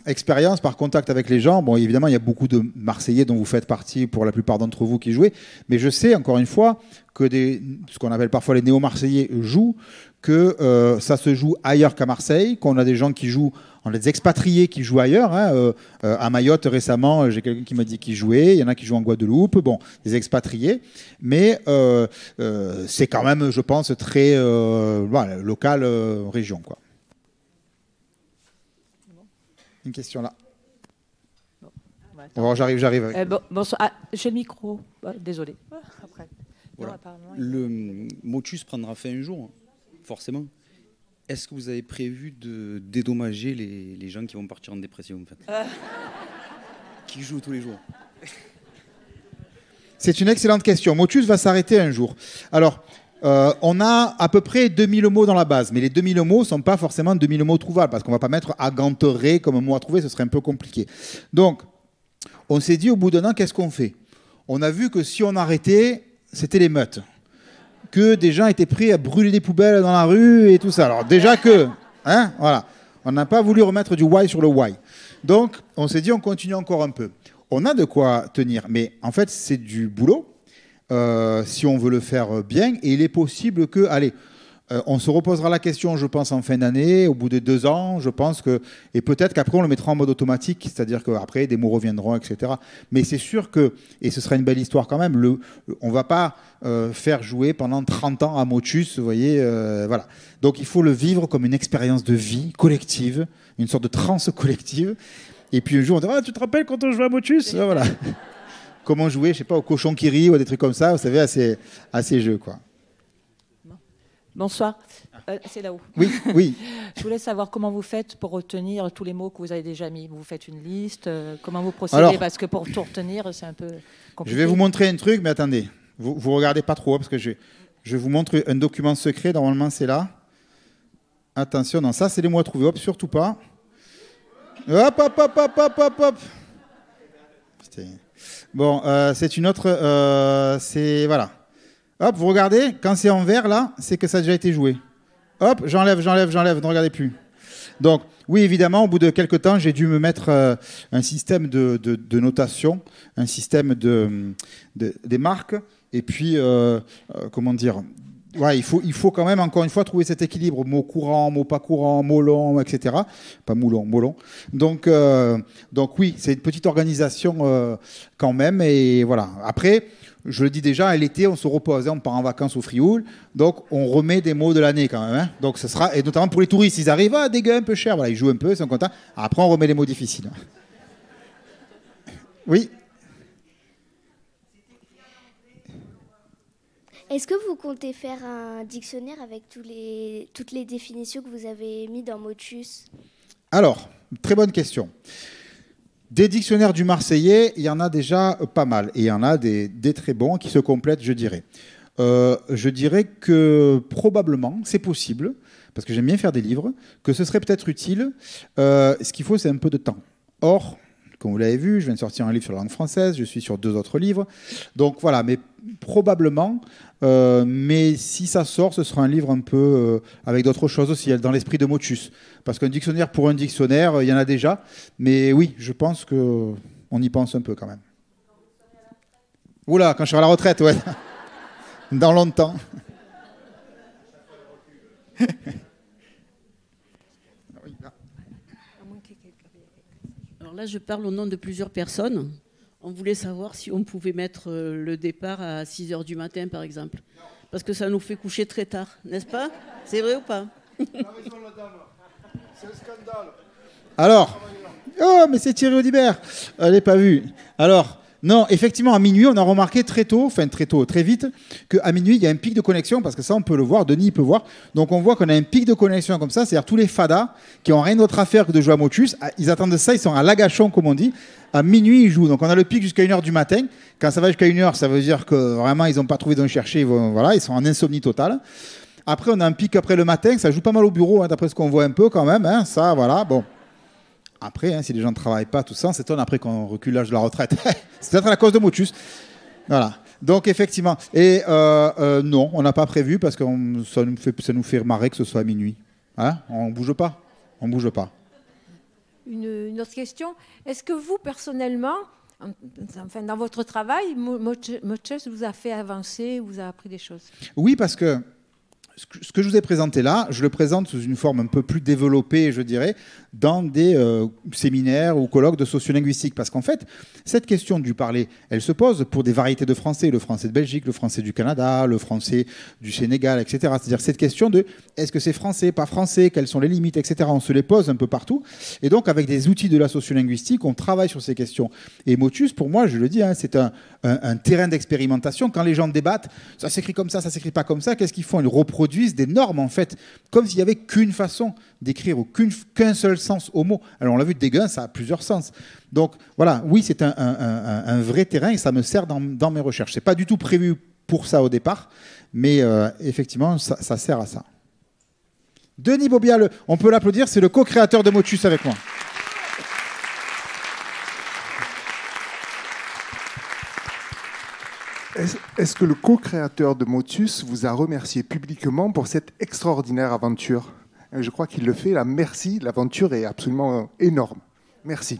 expérience, par contact avec les gens, bon, évidemment, il y a beaucoup de Marseillais dont vous faites partie, pour la plupart d'entre vous qui jouez. Mais je sais, encore une fois, que ce qu'on appelle parfois les néo-Marseillais jouent, que ça se joue ailleurs qu'à Marseille, qu'on a des gens qui jouent, on a des expatriés qui jouent ailleurs. Hein, à Mayotte, récemment, j'ai quelqu'un qui m'a dit qu'il jouait. Il y en a qui jouent en Guadeloupe. Bon, des expatriés. Mais c'est quand même, je pense, très voilà, local, région, quoi. Une question là. Bon, j'arrive. Bonsoir. Ah, j'ai le micro. Désolé. Après. Voilà. Le motus prendra fin un jour, forcément. Est-ce que vous avez prévu de dédommager les gens qui vont partir en dépression, en fait, qui jouent tous les jours? C'est une excellente question. Motus va s'arrêter un jour. Alors, on a à peu près 2000 mots dans la base, mais les 2000 mots ne sont pas forcément 2000 mots trouvables, parce qu'on ne va pas mettre aganteré comme mot à trouver, ce serait un peu compliqué. Donc, on s'est dit au bout d'un an, qu'est-ce qu'on fait? On a vu que si on arrêtait, c'était l'émeute. Que des gens étaient prêts à brûler des poubelles dans la rue et tout ça. Alors déjà que, hein, voilà, on n'a pas voulu remettre du why sur le why. Donc, on s'est dit, on continue encore un peu. On a de quoi tenir, mais en fait, c'est du boulot, si on veut le faire bien, et il est possible que, allez, on se reposera la question, je pense, en fin d'année, au bout de 2 ans, je pense que, et peut-être qu'après on le mettra en mode automatique, c'est-à-dire qu'après des mots reviendront, etc. Mais c'est sûr que, et ce sera une belle histoire quand même, on ne va pas faire jouer pendant 30 ans à Motus, vous voyez, voilà. Donc il faut le vivre comme une expérience de vie collective, une sorte de transe collective. Et puis un jour on dira, tu te rappelles quand on jouait à Motus? Voilà. Comment jouer, je sais pas, au cochon qui rit ou à des trucs comme ça, vous savez, à ces jeux, quoi. Bonsoir. C'est là-haut. Oui, oui. Je voulais savoir comment vous faites pour retenir tous les mots que vous avez déjà mis. Vous faites une liste, comment vous procédez? Alors, parce que pour tout retenir, c'est un peu compliqué. Je vais vous montrer un truc, mais attendez. Vous regardez pas trop, parce que je vous montre un document secret. Normalement, c'est là. Attention, non, ça, c'est les mots à trouver. Hop, surtout pas. Hop, hop, hop, hop, hop, hop, hop. Bon, c'est une autre... c'est... Voilà. Hop, vous regardez, quand c'est en vert, là, c'est que ça a déjà été joué. Hop, j'enlève, ne regardez plus. Donc, oui, évidemment, au bout de quelques temps, j'ai dû me mettre un système de notation, un système des marques, et puis, comment dire, ouais, il faut quand même, encore une fois, trouver cet équilibre, mots courants, mots pas courants, mots longs, etc. Pas moulons, mots longs. Donc oui, c'est une petite organisation quand même, et voilà. Après... Je le dis déjà, l'été, on se repose, hein, on part en vacances au Frioul, donc on remet des mots de l'année quand même. Hein. Donc ce sera, et notamment pour les touristes, ils arrivent, des gars un peu chers, voilà, ils jouent un peu, ils sont contents. Après, on remet les mots difficiles. Oui. Est-ce que vous comptez faire un dictionnaire avec toutes les définitions que vous avez mises dans Motus? Alors, très bonne question. Des dictionnaires du Marseillais, il y en a déjà pas mal. Et il y en a des très bons qui se complètent, je dirais. Je dirais que probablement, c'est possible, parce que j'aime bien faire des livres, que ce serait peut-être utile. Ce qu'il faut, c'est un peu de temps. Or, comme vous l'avez vu, je viens de sortir un livre sur la langue française, je suis sur 2 autres livres. Donc voilà, mais probablement, mais si ça sort, ce sera un livre un peu avec d'autres choses aussi, dans l'esprit de Motus. Parce qu'un dictionnaire pour un dictionnaire, il y en a déjà. Mais oui, je pense qu'on y pense un peu quand même. Oula, quand je serai à la retraite, ouais. Dans longtemps. Alors là, je parle au nom de plusieurs personnes. On voulait savoir si on pouvait mettre le départ à 6 h du matin, par exemple. Parce que ça nous fait coucher très tard, n'est-ce pas? C'est vrai ou pas? C'est un scandale. Alors, oh, mais c'est Thierry Audibert. Elle n'est pas vue. Alors, non, effectivement, à minuit, on a remarqué très vite, qu'à minuit, il y a un pic de connexion, parce que ça, on peut le voir, Denis, il peut voir. Donc, on voit qu'on a un pic de connexion comme ça, c'est-à-dire tous les fadas qui n'ont rien d'autre à faire que de jouer à Motus, ils attendent ça, ils sont à l'agachon, comme on dit. À minuit, ils jouent. Donc, on a le pic jusqu'à 1 h du matin. Quand ça va jusqu'à 1 h, ça veut dire que vraiment, ils n'ont pas trouvé d'en chercher. Voilà, ils sont en insomnie totale. Après, on a un pic après le matin. Ça joue pas mal au bureau, hein, d'après ce qu'on voit un peu quand même. Hein, ça, voilà, bon. Après, hein, si les gens ne travaillent pas, tout ça, on s'étonne après qu'on recule l'âge de la retraite. C'est peut-être à la cause de Motus. Voilà. Donc, effectivement. Et non, on n'a pas prévu parce que ça nous fait marrer que ce soit à minuit. Hein, on ne bouge pas. On ne bouge pas. Une autre question. Est-ce que vous, personnellement, enfin, dans votre travail, Motus vous a fait avancer, vous a appris des choses? Oui, parce que ce que je vous ai présenté là, je le présente sous une forme un peu plus développée, je dirais, dans des séminaires ou colloques de sociolinguistique. Parce qu'en fait, cette question du parler, elle se pose pour des variétés de français, le français de Belgique, le français du Canada, le français du Sénégal, etc. C'est-à-dire cette question de est-ce que c'est français, pas français, quelles sont les limites, etc. On se les pose un peu partout. Et donc, avec des outils de la sociolinguistique, on travaille sur ces questions. Et Motus, pour moi, je le dis, hein, c'est un terrain d'expérimentation. Quand les gens débattent, ça s'écrit comme ça s'écrit pas comme ça, qu'est-ce qu'ils font? Ils reproduisent des normes, en fait, comme s'il n'y avait qu'une façon d'écrire ou qu'un seul sens au mot. Alors, on l'a vu, dégain, ça a plusieurs sens. Donc, voilà, oui, c'est un vrai terrain et ça me sert dans mes recherches. Ce n'est pas du tout prévu pour ça au départ, mais effectivement, ça sert à ça. Denis Bobial, on peut l'applaudir, c'est le co-créateur de Motus avec moi. Est-ce que le co-créateur de Motus vous a remercié publiquement pour cette extraordinaire aventure? Je crois qu'il le fait, là. Merci, l'aventure est absolument énorme. Merci.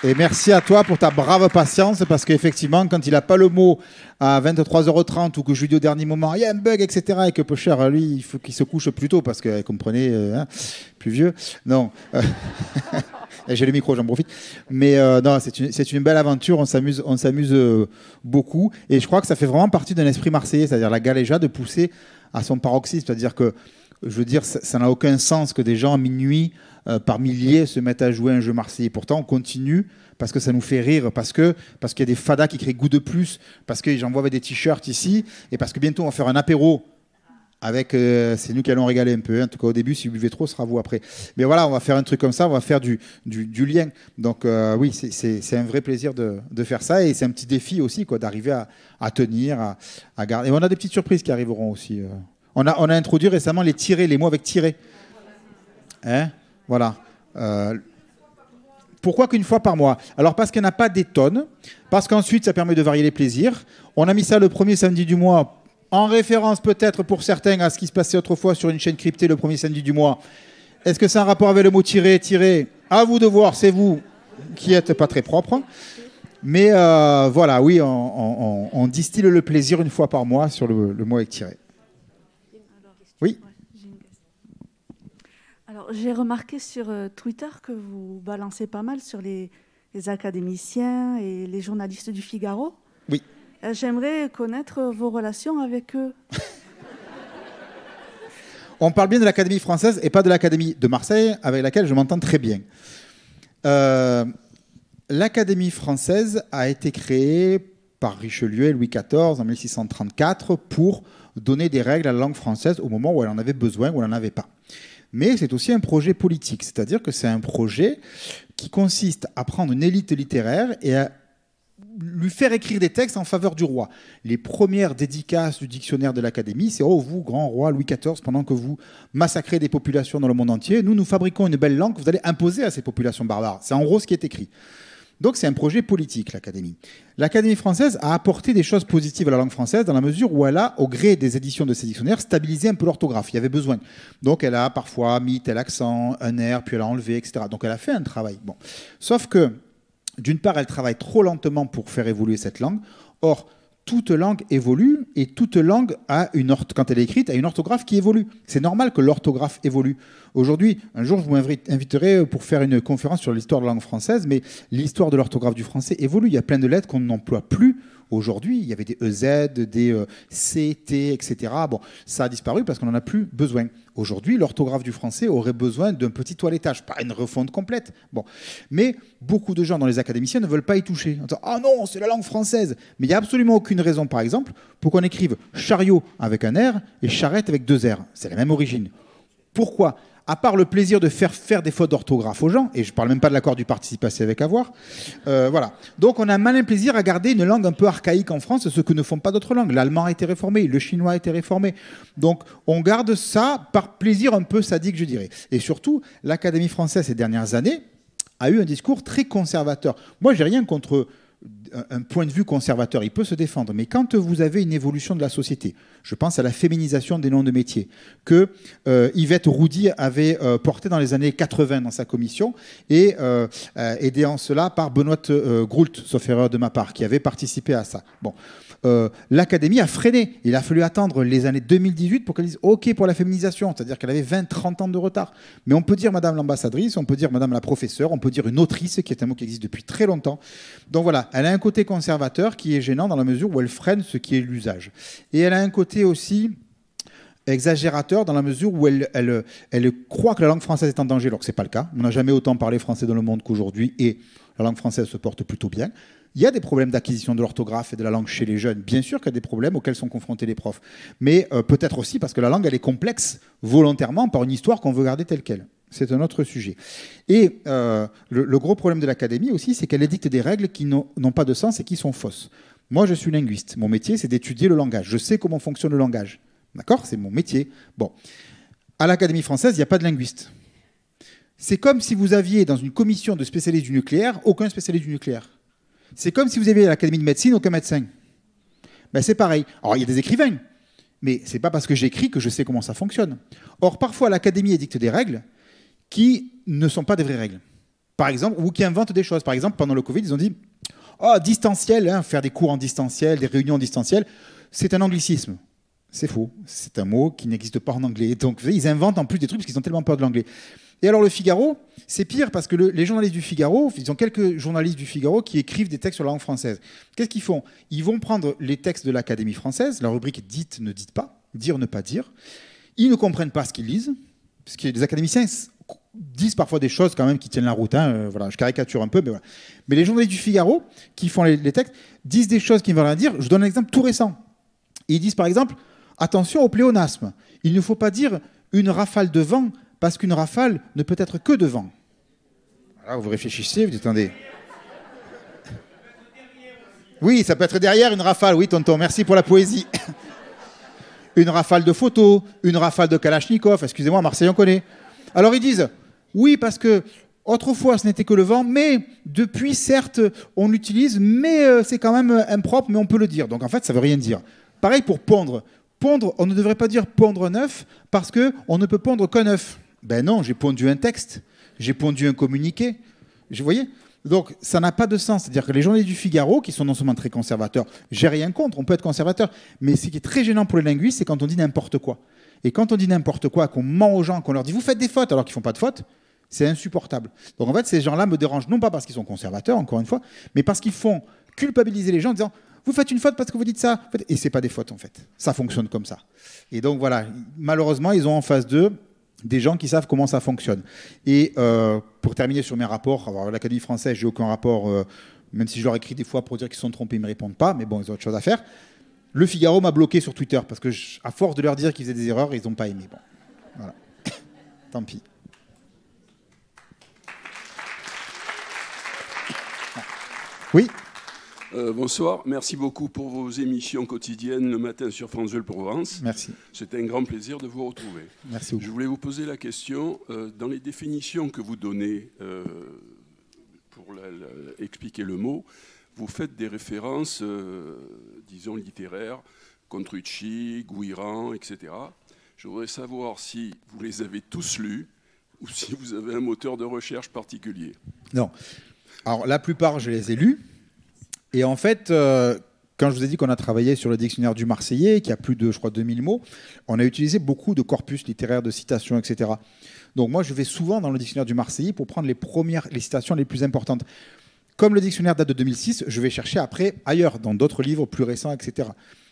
Et merci à toi pour ta brave patience, parce qu'effectivement, quand il n'a pas le mot à 23h30 ou que je lui dis au dernier moment, il y a un bug, etc., et que peu cher, lui, il faut qu'il se couche plus tôt, parce que, comprenez, plus vieux. Non. J'ai le micro, j'en profite. Mais non, c'est une belle aventure, on s'amuse beaucoup. Et je crois que ça fait vraiment partie d'un esprit marseillais, c'est-à-dire la galéja de pousser à son paroxysme. C'est-à-dire que, je veux dire, ça n'a aucun sens que des gens à minuit, par milliers, se mettent à jouer un jeu marseillais. Pourtant, on continue parce que ça nous fait rire, parce qu'il y a des fadas qui crient goût de plus, parce que j'envoie avec des t-shirts ici, et parce que bientôt on va faire un apéro. Avec, c'est nous qui allons régaler un peu. En tout cas, au début, si vous buvez trop, ce sera vous après. Mais voilà, on va faire un truc comme ça, on va faire du lien. Donc, oui, c'est un vrai plaisir de faire ça. Et c'est un petit défi aussi, quoi, d'arriver à tenir, à garder. Et on a des petites surprises qui arriveront aussi. On a introduit récemment les mots avec tiret. Hein, voilà. Pourquoi qu'une fois par mois? Alors, parce qu'il n'y en a pas des tonnes. Parce qu'ensuite, ça permet de varier les plaisirs. On a mis ça le premier samedi du mois, en référence peut-être pour certains à ce qui se passait autrefois sur une chaîne cryptée le premier samedi du mois. Est-ce que c'est un rapport avec le mot tirer? À vous de voir, c'est vous qui n'êtes pas très propre. Mais voilà, oui, on distille le plaisir une fois par mois sur le mot avec tirer. Oui. Alors, j'ai remarqué sur Twitter que vous balancez pas mal sur les académiciens et les journalistes du Figaro. Oui. J'aimerais connaître vos relations avec eux. On parle bien de l'Académie française et pas de l'Académie de Marseille, avec laquelle je m'entends très bien. L'Académie française a été créée par Richelieu et Louis XIV en 1634 pour donner des règles à la langue française au moment où elle en avait besoin ou elle n'en avait pas. Mais c'est aussi un projet politique, c'est-à-dire que c'est un projet qui consiste à prendre une élite littéraire et à lui faire écrire des textes en faveur du roi. Les premières dédicaces du dictionnaire de l'Académie, c'est « Oh, vous, grand roi Louis XIV, pendant que vous massacrez des populations dans le monde entier, nous fabriquons une belle langue que vous allez imposer à ces populations barbares. » C'est en gros ce qui est écrit. Donc c'est un projet politique, l'Académie. L'Académie française a apporté des choses positives à la langue française dans la mesure où elle a, au gré des éditions de ces dictionnaires, stabilisé un peu l'orthographe. Il y avait besoin. Donc elle a parfois mis tel accent, un air, puis elle a enlevé, etc. Donc elle a fait un travail. Bon. Sauf que, d'une part, elle travaille trop lentement pour faire évoluer cette langue. Or, toute langue évolue et toute langue a quand elle est écrite, a une orthographe qui évolue. C'est normal que l'orthographe évolue. Aujourd'hui, un jour, je vous inviterai pour faire une conférence sur l'histoire de la langue française, mais l'histoire de l'orthographe du français évolue. Il y a plein de lettres qu'on n'emploie plus aujourd'hui. Il y avait des EZ, des CT, etc. Bon, ça a disparu parce qu'on n'en a plus besoin. Aujourd'hui, l'orthographe du français aurait besoin d'un petit toilettage, pas une refonte complète. Bon. Mais beaucoup de gens dans les académiciens ne veulent pas y toucher. En disant, ah non, c'est la langue française. Mais il n'y a absolument aucune raison, par exemple, pour qu'on écrive chariot avec un R et charrette avec 2 R. C'est la même origine. Pourquoi ? À part le plaisir de faire des fautes d'orthographe aux gens, et je ne parle même pas de l'accord du participe passé avec avoir, voilà. Donc on a un malin plaisir à garder une langue un peu archaïque en France, ce que ne font pas d'autres langues. L'allemand a été réformé, le chinois a été réformé. Donc on garde ça par plaisir un peu sadique, je dirais. Et surtout, l'Académie française ces dernières années a eu un discours très conservateur. Moi, j'ai rien contre un point de vue conservateur, il peut se défendre, mais quand vous avez une évolution de la société, je pense à la féminisation des noms de métiers, que Yvette Roudy avait porté dans les années 80 dans sa commission, et aidé en cela par Benoît Groult, sauf erreur de ma part, qui avait participé à ça. Bon. L'Académie a freiné. Il a fallu attendre les années 2018 pour qu'elle dise OK pour la féminisation, c'est-à-dire qu'elle avait 20-30 ans de retard. Mais on peut dire Madame l'ambassadrice, on peut dire Madame la professeure, on peut dire une autrice, qui est un mot qui existe depuis très longtemps. Donc voilà, elle a un côté conservateur qui est gênant dans la mesure où elle freine ce qui est l'usage. Et elle a un côté aussi exagérateur dans la mesure où elle croit que la langue française est en danger, alors que ce n'est pas le cas. On n'a jamais autant parlé français dans le monde qu'aujourd'hui, et la langue française se porte plutôt bien. Il y a des problèmes d'acquisition de l'orthographe et de la langue chez les jeunes. Bien sûr qu'il y a des problèmes auxquels sont confrontés les profs. Mais peut-être aussi parce que la langue, elle est complexe volontairement par une histoire qu'on veut garder telle qu'elle. C'est un autre sujet. Et le gros problème de l'Académie aussi, c'est qu'elle édicte des règles qui n'ont pas de sens et qui sont fausses. Moi, je suis linguiste. Mon métier, c'est d'étudier le langage. Je sais comment fonctionne le langage. D'accord ? C'est mon métier. Bon. À l'Académie française, il n'y a pas de linguiste. C'est comme si vous aviez dans une commission de spécialistes du nucléaire, aucun spécialiste du nucléaire. C'est comme si vous aviez à l'Académie de médecine aucun médecin. Ben, c'est pareil. Alors, il y a des écrivains, mais ce n'est pas parce que j'écris que je sais comment ça fonctionne. Or, parfois, l'Académie édicte des règles qui ne sont pas des vraies règles. Par exemple, ou qui inventent des choses. Par exemple, pendant le Covid, ils ont dit « Oh, distanciel, hein, faire des cours en distanciel, des réunions en distanciel, c'est un anglicisme. » C'est faux. C'est un mot qui n'existe pas en anglais. Donc, vous savez, ils inventent en plus des trucs parce qu'ils ont tellement peur de l'anglais. Et alors, le Figaro, c'est pire parce que les journalistes du Figaro, ils ont quelques journalistes du Figaro qui écrivent des textes sur la langue française. Qu'est-ce qu'ils font ? Ils vont prendre les textes de l'Académie française, la rubrique « Dites, ne dites pas »,« Dire, ne pas dire ». Ils ne comprennent pas ce qu'ils lisent, parce que les académiciens disent parfois des choses quand même qui tiennent la route. Hein, voilà, je caricature un peu, mais voilà. Mais les journalistes du Figaro, qui font les textes, disent des choses qui ne veulent rien dire. Je donne un exemple tout récent. Ils disent par exemple « Attention au pléonasme. Il ne faut pas dire une rafale de vent, parce qu'une rafale ne peut être que de vent. » Alors vous réfléchissez, vous dites, attendez. Oui, ça peut être derrière une rafale, oui, tonton, merci pour la poésie. Une rafale de photos, une rafale de Kalachnikov, excusez-moi, Marseille, on connaît. Alors ils disent, oui, parce que autrefois ce n'était que le vent, mais depuis, certes, on l'utilise, mais c'est quand même impropre, mais on peut le dire. Donc en fait, ça ne veut rien dire. Pareil pour pondre. Pondre, on ne devrait pas dire pondre un œuf, parce qu'on ne peut pondre qu'un œuf. Ben non, j'ai pondu un texte, j'ai pondu un communiqué. Vous voyez ? Donc, ça n'a pas de sens. C'est-à-dire que les journalistes du Figaro, qui sont non seulement très conservateurs, j'ai rien contre, on peut être conservateur, mais ce qui est très gênant pour les linguistes, c'est quand on dit n'importe quoi. Et quand on dit n'importe quoi, qu'on ment aux gens, qu'on leur dit « vous faites des fautes » alors qu'ils ne font pas de fautes, c'est insupportable. Donc en fait, ces gens-là me dérangent non pas parce qu'ils sont conservateurs, encore une fois, mais parce qu'ils font culpabiliser les gens en disant « vous faites une faute parce que vous dites ça ». Et ce n'est pas des fautes, en fait. Ça fonctionne comme ça. Et donc voilà, malheureusement, ils ont en face d'eux des gens qui savent comment ça fonctionne. Et pour terminer sur mes rapports, alors l'Académie française, j'ai aucun rapport, même si je leur écris des fois pour dire qu'ils se sont trompés, ils ne me répondent pas, mais bon, ils ont autre chose à faire. Le Figaro m'a bloqué sur Twitter, parce que à force de leur dire qu'ils faisaient des erreurs, ils n'ont pas aimé. Bon, voilà. Tant pis. Oui. Bonsoir, merci beaucoup pour vos émissions quotidiennes le matin sur France Bleu Provence. Merci. C'était un grand plaisir de vous retrouver. Merci beaucoup. Je voulais vous poser la question, dans les définitions que vous donnez pour expliquer le mot, vous faites des références, disons, littéraires, Contrucci, Guiran, etc. Je voudrais savoir si vous les avez tous lus ou si vous avez un moteur de recherche particulier. Non. Alors, la plupart, je les ai lus. Et en fait, quand je vous ai dit qu'on a travaillé sur le dictionnaire du Marseillais, qui a plus de, je crois, 2000 mots, on a utilisé beaucoup de corpus littéraires, de citations, etc. Donc moi, je vais souvent dans le dictionnaire du Marseillais pour prendre les citations les plus importantes. Comme le dictionnaire date de 2006, je vais chercher après ailleurs, dans d'autres livres plus récents, etc.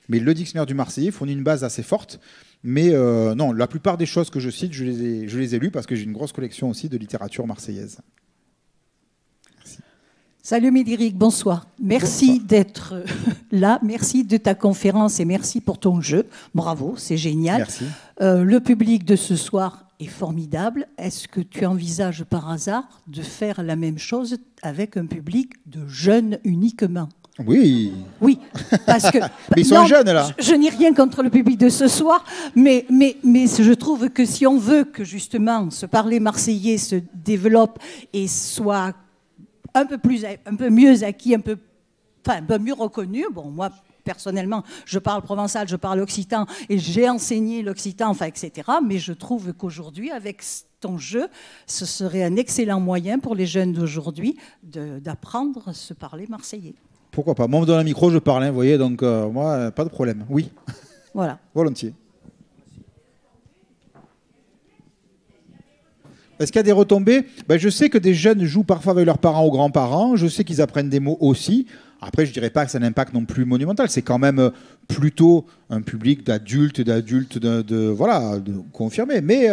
Mais le dictionnaire du Marseillais fournit une base assez forte. Mais non, la plupart des choses que je cite, je les ai lues parce que j'ai une grosse collection aussi de littérature marseillaise. Salut Médéric, bonsoir. Merci d'être là, merci de ta conférence et merci pour ton jeu. Bravo, c'est génial. Merci. Le public de ce soir est formidable. Est-ce que tu envisages par hasard de faire la même chose avec un public de jeunes uniquement ? Oui. Oui, parce que... mais ils sont jeunes, là. Je n'ai rien contre le public de ce soir, mais je trouve que si on veut que, justement, ce parler marseillais se développe et soit un peu mieux acquis, un peu mieux reconnu. Bon, moi, personnellement, je parle provençal, je parle occitan, et j'ai enseigné l'occitan, etc. Mais je trouve qu'aujourd'hui, avec ton jeu, ce serait un excellent moyen pour les jeunes d'aujourd'hui d'apprendre à se parler marseillais. Pourquoi pas ? Moi, on me donne un micro, je parle, vous voyez, donc moi, pas de problème. Oui. Voilà. Volontiers. Est-ce qu'il y a des retombées ? Je sais que des jeunes jouent parfois avec leurs parents ou grands-parents. Je sais qu'ils apprennent des mots aussi. Après, je ne dirais pas que ça a un impact non plus monumental. C'est quand même plutôt un public d'adultes, de confirmés. Mais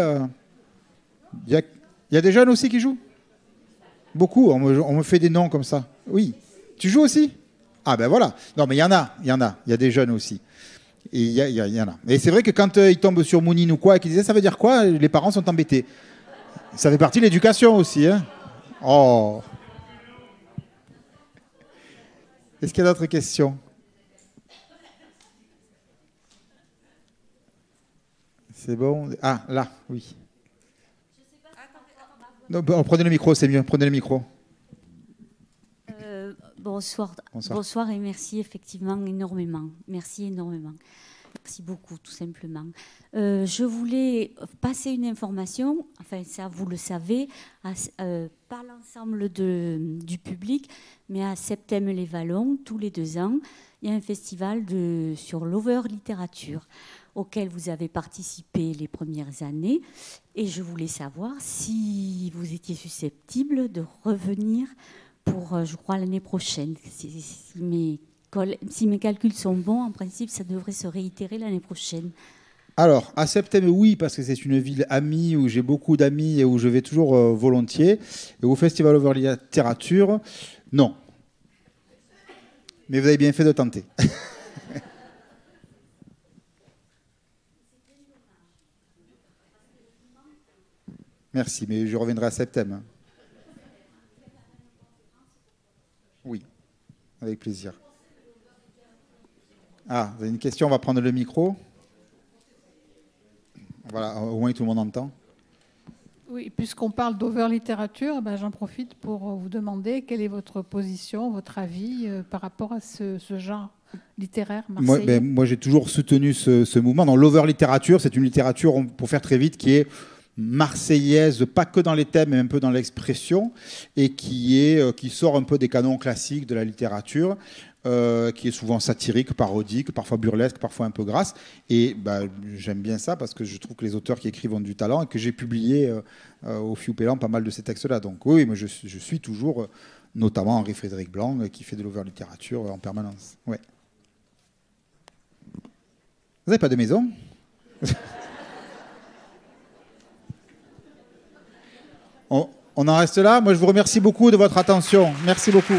il y a des jeunes aussi qui jouent. Beaucoup. On me fait des noms comme ça. Oui. Tu joues aussi ? Ah ben voilà. Non, mais il y en a. Il y a des jeunes aussi. Et il y en a. Et c'est vrai que quand ils tombent sur Mounine ou quoi, et qu'ils disaient ça veut dire quoi ? Les parents sont embêtés. Ça fait partie de l'éducation aussi. Hein. Oh. Est-ce qu'il y a d'autres questions ? C'est bon ? Ah, là, oui. Non, prenez le micro, c'est mieux. Prenez le micro. Bonsoir. Bonsoir et merci effectivement énormément. Merci énormément. Merci beaucoup, tout simplement. Je voulais passer une information, enfin ça vous le savez, pas l'ensemble du public, mais à Septème-les-Vallons, tous les 2 ans, il y a un festival sur l'over-littérature auquel vous avez participé les premières années. Et je voulais savoir si vous étiez susceptible de revenir pour, je crois, l'année prochaine, si mes calculs sont bons, en principe, ça devrait se réitérer l'année prochaine. Alors, à Septem, oui, parce que c'est une ville amie, où j'ai beaucoup d'amis et où je vais toujours volontiers. Et au Festival Over Littérature, non. Mais vous avez bien fait de tenter. Merci, mais je reviendrai à Septem. Oui, avec plaisir. Ah, vous avez une question, on va prendre le micro. Voilà, au moins tout le monde entend. Oui, puisqu'on parle d'over-littérature, j'en profite pour vous demander quelle est votre position, votre avis par rapport à ce genre littéraire marseillais. Moi, j'ai toujours soutenu ce mouvement. Dans l'over-littérature, c'est une littérature, pour faire très vite, qui est marseillaise, pas que dans les thèmes, mais un peu dans l'expression, et qui sort un peu des canons classiques de la littérature, qui est souvent satirique, parodique, parfois burlesque, parfois un peu grasse. Et j'aime bien ça parce que je trouve que les auteurs qui écrivent ont du talent et que j'ai publié au Fioupélan pas mal de ces textes-là. Donc oui, moi je suis toujours, notamment Henri-Frédéric Blanc, qui fait de l'over-littérature en permanence. Ouais. Vous n'avez pas de maison ? On en reste là. Moi, je vous remercie beaucoup de votre attention. Merci beaucoup.